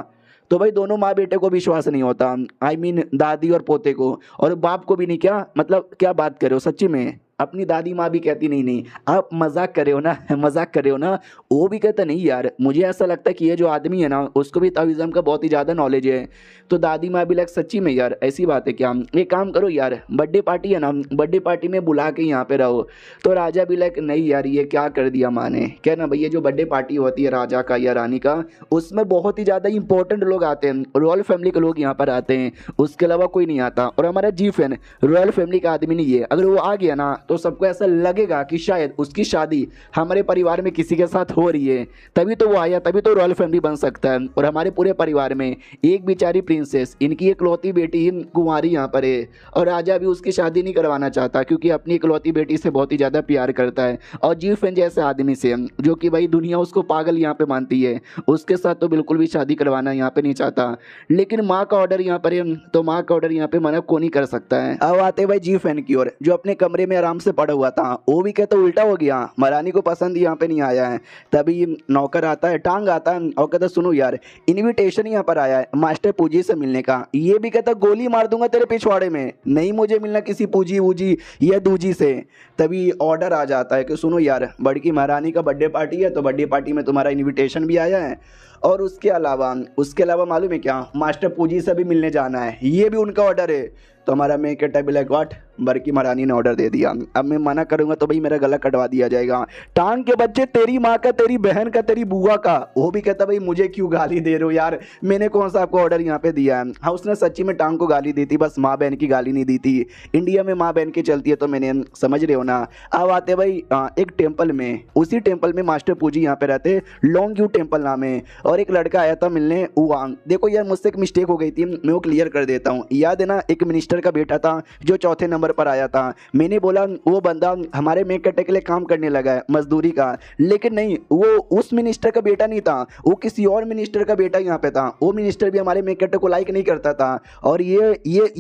तो भाई दोनों माँ बेटे को विश्वास नहीं होता, आई मीन दादी और पोते को, और बाप को भी नहीं। क्या मतलब क्या बात करे हो सच्ची में? अपनी दादी माँ भी कहती नहीं नहीं आप मजाक करे हो ना, मजाक करे हो ना। वो भी कहता नहीं यार मुझे ऐसा लगता है कि ये जो आदमी है ना उसको भी ताओइज्म का बहुत ही ज़्यादा नॉलेज है। तो दादी माँ भी लग सच्ची में यार ऐसी बात है क्या, एक काम करो यार बर्थडे पार्टी है ना, बर्थडे पार्टी में बुला के यहाँ पे रहो। तो राजा भी लग नहीं यार ये क्या कर दिया माँ ने, क्या ना भैया जो बर्थडे पार्टी होती है राजा का या रानी का उसमें बहुत ही ज़्यादा इंपॉर्टेंट लोग आते हैं, रॉयल फैमिली के लोग यहाँ पर आते हैं, उसके अलावा कोई नहीं आता। और हमारा जी फैन रॉयल फैमिली का आदमी नहीं है, अगर वो आ गया ना तो सबको ऐसा लगेगा कि शायद उसकी शादी हमारे परिवार में किसी के साथ हो रही है, तभी तो वो आया, तभी तो रॉयल फैमिली बन सकता है। और हमारे पूरे परिवार में एक बेचारी प्रिंसेस, इनकी इकलौती बेटी कुंवारी यहाँ पर है, और राजा भी उसकी शादी नहीं करवाना चाहता क्योंकि अपनी इकलौती बेटी से बहुत ही ज़्यादा प्यार करता है। और जी फैन जैसे आदमी से जो कि भाई दुनिया उसको पागल यहाँ पे मानती है, उसके साथ तो बिल्कुल भी शादी करवाना यहाँ पे नहीं चाहता। लेकिन माँ का ऑर्डर यहाँ पर है तो माँ का ऑर्डर यहाँ पे मना कौन नहीं कर सकता है। अब आते भाई जी फैन की ओर, जो अपने कमरे में आराम से पड़ा हुआ था, वो भी कहता उल्टा हो गया, महारानी को पसंद यहाँ पे नहीं आया है। तभी नौकर आता है, टांग आता है और कहता सुनो यार इनविटेशन यहाँ पर आया है मास्टर पूजी से मिलने का। ये भी कहता गोली मार दूंगा तेरे पिछवाड़े में, नहीं मुझे मिलना किसी पूजी वूजी या दूजी से। तभी ऑर्डर आ जाता है कि सुनो यार बड़की महारानी का बर्थडे पार्टी है, तो बर्थडे पार्टी में तुम्हारा इन्विटेशन भी आया है, और उसके अलावा मालूम है क्या, मास्टर पूजी से भी मिलने जाना है, ये भी उनका ऑर्डर है। तो हमारा मैं कहता है लाइक व्हाट, बड़की महारानी ने ऑर्डर दे दिया, अब मैं मना करूंगा तो भाई मेरा गला कटवा दिया जाएगा। टांग के बच्चे तेरी माँ का, तेरी बहन का, तेरी बुआ का। वो भी कहता भाई मुझे क्यों गाली दे रहे हो यार, मैंने कौन सा आपको ऑर्डर यहाँ पे दिया है। हाँ उसने सच्ची में टांग को गाली दी थी, बस माँ बहन की गाली नहीं दी थी। इंडिया में माँ बहन की चलती है तो मैंने, समझ रहे हो ना। अब आते भाई एक टेम्पल में, उसी टेम्पल में मास्टर पूजी यहाँ पे रहते, लॉन्ग यू टेम्पल नाम है, और एक लड़का आया था मिलने उवांग। देखो यार मुझसे एक मिस्टेक हो गई थी, मैं वो क्लियर कर देता हूँ। याद है ना एक मिनिस्टर का बेटा था जो चौथे नंबर पर आया था, मैंने बोला वो बंदा हमारे मेक कट्टे के लिए काम करने लगा है मजदूरी का, लेकिन नहीं वो उस मिनिस्टर का बेटा नहीं था, वो किसी और मिनिस्टर का बेटा यहाँ पे था। वो मिनिस्टर भी हमारे मेक कट्टे को लाइक नहीं करता था, और ये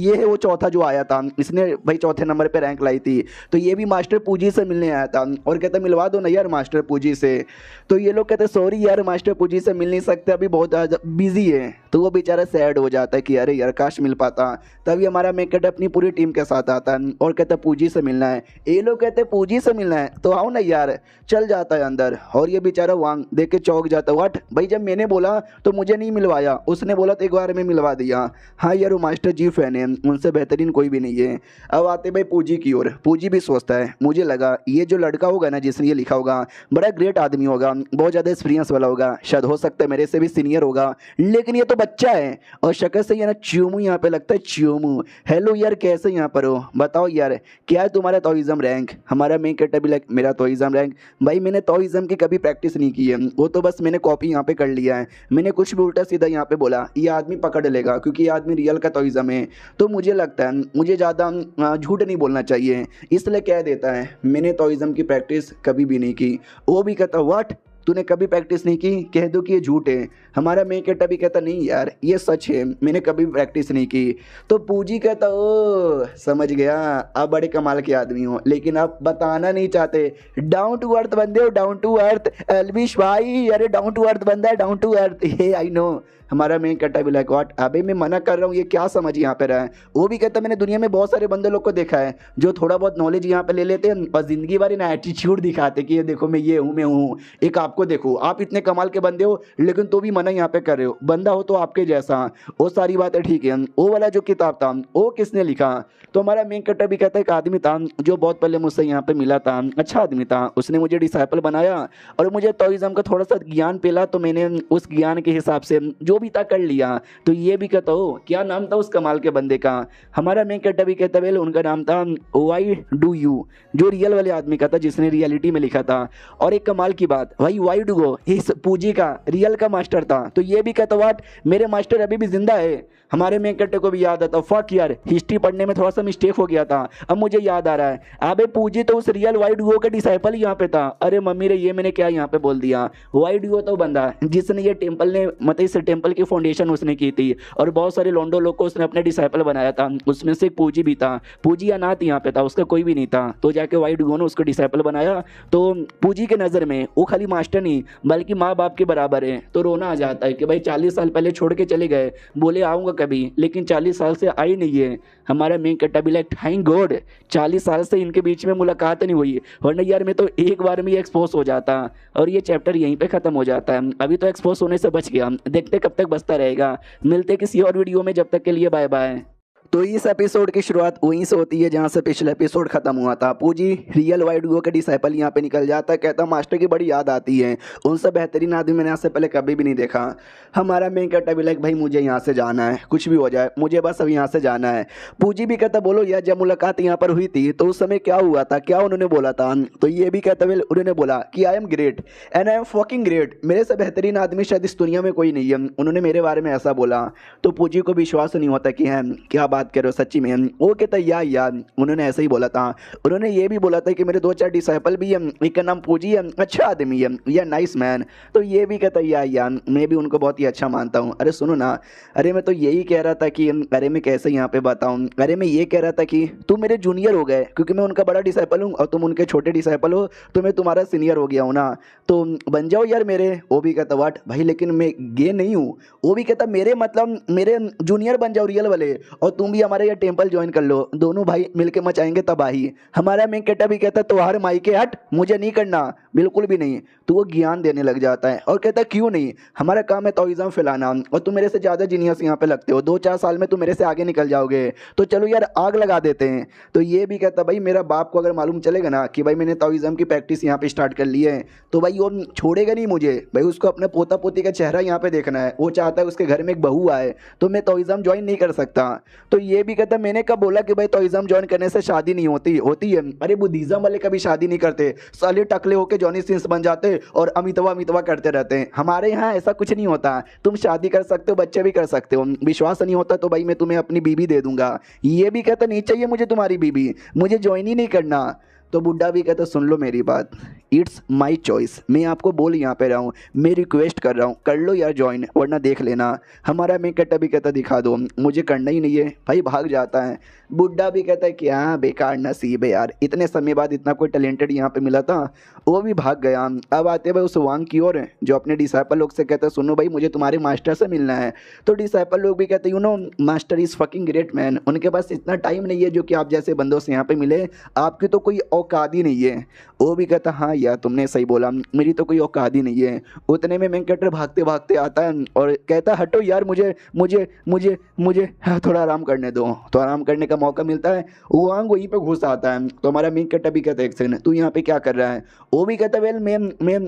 है वो चौथा जो आया था, इसने भाई चौथे नंबर पे रैंक लाई थी। तो ये भी मास्टर पूजी से मिलने आया था और कहता मिलवा दो ना यार मास्टर पूजी से। तो ये लोग कहते सॉरी यार मास्टर पूजी से मिलने नहीं सकते, अभी बहुत ज़्यादा बिजी है। तो वो बेचारा सैड हो जाता है कि अरे यार काश मिल पाता। तभी हमारा मेकट अपनी पूरी टीम के साथ आता है और कहता है पूजी से मिलना है। ये लोग कहते हैं पूजी से मिलना है तो आओ ना यार। चल जाता है अंदर और ये बेचारा वांग देख के चौंक जाता है, व्हाट भाई, जब मैंने बोला तो मुझे नहीं मिलवाया, उसने बोला तो एक बार में मिलवा दिया। हाँ यार वो मास्टर जी फैन है, उनसे बेहतरीन कोई भी नहीं है। अब आते भाई पूजी की ओर। पूजी भी सोचता है मुझे लगा ये जो लड़का होगा ना जिसने ये लिखा होगा बड़ा ग्रेट आदमी होगा, बहुत ज़्यादा एक्सपीरियंस वाला होगा, शायद हो सकता है मेरे से भी सीनियर होगा, लेकिन ये तो बच्चा है और शक्ल से ये ना च्योमू यहाँ पे लगता है, च्योमू। हेलो यार कैसे यहाँ पर हो, बताओ यार क्या है तुम्हारा तोइज़म रैंक। हमारा मेन कहता भी लाइक मेरा तोइज़म रैंक, भाई मैंने तोइज़म की कभी प्रैक्टिस नहीं की है, वो तो बस मैंने कॉपी यहाँ पे कर लिया है। मैंने कुछ भी उल्टा सीधा यहाँ पे बोला ये आदमी पकड़ लेगा क्योंकि ये आदमी रियल का तोइज़म है। तो मुझे लगता है मुझे ज़्यादा झूठ नहीं बोलना चाहिए, इसलिए कह देता है मैंने तोइज़म की प्रैक्टिस कभी भी नहीं की। वो भी कहता व्हाट, तूने कभी प्रैक्टिस नहीं की, कह दो कि ये झूठ है। हमारा मेन कहता भी कहता नहीं यार ये सच है, मैंने कभी प्रैक्टिस नहीं की। तो पूजी कहता ओ समझ गया, आप बड़े कमाल के आदमी हो लेकिन आप बताना नहीं चाहते। डाउन टू अर्थ बंदे हो, डाउन टू अर्थ एल्विश भाई, अरे डाउन टू अर्थ बंदा है, down to earth. Hey I know. हमारा मेन कहता भी लाइक व्हाट, अबे मैं मना कर रहा हूँ, ये क्या समझ यहाँ पे रहा है। वो भी कहता मैंने दुनिया में बहुत सारे बंदे लोग को देखा है जो थोड़ा बहुत नॉलेज यहाँ पे ले लेते हैं और जिंदगी भर ना एटीट्यूड दिखाते कि ये देखो मैं ये हूँ मैं हूँ। एक आपको देखो आप इतने कमाल के बंदे हो लेकिन तो भी मना यहाँ पे कर रहे हो, बंदा हो तो आपके जैसा। वो सारी बातें ठीक है। वो वाला जो किताब था वो किसने लिखा। तो हमारा मेन कट्टर भी कहता है एक आदमी था जो बहुत पहले मुझसे यहाँ पे मिला था, अच्छा आदमी था, उसने मुझे डिसाइपल बनाया और मुझे तोइज़म का थोड़ा सा ज्ञान पेला तो मैंने उस ज्ञान के हिसाब से जो भी था कर लिया। तो ये भी कहता हो क्या नाम था उस कमाल के बंदे का। हमारा मेन कट्टर भी कहता है उनका नाम था वाई डू यू, जो रियल वाले आदमी का था जिसने रियलिटी में लिखा था। और एक कमाल की बात भाई वाई डू गो इस पूजी का रियल का मास्टर था। तो ये भी कहता वाट मेरे मास्टर अभी भी जिंदा है। हमारे मेन कट्टे को भी याद आता फक यार हिस्ट्री पढ़ने में थोड़ा सा मिस्टेक हो गया था, अब मुझे याद आ रहा है। अबे पूजी तो उस रियल वाई डुओ का डिसाइपल ही यहाँ पे था। अरे मम्मी रे ये मैंने क्या यहाँ पे बोल दिया। वाई डुओ तो बंदा जिसने ये टेम्पल ने मतलब इस टेम्पल की फाउंडेशन उसने की थी और बहुत सारे लोंडो लोग को उसने अपने डिसाइपल बनाया था, उसमें से एक पूजी भी था। पूजी अनाथ यहाँ पे था, उसका कोई भी नहीं था, तो जाके वाई डुओ ने उसको डिसाइपल बनाया। तो पूजी के नज़र में वो खाली मास्टर नहीं बल्कि माँ बाप के बराबर है। तो रोना आ जाता है कि भाई 40 साल पहले छोड़ के चले गए, बोले आऊँगा कभी, लेकिन 40 साल से आई नहीं है। हमारा मेन कट्टा भी लाइक थैंक गॉड 40 साल से इनके बीच में मुलाकात नहीं हुई, वरना यार मैं तो एक बार में ही एक्सपोज हो जाता। और ये चैप्टर यहीं पे ख़त्म हो जाता है। अभी तो एक्सपोज होने से बच गया, देखते कब तक बचता रहेगा। मिलते किसी और वीडियो में, जब तक के लिए बाय बाय। तो इस एपिसोड की शुरुआत वहीं से होती है जहाँ से पिछला एपिसोड खत्म हुआ था। पूजी रियल वाई डुओ के डिसाइपल यहाँ पे निकल जाता है, कहता मास्टर की बड़ी याद आती है, उनसे बेहतरीन आदमी मैंने आज से पहले कभी भी नहीं देखा। हमारा मेन कहता भी लाइक भाई मुझे यहाँ से जाना है, कुछ भी हो जाए मुझे बस अब यहाँ से जाना है। पूजी भी कहता बोलो यार जब मुलाकात यहाँ पर हुई थी तो उस समय क्या हुआ था, क्या उन्होंने बोला था। तो ये भी कहता भी उन्होंने बोला कि I am great and I am fucking great, मेरे से बेहतरीन आदमी शायद इस दुनिया में कोई नहीं है, उन्होंने मेरे बारे में ऐसा बोला। तो पूजी को विश्वास नहीं होता कि हैं क्या बात कर रहे हो सच्ची में। वो कहता यार उन्होंने ऐसे ही बोला था। उन्होंने ये भी बोला था कि मेरे 2-4 डिसाइपल भी हैं, एक का नाम पूजी है, अच्छा आदमी है, या नाइस मैन। तो ये भी कहता यार मैं भी उनको बहुत ही अच्छा मानता हूँ। अरे सुनो ना, अरे मैं तो यही कह रहा था कि अरे मैं कैसे यहाँ पे बताऊँ, अरे मैं ये कह रहा था कि तुम मेरे जूनियर हो गए क्योंकि मैं उनका बड़ा डिसाइपल हूँ और तुम उनके छोटे डिसाइपल हो, तो मैं तुम्हारा सीनियर हो गया हूँ ना, तो बन जाओ यार मेरे। वो भी कहता वाट भाई लेकिन मैं गे नहीं हूँ। वो भी कहता मेरे मतलब मेरे जूनियर बन जाओ रियल वाले और तुम भी हमारे ये टेम्पल ज्वाइन कर लो, दोनों भाई मिलके मचाएंगे तबाही। हमारा मेन कहता भी कहता तुम्हारे माई के हट, मुझे नहीं करना बिल्कुल भी नहीं। तो वो ज्ञान देने लग जाता है और कहता क्यों नहीं, हमारा काम है तोइज़म फैलाना और तुम मेरे से ज़्यादा जीनियस यहाँ पे लगते हो, 2-4 साल में तुम मेरे से आगे निकल जाओगे, तो चलो यार आग लगा देते हैं। तो ये भी कहता भाई मेरा बाप को अगर मालूम चलेगा ना कि भाई मैंने तोइज़म की प्रैक्टिस यहाँ पे स्टार्ट कर ली है तो भाई वो छोड़ेगा नहीं मुझे, भाई उसको अपने पोता पोती का चेहरा यहाँ पे देखना है, वो चाहता है उसके घर में एक बहू आए, तो मैं तोइज़म ज्वाइन नहीं कर सकता। तो ये भी कहता मैंने कब बोला कि भाई तोइज़म ज्वाइन करने से शादी नहीं होती, होती है। अरे बुद्धिज़्म वाले कभी शादी नहीं करते, साले टकले होके जॉनी सिंस बन जाते और अमितवा करते रहते हैं। हमारे यहाँ ऐसा कुछ नहीं होता, तुम शादी कर सकते हो, बच्चे भी कर सकते हो, विश्वास नहीं होता तो भाई मैं तुम्हें अपनी बीबी दे दूंगा। ये भी कहता नहीं चाहिए मुझे तुम्हारी बीबी, मुझे ज्वाइन ही नहीं करना। तो बुड्ढा भी कहता सुन लो मेरी बात, इट्स माई चॉइस, मैं आपको बोल यहाँ पे रहा हूँ, मैं रिक्वेस्ट कर रहा हूँ, कर लो यार ज्वाइन, वरना देख लेना। हमारा मैं कहता भी कहता दिखा दो, मुझे करना ही नहीं है भाई, भाग जाता है। बुड्ढा भी कहता है क्या बेकार नसीब है यार, इतने समय बाद इतना कोई टैलेंटेड यहाँ पे मिला था, वो भी भाग गया। अब आते भाई उस वांग की ओर, जो अपने डिसाइपल लोग से कहता है सुनो भाई मुझे तुम्हारे मास्टर से मिलना है। तो डिसाइपल लोग भी कहते हैं you know master is fucking great man, उनके पास इतना टाइम नहीं है जो कि आप जैसे बंदों से यहाँ पे मिले, आपकी तो कोई औकात ही नहीं है। वो भी कहता हाँ यार तुमने सही बोला, मेरी तो कोई औकात ही नहीं है। उतने में मैंकटर भागते भागते आता है और कहता हटो यार, मुझे मुझे मुझे मुझे थोड़ा आराम करने दो। तो आराम करने का मौका मिलता है, वांग वहीं पे घुस आता है। तो हमारा मैंकटर भी कहता है एक सेकंड तू यहाँ पे क्या कर रहा है। वो भी कहता है वेल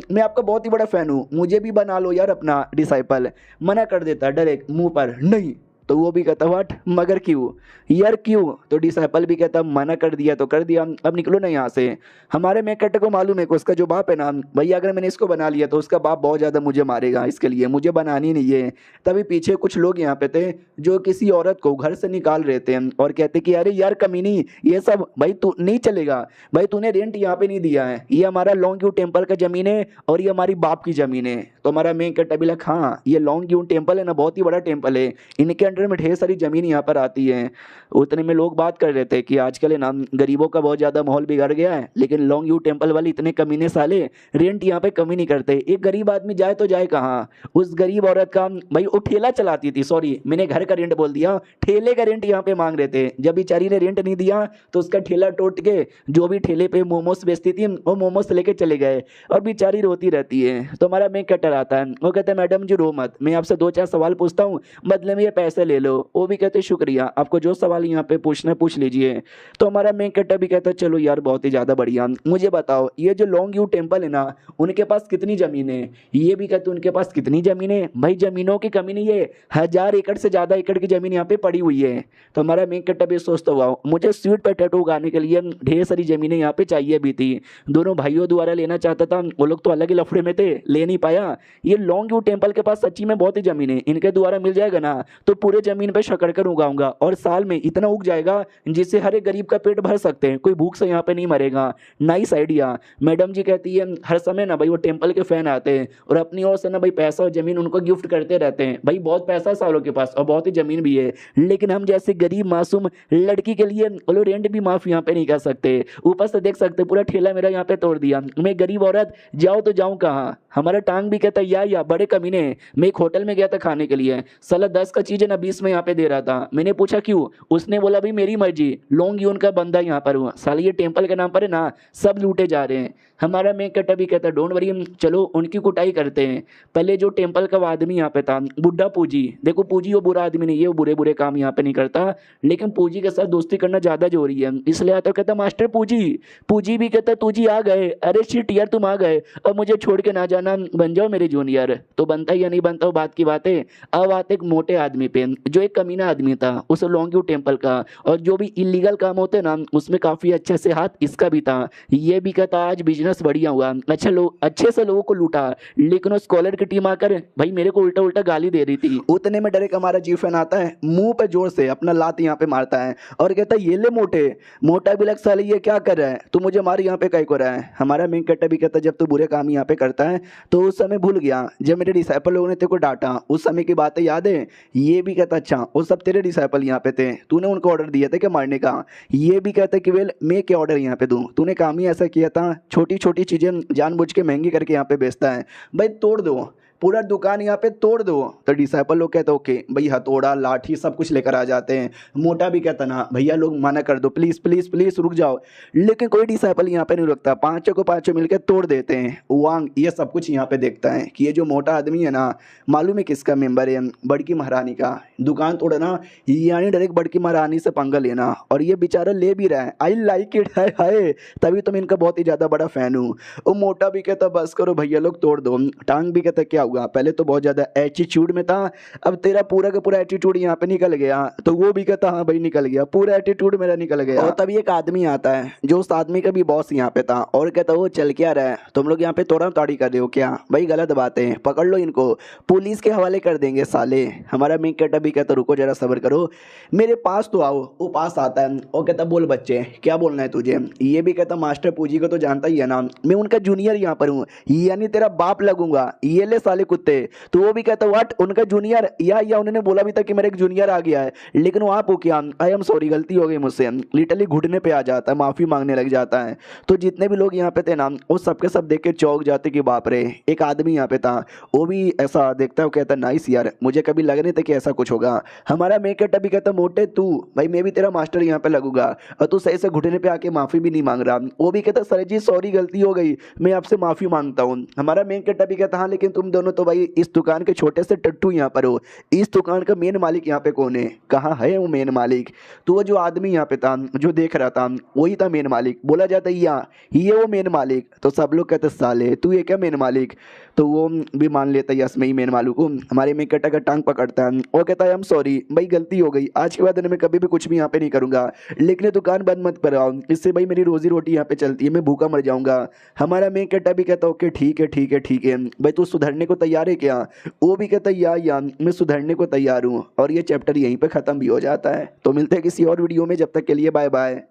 मैं आपका बहुत ही बड़ा फ़ैन हूँ, मुझे भी बना लो यार अपना डिसाइपल। मना कर देता डायरेक्ट मुंह पर नहीं। तो वो भी कहता व्हाट, मगर क्यों यार क्यों। तो डिसाइपल भी कहता मना कर दिया तो कर दिया, अब निकलो ना यहाँ से। हमारे मैकट को मालूम है कि उसका जो बाप है ना भैया, अगर मैंने इसको बना लिया तो उसका बाप बहुत ज़्यादा मुझे मारेगा, इसके लिए मुझे बनानी नहीं है। तभी पीछे कुछ लोग यहाँ पे थे जो किसी औरत को घर से निकाल रहे थे और कहते कि अरे यार कमीनी, ये सब भाई तू नहीं चलेगा भाई, तूने रेंट यहाँ पे नहीं दिया है, ये हमारा लॉन्ग यू टेम्पल का ज़मीन है और ये हमारी बाप की ज़मीन है। तो हमारा मैकट भी लगा हाँ ये लॉन्ग यू टेम्पल है ना, बहुत ही बड़ा टेम्पल है, इनके अंडर में ढेर सारी ज़मीन यहाँ पर आती है। उतने में लोग बात कर रहे थे कि आजकल है ना गरीबों का बहुत ज़्यादा माहौल बिगड़ गया है, लेकिन लॉन्ग यू टेम्पल वाले इतने कमीने साले रेंट यहाँ पे कमी नहीं करते। एक गरीब आदमी जाए तो जाए कहाँ, उस गरीब औरत का भाई वो ठेला चलाती थी, सॉरी मैंने घर का रेंट बोल दिया, ठेले का रेंट यहाँ पे मांग रहे थे। जब बेचारी ने रेंट नहीं दिया तो उसका ठेला टूट के जो भी ठेले पे मोमोज बेचती थी वो मोमोज लेके चले गए और बेचारी रोती रहती है। तो हमारा मैं कटर आता है, वो कहता है मैडम जी रो मत, मैं आपसे दो चार सवाल पूछता हूँ, बदले में ये पैसे ले लो। वो भी कहते शुक्रिया, आपको जो सवाल यहाँ पे पूछना है पूछ लीजिए। तो हमारा मेन कट्टा भी कहता है चलो यार बहुत ही ज़्यादा बढ़िया, मुझे बताओ ये जो लॉन्ग यू टेम्पल है ना उनके पास कितनी ज़मीन है। ये भी कहते उनके पास कितनी ज़मीन है, भाई ज़मीनों की कमी नहीं है, 1000 एकड़ से ज़्यादा एकड़ की ज़मीन यहाँ पे पड़ी हुई है। तो हमारा मेन कट्टा भी सोचता हुआ मुझे स्वीट पोटैटो उगाने के लिए ढेर सारी ज़मीनें यहाँ पे चाहिए भी थी, दोनों भाइयों द्वारा लेना चाहता था, वो लोग तो अलग ही लफड़े में थे, ले नहीं पाया। ये लॉन्ग यू टेम्पल के पास सच्ची में बहुत ही ज़मीन है, इनके द्वारा मिल जाएगा ना तो पूरे ज़मीन पे शकरकंद उगाऊंगा और साल में इतना उग जाएगा जिससे हर एक गरीब का पेट भर सकते हैं, कोई भूख से यहाँ पे नहीं मरेगा। Nice idea. मैडम जी कहती है हर समय ना भाई वो टेम्पल के फैन आते हैं और अपनी ओर से ना भाई पैसा और जमीन उनको गिफ्ट करते रहते हैं, भाई बहुत पैसा है सालों के पास और बहुत ही जमीन भी है, लेकिन हम जैसे गरीब मासूम लड़की के लिए बोलो रेंट भी माफ यहाँ पे नहीं कर सकते। ऊपर से देख सकते पूरा ठेला मेरा यहाँ पे तोड़ दिया, मैं गरीब औरत जाओ तो जाऊँ कहाँ। हमारा टांग भी कहता या बड़े कमीने, मैं एक होटल में गया था खाने के लिए, साला 10 का चीज है ना 20 में यहाँ पे दे रहा था। मैंने पूछा क्यों, उसने बोला भाई मेरी मर्जी, लॉन्ग यून का बंदा यहाँ पर हुआ, साले ये टेम्पल के नाम पर है ना सब लूटे जा रहे हैं। हमारा मैं कटा भी कहता डोंट वरी, चलो उनकी कुटाई करते हैं। पहले जो टेम्पल का आदमी यहाँ पे था बुड्ढा पूजी, देखो पूजी वो बुरा आदमी नहीं है, वो बुरे बुरे काम यहाँ पे नहीं करता, लेकिन पूजी के साथ दोस्ती करना ज़्यादा जरूरी है, इसलिए आता कहता मास्टर पूजी। पूजी भी कहता तुझी आ गए, अरे शिट यार तुम आ गए, अब मुझे छोड़ के ना जाना, बन जाओ मेरे जूनियर। तो बनता या नहीं बनता वो बात की बात है। अब आते एक मोटे आदमी पे जो एक कमीना आदमी था उस लॉन्ग यू टेम्पल का, और जो भी इलीगल काम होते ना उसमें काफ़ी अच्छे से हाथ इसका भी था। ये भी कहता आज बिजनेस बढ़िया हुआ, अच्छा लोग अच्छे से लोगों को लूटा, लेकिन उस स्कॉलर की टीम आकर भाई मेरे को उल्टा उल्टा गाली दे रही थी। उतने में डायरेक्ट हमारा जी फैन आता है, मुंह पे जोर से अपना लात यहाँ पे मारता है और कहता है ये ले मोटे। मोटा भी लग साले ये क्या कर रहा है, तू मुझे मार यहाँ पे कहीं को रहा है। हमारा मेन कट्टा भी कहता जब तू बुरे काम यहाँ पे करता है तो उस समय भूल गया जब मेरे डिसाइपल लोगों ने तेरे को डांटा, उस समय की बातें याद है। ये भी कहता अच्छा वो सब तेरे डिसाइपल यहाँ पे थे, तूने उनको ऑर्डर दिया था क्या मारने का। ये भी कहता कि वेल मैं क्या ऑर्डर यहाँ पे दूँ, तूने काम ही ऐसा किया था, छोटी छोटी चीज़ें जानबूझ के महंगी करके यहाँ पे बेचता है, भाई तोड़ दो पूरा दुकान यहाँ पे तोड़ दो। तो डिसाइपल लोग कहते ओके भाई, हथौड़ा लाठी सब कुछ लेकर आ जाते हैं। मोटा भी कहता ना भैया लोग मना कर दो प्लीज़ प्लीज़ प्लीज़ रुक जाओ, लेकिन कोई डिसाइपल यहाँ पे नहीं रुकता, पांचों को पांचों मिलकर तोड़ देते हैं। वांग ये सब कुछ यहाँ पे देखता है कि ये जो मोटा आदमी है ना मालूम है किसका मेंबर है, बड़की महारानी का। दुकान तोड़ना यानी डायरेक्ट बड़की महारानी से पंगा लेना, और ये बेचारा ले भी रहा है। आई लाइक इट, हाय हाय, तभी तो मैं इनका बहुत ही ज़्यादा बड़ा फ़ैन हूँ। वो मोटा भी कहता बस करो भैया लोग तोड़ दो। टांग भी कहता क्या हुआ, पहले तो बहुत ज्यादा एटीट्यूड में था, अब तेरा पूरा का पूरा एटीट्यूड यहाँ पे निकल गया। तो वो भी कहता हाँ भाई निकल गया, पूरा एटीट्यूड मेरा निकल गया। और तभी एक आदमी आता है जो उस आदमी का भी बॉस यहाँ पे था और कहता वो चल क्या रहा है, तुम लोग यहाँ पे तोड़ा ताड़ी कर रहे हो क्या भाई, गलत बात है, पकड़ लो इनको, पुलिस के हवाले कर देंगे साले। हमारा मेन कहता भी कहता रुको जरा सब्र करो, मेरे पास तो आओ। वो पास आता है और कहता बोल बच्चे क्या बोलना है तुझे। ये भी कहता मास्टर पूजी को तो जानता ही है ना, मैं उनका जूनियर यहाँ पर हूँ, यानी तेरा बाप लगूंगा, ये ले साले कुत्ते। तो वो भी कहता व्हाट, उनका जूनियर, या उन्होंने बोला भी था कि मेरा एक जूनियर आ गया है, लेकिन वो आप हो क्या, आई एम सॉरी गलती हो गई मुझसे। लिटरली घुटने पे आ जाता है, माफी मांगने लग जाता है। तो जितने भी लोग यहाँ पे थे ना वो सबके सब देख के चौंक जाते कि बाप रे। एक आदमी यहाँ पे था वो भी ऐसा देखता है, कहता नाइस यार, मुझे कभी लग नहीं था कि ऐसा कुछ होगा। हमारा मेकअप भी कहता मोटे तू भाई, मैं भी तेरा मास्टर यहाँ पे लगूंगा और तू सही से घुटने पे आके माफी भी नहीं मांग रहा। वो भी कहता सर जी सॉरी गलती हो गई, मैं आपसे माफी मांगता हूँ। हमारा मेन कट्टा भी कहता हाँ लेकिन तुम दोनों तो भाई इस दुकान के छोटे से टट्टू यहाँ पर हो, इस दुकान का मेन मालिक यहाँ पे कौन है, कहाँ है वो मेन मालिक। तो वो जो आदमी यहाँ पे था जो देख रहा था वही था मेन मालिक। बोला जाता ये वो मेन मालिक। तो सब लोग कहते साले तू ये क्या मेन मालिक। तो वो भी मान लेता है यस मैं ही मेन मालिक हूँ। हमारे मेन कट्टा का टांग पकड़ता है और कहता है आई एम सॉरी भाई गलती हो गई, आज के बाद मैं कभी भी कुछ भी यहाँ पे नहीं करूँगा, लेकिन ये दुकान बंद मत कराओ, इससे भाई मेरी रोजी रोटी यहाँ पे चलती है, मैं भूखा मर जाऊंगा। हमारा मेन कट्टा भी कहता ओके ठीक है ठीक है ठीक है भाई, तू सुधरने को तैयार है क्या। वो भी कहता या मैं सुधरने को तैयार हूँ। और ये चैप्टर यहीं पे खत्म भी हो जाता है। तो मिलते हैं किसी और वीडियो में, जब तक के लिए बाय बाय।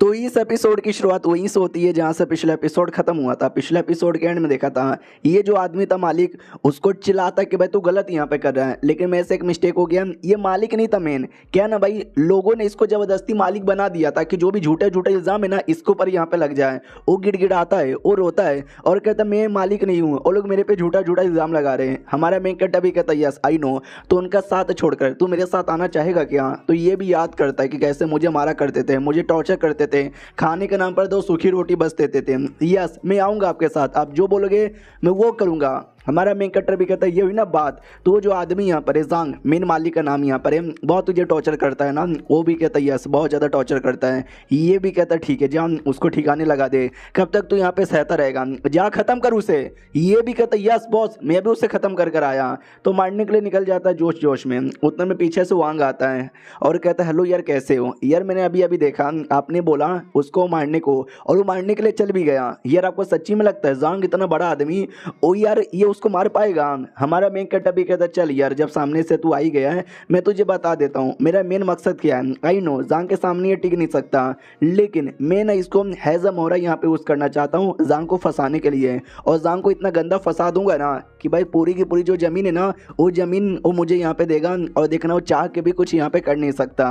तो इस एपिसोड की शुरुआत वहीं से होती है जहाँ से पिछला एपिसोड खत्म हुआ था। पिछले एपिसोड के एंड में देखा था ये जो आदमी था मालिक, उसको चिल्लाता कि भाई तू गलत यहाँ पे कर रहा है, लेकिन मेरे से एक मिस्टेक हो गया, ये मालिक नहीं था मेन, क्या ना भाई लोगों ने इसको जबरदस्ती मालिक बना दिया था कि जो भी झूठे झूठे इल्जाम है ना इसके ऊपर यहाँ पे लग जाए। वो गिड़गिड़ाता है, वो रोता है और कहता मैं मालिक नहीं हूँ, वो लोग मेरे पे झूठा झूठा इल्जाम लगा रहे हैं। हमारा मेन कट्टा भी कहता यस आई नो, तो उनका साथ छोड़कर तू मेरे साथ आना चाहेगा क्या। तो ये भी याद करता है कि कैसे मुझे मारा करते थे, मुझे टॉर्चर करते थे, खाने के नाम पर 2 सूखी रोटी बस देते थे। यस मैं आऊँगा आपके साथ, आप जो बोलोगे मैं वो करूँगा। हमारा मेन कट्टर भी कहता है ये हुई ना बात। तो वो जो आदमी यहाँ पर है जांग, मेन मालिक का नाम यहाँ पर है, बहुत तुझे टॉर्चर करता है ना। वो भी कहता है यस बहुत ज़्यादा टॉर्चर करता है। ये भी कहता है ठीक है जा उसको ठिकाने लगा दे, कब तक तू यहाँ पे सहता रहेगा, जा खत्म कर उसे। ये भी कहता है यस बॉस मैं भी उसे ख़त्म कर आया। तो मारने के लिए निकल जाता है जोश जोश में। उतने में पीछे से वांग आता है और कहता है हेलो यार कैसे हो यार, मैंने अभी अभी देखा आपने बोला उसको मारने को, और वो मारने के लिए चल भी गया। यार आपको सच्ची में लगता है जांग इतना बड़ा आदमी ओ यार ये उसको मार पाएगा। हमारा मेन कट्टा भी कहता चल यार जब सामने से तू आई गया है मैं तुझे बता देता हूँ मेरा मेन मकसद क्या है। आई नो जांग के सामने ये टिक नहीं सकता, लेकिन मैं ना इसको हैज़म हो रहा यहाँ पे यूज करना चाहता हूँ जांग को फंसाने के लिए। और जांग को इतना गंदा फंसा दूंगा ना कि भाई पूरी की पूरी जो जमीन है ना वो जमीन वो मुझे यहाँ पे देगा, और देखना वो चाह के भी कुछ यहाँ पे कर नहीं सकता।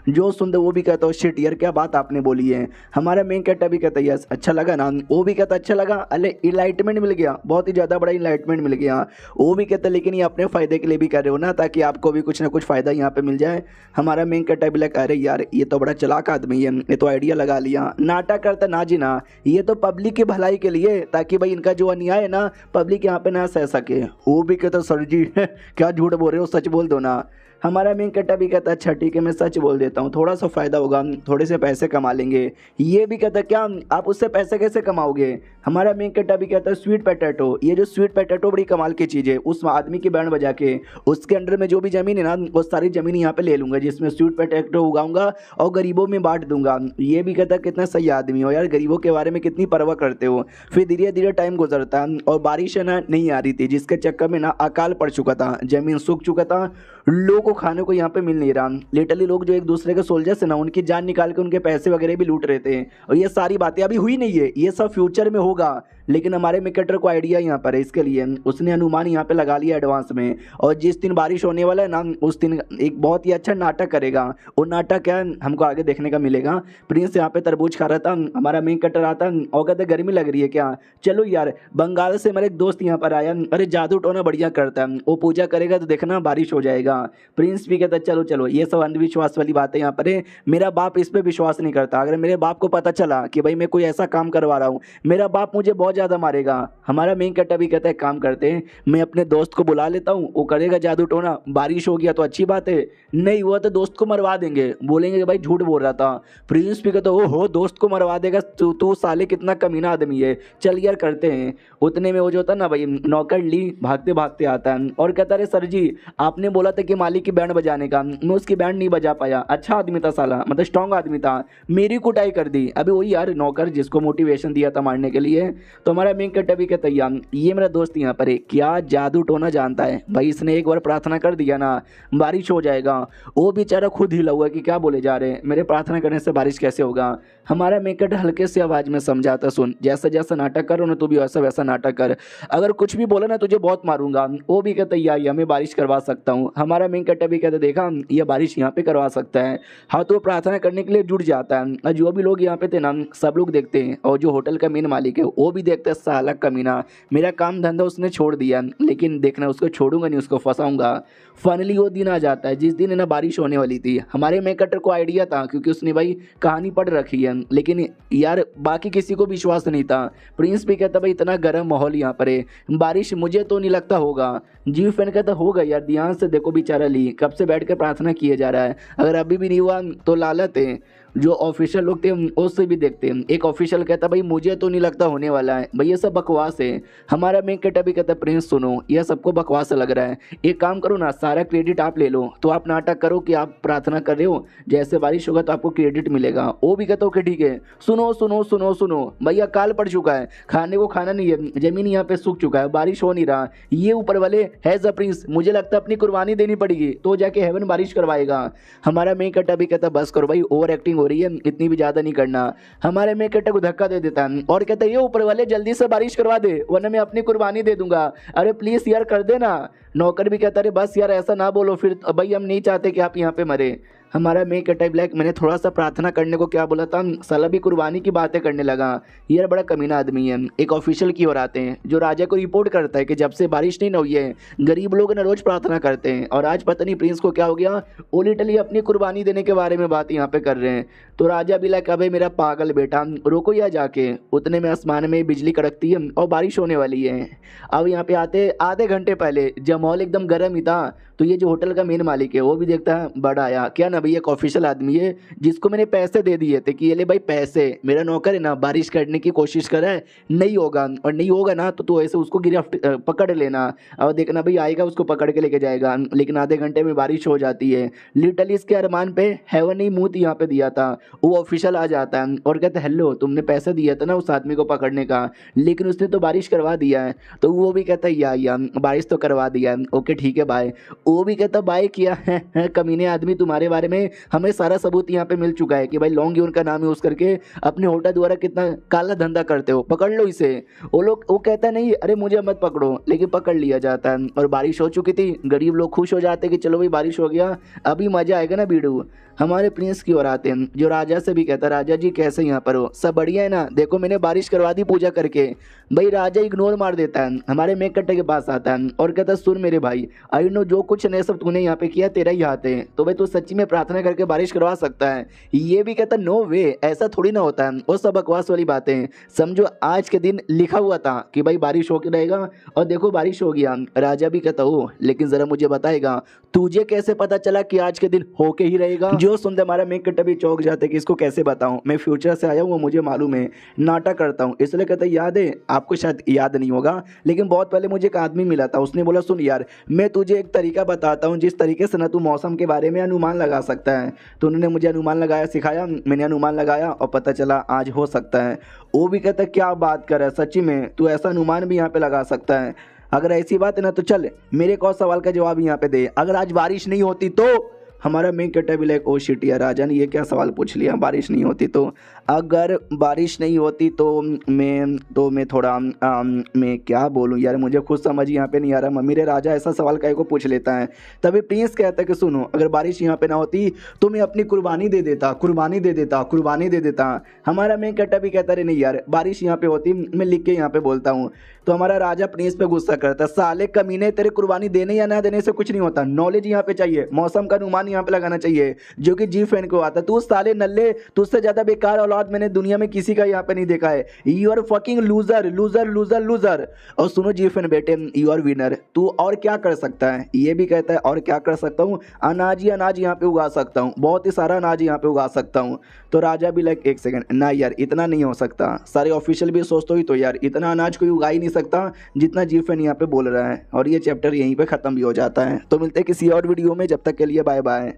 जो सुनते वो भी कहता हो शिट यार क्या बात आपने बोली है। हमारा मेन कट्टा भी कहता है यस अच्छा लगा ना। वो भी कहता अच्छा लगा, अरे इनलाइटमेंट मिल गया, बहुत ही ज़्यादा बड़ा इनलाइटमेंट मिल गया। वो भी कहता लेकिन ये अपने फ़ायदे के लिए भी कर रहे हो ना, ताकि आपको भी कुछ ना कुछ फ़ायदा यहाँ पे मिल जाए। हमारा मेन कट्टा भी लगा अरे यार ये तो बड़ा चालाक आदमी है, ये तो आइडिया लगा लिया, नाटक करता ना जी ना, ये तो पब्लिक की भलाई के लिए, ताकि भाई इनका जो अन्याय है ना पब्लिक यहाँ पे ना सह सके। वो भी कहता सर जी क्या झूठ बोल रहे हो, सच बोल दो ना। हमारा मेन कट्टा भी कहता अच्छा ठीक है मैं सच बोल देता हूँ, थोड़ा सा फ़ायदा होगा, थोड़े से पैसे कमा लेंगे। ये भी कहता क्या आप उससे पैसे कैसे कमाओगे। हमारा मेन कट्टा भी कहता है स्वीट पोटैटो, ये जो स्वीट पोटैटो बड़ी कमाल की चीज़ है, उस आदमी की बैंड बजा के उसके अंडर में जो भी ज़मीन है ना वो सारी ज़मीन यहाँ पे ले लूँगा, जिसमें स्वीट पोटैटो उगाऊंगा और गरीबों में बांट दूंगा। ये भी कहता कितना सही आदमी हो यार, गरीबों के बारे में कितनी परवाह करते हो। फिर धीरे धीरे टाइम गुजरता है और बारिश है ना नहीं आ रही थी, जिसके चक्कर में ना अकाल पड़ चुका था, ज़मीन सूख चुका था, लोगों को खाने को यहाँ पे मिल नहीं रहा। लिटरली लोग जो एक दूसरे के सोल्जर्स है ना उनकी जान निकाल के उनके पैसे वगैरह भी लूट रहे थे। और ये सारी बातें अभी हुई नहीं है, ये सब फ्यूचर में होगा, लेकिन हमारे मिकेटर को आइडिया यहाँ पर है, इसके लिए उसने अनुमान यहाँ पे लगा लिया एडवांस में। और जिस दिन बारिश होने वाला है ना उस दिन एक बहुत ही अच्छा नाटक करेगा। वो नाटक क्या है हमको आगे देखने का मिलेगा। प्रिंस यहाँ पे तरबूज खा रहा था, हमारा मेन कटर आता और कहते गर्मी लग रही है क्या, चलो यार बंगाल से मेरा एक दोस्त यहाँ पर आया, अरे जादू टोना बढ़िया करता है, वो पूजा करेगा तो देखना बारिश हो जाएगा। प्रिंस भी कहता चलो चलो ये सब अंधविश्वास वाली बातें यहाँ पर है, मेरा बाप इस पर विश्वास नहीं करता। अगर मेरे बाप को पता चला कि भाई मैं कोई ऐसा काम करवा रहा हूँ, मेरा बाप मुझे बहुत बहुत ज़्यादा मारेगा। हमारा मेन कैरेक्टर भी कहता है काम करते हैं, मैं अपने दोस्त को बुला लेता हूँ, वो करेगा जादू टोना, बारिश हो गया तो अच्छी बात है, नहीं हुआ तो दोस्त को मरवा देंगे, बोलेंगे कि भाई झूठ बोल रहा था। प्रिंस भी कहता ओ हो दोस्त को मरवा देगा तू, तू साले कितना कमीना आदमी है, चल यार करते हैं। उतने में वो जो होता है ना भाई नौकर ली भागते भागते आता है और कहता अरे सर जी आपने बोला था कि मालिक की बैंड बजाने का, मैं उसकी बैंड नहीं बजा पाया, अच्छा आदमी था साला, मतलब स्ट्रांग आदमी था, मेरी कुटाई कर दी। अभी वही यार नौकर जिसको मोटिवेशन दिया था मारने के लिए। तो हमारा मेन कैरेक्टर भी कहता यार ये मेरा दोस्त यहाँ पर है, क्या जादू टोना जानता है भाई, इसने एक बार प्रार्थना कर दिया ना बारिश हो जाएगा। वो बेचारा खुद हिला हुआ कि क्या बोले जा रहे हैं, मेरे प्रार्थना करने से बारिश कैसे होगा। हमारा मेन कैरेक्टर हल्के से आवाज में समझाता सुन जैसा जैसा नाटक करो ना तू भी वैसा वैसा नाटक कर, अगर कुछ भी बोला ना तुझे बहुत मारूंगा। वो भी कहता या मैं बारिश करवा सकता हूँ। हमारा मेन कैरेक्टर भी कहता देखा ये बारिश यहाँ पे करवा सकता है। हाँ तो प्रार्थना करने के लिए जुट जाता है और जो भी लोग यहाँ पे थे ना सब लोग देखते हैं और जो होटल का मेन मालिक है वो भी देखता है साला कमीना मेरा काम धंधा उसने छोड़ दिया, लेकिन देखना उसको छोड़ूंगा नहीं, उसको फंसाऊंगा। फाइनली वो दिन आ जाता है जिस दिन है ना बारिश होने वाली थी। हमारे मेन कैरेक्टर को आइडिया था क्योंकि उसने भाई कहानी पढ़ रखी है, लेकिन यार बाकी किसी को विश्वास नहीं था। प्रिंस भी कहता भाई इतना गर्म माहौल यहाँ पर है, बारिश मुझे तो नहीं लगता होगा। जीव फैन कहता होगा यार ध्यान से देखो बेचारा ली कब से बैठ कर प्रार्थना किए जा रहा है, अगर अभी भी नहीं हुआ तो लालत है। जो ऑफिशियल लोग थे उससे भी देखते हैं। एक ऑफिशियल कहता भाई मुझे तो नहीं लगता होने वाला है, भाई ये सब बकवास है। हमारा मेन कैरेक्टर भी कहता प्रिंस सुनो यह सबको बकवास लग रहा है, एक काम करो ना सारा क्रेडिट आप ले लो, तो आप नाटक करो कि आप प्रार्थना कर रहे हो, जैसे बारिश होगा तो आपको क्रेडिट मिलेगा। वो भी कहता ओके ठीक है, सुनो सुनो सुनो सुनो भैया काल पड़ चुका है, खाने को खाना नहीं है, जमीन यहाँ पे सूख चुका है, बारिश हो नहीं रहा, ये ऊपर वाले है द प्रिंस, मुझे लगता है अपनी कुर्बानी देनी पड़ेगी तो जाके हेवन बारिश करवाएगा। हमारा मेन कैरेक्टर भी कहता बस करो भाई ओवर एक्टिंग हो रही है, इतनी भी ज्यादा नहीं करना। हमारे मेन कैरेक्टर को धक्का दे देता है और कहता है ये ऊपर वाले जल्दी से बारिश करवा दे वरना मैं अपनी कुर्बानी दे दूंगा, अरे प्लीज यार कर देना। नौकर भी कहता है बस यार ऐसा ना बोलो फिर भाई हम नहीं चाहते कि आप यहाँ पे मरे। हमारा मेन कैरेक्टर ब्लैक मैंने थोड़ा सा प्रार्थना करने को क्या बोला था साला भी कुर्बानी की बातें करने लगा, ये बड़ा कमीना आदमी है। एक ऑफिशियल की ओर आते हैं जो राजा को रिपोर्ट करता है कि जब से बारिश नहीं हुई है गरीब लोग ना रोज प्रार्थना करते हैं और आज पता नहीं प्रिंस को क्या हो गया, वो लिटरली अपनी कुर्बानी देने के बारे में बात यहाँ पे कर रहे हैं। तो राजा भी लाइक अबे मेरा पागल बेटा रोको या जाके। उतने में आसमान में बिजली कड़कती है और बारिश होने वाली है। अब यहाँ पे आते आधे घंटे पहले जब माहौल एकदम गर्म ही था तो ये जो होटल का मेन मालिक है वो भी देखता है बड़ा आया क्या ना भैया एक ऑफिशियल आदमी है जिसको मैंने पैसे दे दिए थे कि ये ले भाई पैसे, मेरा नौकर है ना बारिश करने की कोशिश कर रहा है, नहीं होगा और नहीं होगा ना तो ऐसे उसको गिरफ्त पकड़ लेना और देखना भाई आएगा उसको पकड़ के लेके जाएगा। लेकिन आधे घंटे में बारिश हो जाती है, लिटरली इसके अरमान पे हेवन ही मुंह यहाँ पे दिया था। वो ऑफिशियल आ जाता है और कहता है हेलो तुमने पैसे दिया था ना उस आदमी को पकड़ने का, लेकिन उसने तो बारिश करवा दिया है। तो वो भी कहता है या बारिश तो करवा दिया है, ओके ठीक है बाय। वो भी कहता बाय किया है कमीने आदमी, तुम्हारे बारे में हमें सारा सबूत यहाँ पे मिल चुका है कि भाई लॉन्ग यून का नाम यूज करके अपने होटल द्वारा कितना काला धंधा करते हो, पकड़ लो इसे। वो कहता नहीं अरे मुझे मत पकड़ो, लेकिन पकड़ लिया जाता है। और बारिश हो चुकी थी, गरीब लोग खुश हो जाते कि चलो भाई बारिश हो गया अभी मजा आएगा ना बीड़ू। हमारे प्रिंस की ओर आते हैं जो राजा से भी कहता राजा जी कैसे यहाँ पर हो, सब बढ़िया है ना, देखो मैंने बारिश करवा दी पूजा करके। भाई राजा इग्नोर मार देता है, हमारे मेक कट्टे के पास आता है और कहता सुन मेरे भाई आई नो जो कुछ नहीं सब तूने यहाँ पे किया तेरा ही हाथ है, तो भाई तू सच्ची में प्रार्थना करके बारिश करवा सकता है। ये भी कहता नो वे ऐसा थोड़ी ना होता है, वो सब बकवास वाली बातें समझो, आज के दिन लिखा हुआ था कि भाई बारिश होके रहेगा और देखो बारिश हो गया। राजा भी कहता हो लेकिन जरा मुझे बताएगा तुझे कैसे पता चला कि आज के दिन होके ही रहेगा। जो सुनते हमारा मेक कट्टा भी चौंक जाते कि इसको कैसे बताऊं, मैं फ्यूचर से आया हूँ मुझे मालूम है, नाटक करता हूँ। इसलिए कहता याद है आपको शायद याद नहीं होगा लेकिन बहुत पहले मुझे एक आदमी मिला था, उसने बोला सुन यार मैं तुझे एक तरीका बताता हूँ जिस तरीके से ना तू मौसम के बारे में अनुमान लगा सकता है। तो उन्होंने मुझे अनुमान लगाया सिखाया, मैंने अनुमान लगाया और पता चला आज हो सकता है। वो भी कहता क्या बात कर रहा है, सच्ची में तू ऐसा अनुमान भी यहाँ पे लगा सकता है, अगर ऐसी बात है ना तो चल मेरे एक और सवाल का जवाब यहाँ पे दे, अगर आज बारिश नहीं होती तो। हमारा मेन कैरेक्टर भी लाइक ओ शिट यार राजा ने ये क्या सवाल पूछ लिया, बारिश नहीं होती तो। अगर बारिश नहीं होती तो मैं थोड़ा मैं क्या बोलूँ यार, मुझे खुद समझ यहाँ पे नहीं आ रहा। मम्मी रे राजा ऐसा सवाल काहे को पूछ लेता है। तभी प्रिंस कहता है कि सुनो अगर बारिश यहाँ पे ना होती तो मैं अपनी कुर्बानी दे देता, कुर्बानी दे देता, कुर्बानी दे देता। हमारा मेन कैरेक्टर भी कहता रहे नहीं यार बारिश यहाँ पे होती मैं लिख के यहाँ पे बोलता हूँ। तो हमारा राजा प्रिंस पे गुस्सा करता, साले कमीने तेरे कुर्बानी देने या ना देने से कुछ नहीं होता, नॉलेज यहाँ पे चाहिए, मौसम का अनुमान यहाँ पे लगाना चाहिए जो कि जी फैन को आता। तू साले नल्ले तुझसे ज्यादा बेकार औलाद मैंने दुनिया में किसी का यहाँ पे नहीं देखा है। You are fucking loser loser loser loser. और सुनो जीफन बेटे, यू आर विनर। तू और क्या कर सकता है? ये भी कहता है और क्या कर सकता हूँ? अनाज ही अनाज यहाँ पे उगा सकता हूँ, बहुत ही सारा अनाज यहाँ पे उगा सकता हूँ। तो राजा भी लाइक एक सेकंड, ना यार इतना नहीं हो सकता। सारे ऑफिशियल भी सोचते ही तो यार इतना अनाज कोई उगा ही नहीं सकता जितना जीफन यहाँ पे बोल रहा है। और ये चैप्टर यहीं पे खत्म भी हो जाता है। तो मिलते हैं किसी और वीडियो में, जब तक के लिए बाय बाय।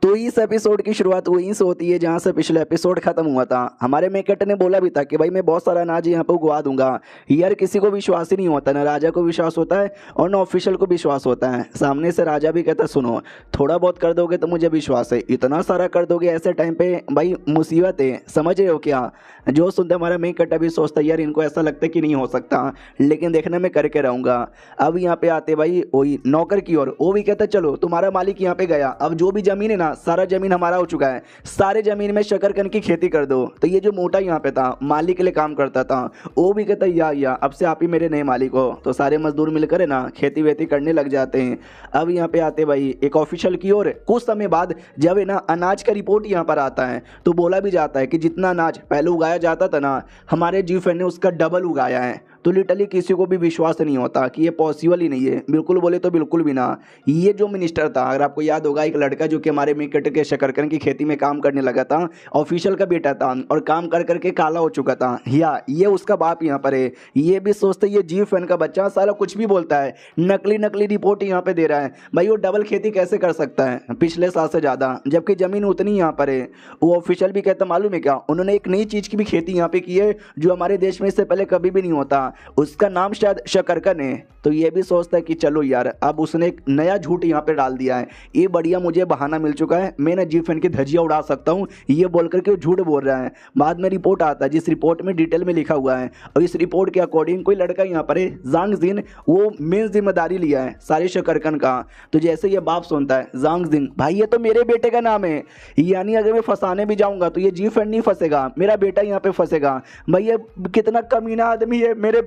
तो इस एपिसोड की शुरुआत वहीं से होती है जहां से पिछले एपिसोड खत्म हुआ था। हमारे मेकट ने बोला भी था कि भाई मैं बहुत सारा अनाज यहाँ पे उगवा दूंगा। यार किसी को विश्वास ही नहीं होता, ना राजा को विश्वास होता है और ना ऑफिशियल को विश्वास होता है। सामने से राजा भी कहता है सुनो थोड़ा बहुत कर दोगे तो मुझे विश्वास है, इतना सारा कर दोगे ऐसे टाइम पे भाई मुसीबत है, समझ रहे हो क्या? जो सुनते हमारा मेकट अभी सोचता है यार इनको ऐसा लगता है कि नहीं हो सकता, लेकिन देखना मैं करके रहूँगा। अब यहाँ पे आते भाई वही नौकर की ओर, वो भी कहता चलो तुम्हारा मालिक यहाँ पे गया, अब जो भी जमीन है ना सारा जमीन हमारा हो चुका है, सारे जमीन में शकरकंद की खेती कर दो। तो ये जो मोटा यहाँ पे था मालिक के लिए काम करता था, वो भी कहता या अब से आप ही मेरे नए मालिक हो। तो सारे मजदूर मिलकर है ना खेती वेती करने लग जाते हैं। अब यहाँ पे आते भाई एक ऑफिशियल की ओर, कुछ समय बाद जब है ना अनाज का रिपोर्ट यहाँ पर आता है तो बोला भी जाता है कि जितना अनाज पहले उगाया जाता था ना हमारे जीफन ने उसका डबल उगाया है। तो लिटरली किसी को भी विश्वास नहीं होता कि ये पॉसिबल ही नहीं है, बिल्कुल बोले तो बिल्कुल भी ना। ये जो मिनिस्टर था, अगर आपको याद होगा, एक लड़का जो कि हमारे मेकट के शकरकंद की खेती में काम करने लगा था, ऑफिशियल का बेटा था और काम कर करके काला हो चुका था, या ये उसका बाप यहाँ पर है। ये भी सोचते ये जीफन का बच्चा साला कुछ भी बोलता है, नकली नकली रिपोर्ट यहाँ पे दे रहा है। भाई वो डबल खेती कैसे कर सकता है पिछले साल से ज़्यादा, जबकि ज़मीन उतनी यहाँ पर है। वो ऑफिशियल भी कहता मालूम है क्या, उन्होंने एक नई चीज़ की भी खेती यहाँ पे की है जो हमारे देश में इससे पहले कभी भी नहीं होता, उसका नाम शायद शकरकंद है। तो ये भी सोचता है कि चलो यार अब उसने एक नया झूठ यहाँ पे डाल दिया है, ये बढ़िया मुझे बहाना मिल चुका है, मैं ना जीफन की धज्जियां उड़ा सकता हूँ, ये बोल करके वो झूठ बोल रहा है। बाद में रिपोर्ट आता है जिस रिपोर्ट में डिटेल में लिखा हुआ है, और इस रिपोर्ट के अकॉर्डिंग कोई लड़का यहाँ पर है जांग जिन, वो मेन जिम्मेदारी लिया है सारे शकरकंद का। तो जैसे ये बाप सुनता है जांग जिन, भाई ये तो मेरे बेटे का नाम है, यानी अगर मैं फंसाने भी जाऊंगा तो ये जीफन नहीं फंसेगा, मेरा बेटा यहाँ पे फंसेगा। भाई ये कितना कमीना आदमी है, मेरे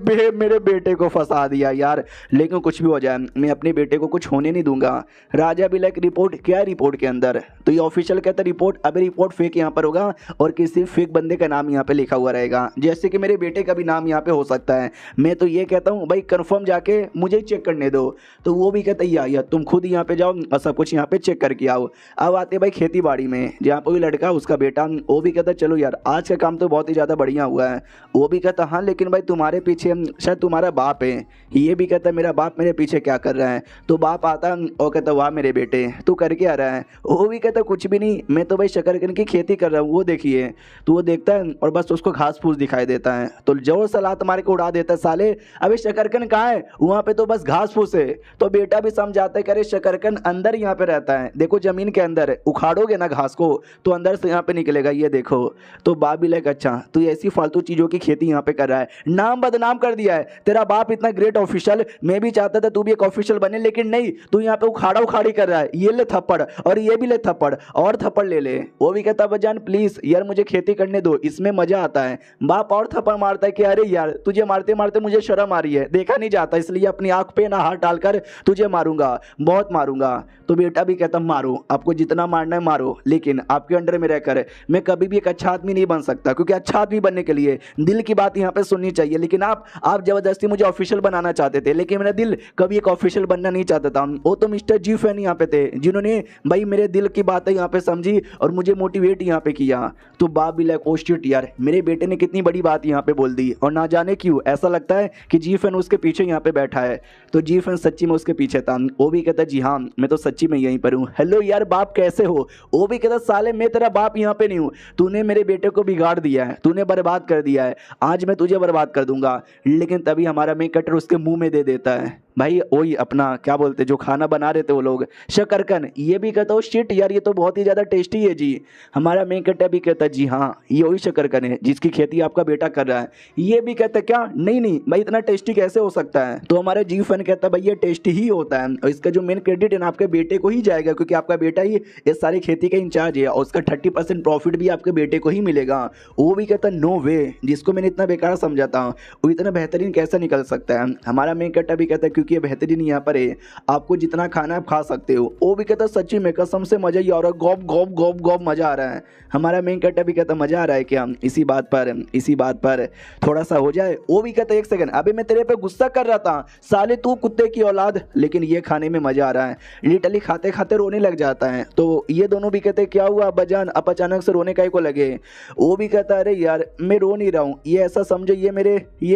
बेटे को फंसा दिया यार। लेकिन कुछ भी हो जाए मैं अपने बेटे को कुछ होने नहीं दूंगा। राजा भी लाइक रिपोर्ट क्या है रिपोर्ट के अंदर? तो ये ऑफिशियल कहता है रिपोर्ट, अभी रिपोर्ट फेक यहाँ पर होगा और किसी फेक बंदे का नाम यहाँ पे लिखा हुआ रहेगा, जैसे कि मेरे बेटे का भी नाम यहाँ पे हो सकता है। मैं तो ये कहता हूँ भाई कंफर्म जाके मुझे चेक करने दो। तो वो भी कहता है या तुम खुद यहाँ पे जाओ और सब कुछ यहाँ पे चेक करके आओ। अब आते भाई खेती बाड़ी में, जहाँ पर लड़का उसका बेटा, वो भी कहता चलो यार आज का काम तो बहुत ही ज़्यादा बढ़िया हुआ है। वो भी कहता हाँ लेकिन भाई तुम्हारे पीछे शायद तुम्हारा बाप है। ये भी कहता मेरा बाप मेरे पीछे क्या कर रहा है? तो बाप आता और कहता वाह मेरे बेटे तू कर क्या रहा है? वो भी कहता कुछ भी नहीं, मैं तो भाई शकरकंद की खेती कर रहा हूँ, वो देखिए। तो वो देखता है और बस उसको घास फूस दिखाई देता है, तो जोर से लात मार के उड़ा देता है, साले अबे शकरकंद कहाँ है? वहाँ पे तो बस घास फूस है। तो बेटा भी समझाता है कि अरे शकरकंद अंदर यहाँ पे रहता है, देखो जमीन के अंदर, उखाड़ोगे ना घास को तो अंदर से यहाँ पे निकलेगा, ये देखो। तो बाप भी लाइक अच्छा तू ऐसी फालतू चीज़ों की खेती यहाँ पे कर रहा है, नाम बदनाम कर दिया है तेरा बाप इतना ग्रेट ऑफिशियल। मैं भी चाहता था तू भी एक ऑफिशियल बने, लेकिन नहीं, तू यहाँ पे उखाड़ा उखाड़ी कर रहा है। ये ले थप्पड़ और ये भी ले थप्पड़ और थप्पड़ ले ले। वो भी कहता बजान प्लीज यार मुझे खेती करने दो, इसमें मजा आता है। बाप और थप्पड़ मारता है कि अरे यार तुझे मारते मारते मुझे शर्म आ रही है, देखा नहीं जाता, इसलिए अपनी आंख पे ना हाथ डालकर तुझे मारूंगा, बहुत मारूंगा। तो बेटा भी कहता मारो, आपको जितना मारना है मारो, लेकिन आपके अंडर में रहकर मैं कभी भी एक अच्छा आदमी नहीं बन सकता, क्योंकि अच्छा आदमी बनने के लिए दिल की बात यहाँ पे सुननी चाहिए। लेकिन आप जबरदस्ती मुझे ऑफिशियल बनाना चाहते थे, लेकिन मेरा दिल कभी एक ऑफिशियल बनना नहीं चाहता था। वो तो मिस्टर जी फैन यहाँ पे थे जिन्होंने भाई मेरे दिल की बातें यहाँ पे समझी और मुझे मोटिवेट यहाँ पे किया। तो बाप भी लाइक ओ शिट यार मेरे बेटे ने कितनी बड़ी बात यहाँ पे बोल दी, और ना जाने क्यों ऐसा लगता है कि जी फैन उसके पीछे यहाँ पे बैठा है। तो जी फैन सच्ची में उसके पीछे था। वो भी कहता जी हाँ मैं तो सच्ची में यहीं पर हूँ। हेलो यार बाप कैसे हो? वो भी कहता साले मैं तेरा बाप यहाँ पे नहीं हूँ, तूने मेरे बेटे को बिगाड़ दिया है, तूने बर्बाद कर दिया है, आज मैं तुझे बर्बाद कर दूंगा। लेकिन तभी हमारा मेन कटर उसके मुंह में दे देता है भाई वही अपना क्या बोलते जो खाना बना रहे थे वो लोग, शकरकंद। ये भी कहता हूँ शिट यार ये तो बहुत ही ज़्यादा टेस्टी है जी। हमारा मेन कट्टा भी कहता जी हाँ ये वही शकरकंद है जिसकी खेती आपका बेटा कर रहा है। ये भी कहता क्या नहीं नहीं भाई इतना टेस्टी कैसे हो सकता है? तो हमारे जी फैन कहता भाई ये टेस्टी ही होता है, और इसका जो मेन क्रेडिट है ना आपके बेटे को ही जाएगा, क्योंकि आपका बेटा ही इस सारी खेती का इंचार्ज है और उसका 30% प्रॉफिट भी आपके बेटे को ही मिलेगा। वो भी कहता नो वे, जिसको मैंने इतना बेकार समझा था वो इतना बेहतरीन कैसे निकल सकता है? हमारा मेन कट्टा भी कहता है क्योंकि ये बेहतरीन यहाँ पर है, आपको जितना खाना है आप खा सकते हो। वो भी कहता सच्ची में कसम से मज़ा ही आ रहा है, गॉब गॉब गॉब गॉब मज़ा आ रहा है। हमारा मेन कैरेक्टर भी कहता मज़ा आ रहा है क्या, इसी बात पर थोड़ा सा हो जाए। वो भी कहता एक सेकंड, अभी मैं तेरे पे गुस्सा कर रहा था साले तू कुत्ते की औलाद, लेकिन ये खाने में मज़ा आ रहा है। लिटरली खाते खाते रोने लग जाता है। तो ये दोनों भी कहते क्या हुआ अब्बाजान, आप अचानक से रोने काहे को लगे। वो भी कहता अरे यार मैं रो नहीं रहा हूँ, ये ऐसा समझो ये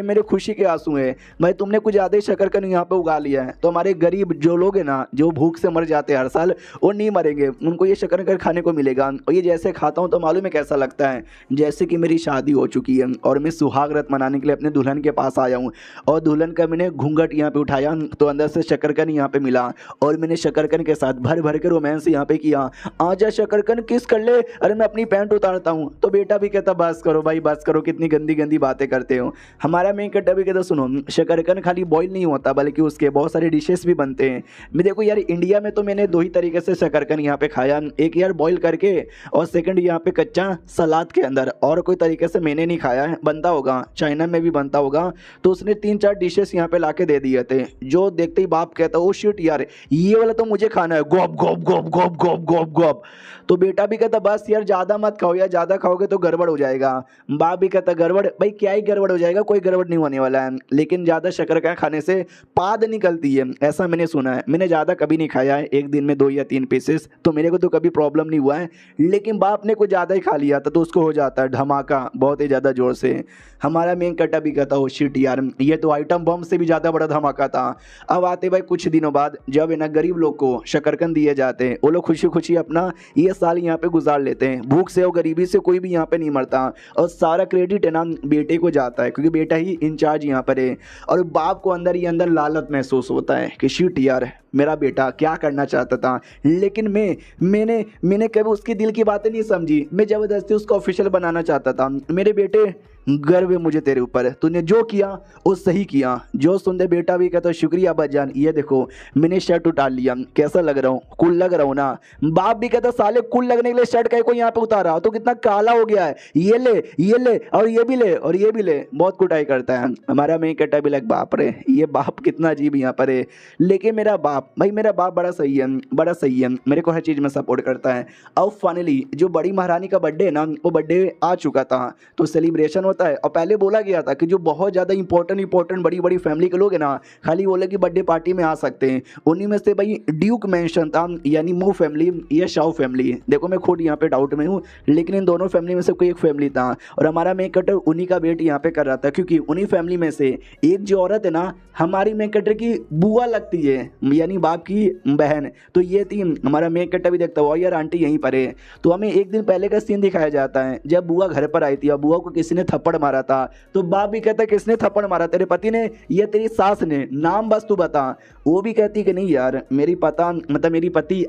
मेरे खुशी के आंसू हैं। भाई तुमने कुछ ज़्यादा ही शकरकंद यहाँ पे उगा लिया है, तो हमारे गरीब जो लोग हैं ना, जो भूख से मर जाते हैं हर साल, वो नहीं मरेंगे, उनको ये शकरकंद खाने को मिलेगा। और ये जैसे खाता हूँ तो मालूम है कैसा लगता है, जैसे कि मेरी शादी हो चुकी है और मैं सुहाग रात मनाने के लिए अपने दुल्हन के पास आया हूँ, और दुल्हन का मैंने घूंघट यहाँ पे उठाया तो अंदर से शकरकंद यहाँ पे मिला, और मैंने शकरकंद के साथ भर भर के रोमांस यहाँ पे किया। आजा शकरकंद किस कर ले, अरे मैं अपनी पैंट उतारता हूँ। तो बेटा भी कहता बस करो भाई बस करो, कितनी गंदी गंदी बातें करते हो। हमारा मेन कैरेक्टर भी कहता सुनो, शकरकंद खाली बॉईल नहीं होता बल्कि उसके बहुत सारे डिशेस भी बनते हैं। मैं देखो यार इंडिया में तो मैंने दो ही तरीके से शकरकंद यहाँ पे खाया, एक यार बॉईल करके और सेकंड यहाँ पे कच्चा सलाद के अंदर, और कोई तरीके से मैंने नहीं खाया है। बनता होगा, चाइना में भी बनता होगा। तो उसने 3-4 डिशेस यहाँ पे ला के दे दिए थे, जो देखते ही बाप कहता ओ शिट यार ये वाला तो मुझे खाना है, gob gob gob gob gob gob gob. तो बेटा भी कहता बस यार ज़्यादा मत खाओ यार, ज़्यादा खाओगे तो गड़बड़ हो जाएगा। बाप भी कहता गड़बड़, भाई क्या ही गड़बड़ हो जाएगा, कोई गड़बड़ नहीं होने वाला है, लेकिन ज़्यादा शकरकंद खाने से पाद निकलती है, ऐसा मैंने सुना है। मैंने ज़्यादा कभी नहीं खाया है, एक दिन में 2 या 3 पीसेस, तो मेरे को तो कभी प्रॉब्लम नहीं हुआ है। लेकिन बाप ने कुछ ज़्यादा ही खा लिया था तो उसको हो जाता है धमाका बहुत ही ज़्यादा ज़ोर से। हमारा मेन कट्टा भी कहता हो शिट यार ये तो आइटम बम से भी ज़्यादा बड़ा धमाका था। अब आते भाई कुछ दिनों बाद जब है ना गरीब लोग को शकरकंद दिए जाते हैं, वो लोग खुशी खुशी अपना ये साल यहाँ पे गुजार लेते हैं। भूख से और गरीबी से कोई भी यहाँ पे नहीं मरता, और सारा क्रेडिट है ना बेटे को जाता है, क्योंकि बेटा ही इंचार्ज यहाँ पर है। और बाप को अंदर ही अंदर लालच महसूस होता है कि शिट यार मेरा बेटा क्या करना चाहता था, लेकिन मैंने कभी उसकी दिल की बातें नहीं समझी, मैं ज़बरदस्ती उसको ऑफिशियल बनाना चाहता था। मेरे बेटे गर्व है मुझे तेरे ऊपर, तूने जो किया वो सही किया। जो सुनते बेटा भी कहता शुक्रिया अब्बाजान, ये देखो मैंने शर्ट उतार लिया, कैसा लग रहा हूँ, कूल लग रहा हूँ ना। बाप भी कहता साले कूल लगने के लिए शर्ट कहीं को यहाँ पे उतारा, तो कितना काला हो गया है, ये ले और ये भी ले और ये भी ले, बहुत कुटाई करता है। हमारा मेन कहता भी लग बाप रे ये बाप कितना अजीब यहाँ पर है। लेकिन मेरा बाप बड़ा सही है, मेरे को हर चीज़ में सपोर्ट करता है। अब फाइनली जो बड़ी महारानी का बर्थडे है ना, वो बर्थडे आ चुका था, तो सेलिब्रेशन होता है। और पहले बोला गया था कि जो बहुत ज़्यादा इंपॉर्टेंट बड़ी फैमिली के लोग हैं ना, खाली वो लोग बर्थडे पार्टी में आ सकते हैं। उन्हीं में से भाई ड्यूक मेंशन था, यानी मू फैमिली या शाओ फैमिली। देखो मैं खुद यहाँ पे डाउट में हूँ, लेकिन इन दोनों फैमिली में से कोई एक फैमिली था, और हमारा मेन कैरेक्टर उन्हीं का वेट यहाँ पे कर रहा था, क्योंकि उन्हीं फैमिली में से एक जो औरत है ना हमारी मेन कैरेक्टर की बुआ लगती है, यानी बाप की बहन। तो ये थी हमारा मेन कैरेक्टर भी देखता हुआ यार आंटी यहीं पर है। तो हमें एक दिन पहले का सीन दिखाया जाता है जब बुआ घर पर आई थी और बुआ को किसी ने थप्पड़ मारा था। तो बाप भी कहता है किसने थप्पड़ मारा, तेरे पति ने या तेरी सास ने, नाम बस तू बता। वो भी कहती कि नहीं यार मेरी पति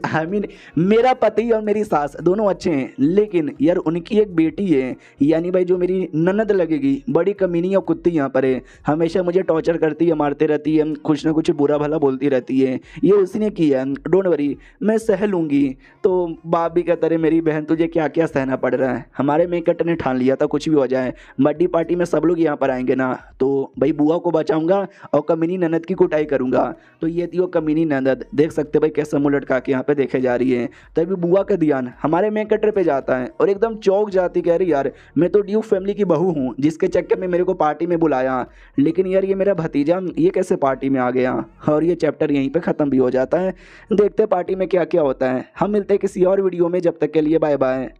मेरा पति और मेरी सास दोनों अच्छे हैं, लेकिन यार उनकी एक बेटी है, यानी भाई जो मेरी ननद लगेगी, बड़ी कमीनी और कुत्ती यहाँ पर है, हमेशा मुझे टॉर्चर करती है, मारते रहती है, कुछ ना कुछ बुरा भला बोलती रहती है, ये उसने किया, डोंट वरी मैं सह लूँगी। तो बाप भी कहता रहे मेरी बहन तुझे क्या क्या सहना पड़ रहा है। हमारे मेन कैरेक्टर ने ठान लिया था कुछ भी हो जाए बर्थडे पार्टी में सब लोग यहाँ पर आएंगे ना, तो भाई बुआ को बचाऊंगा और कमीनी ननद की कुटाई करूंगा। तो ये थी वो कमीनी ननद, देख सकते भाई कैसे मुंह लटका के यहाँ पे देखे जा रही है। तभी बुआ का ध्यान हमारे मेन कैरेक्टर पे जाता है और एकदम चौंक जाती, कह रही यार मैं तो ड्यूक फैमिली की बहू हूँ जिसके चक्कर में मेरे को पार्टी में बुलाया, लेकिन यार ये मेरा भतीजा ये कैसे पार्टी में आ गया। और ये चैप्टर यहीं पे ख़त्म भी हो जाता है। देखते पार्टी में क्या क्या होता है। हम मिलते हैं किसी और वीडियो में, जब तक के लिए बाय बाय।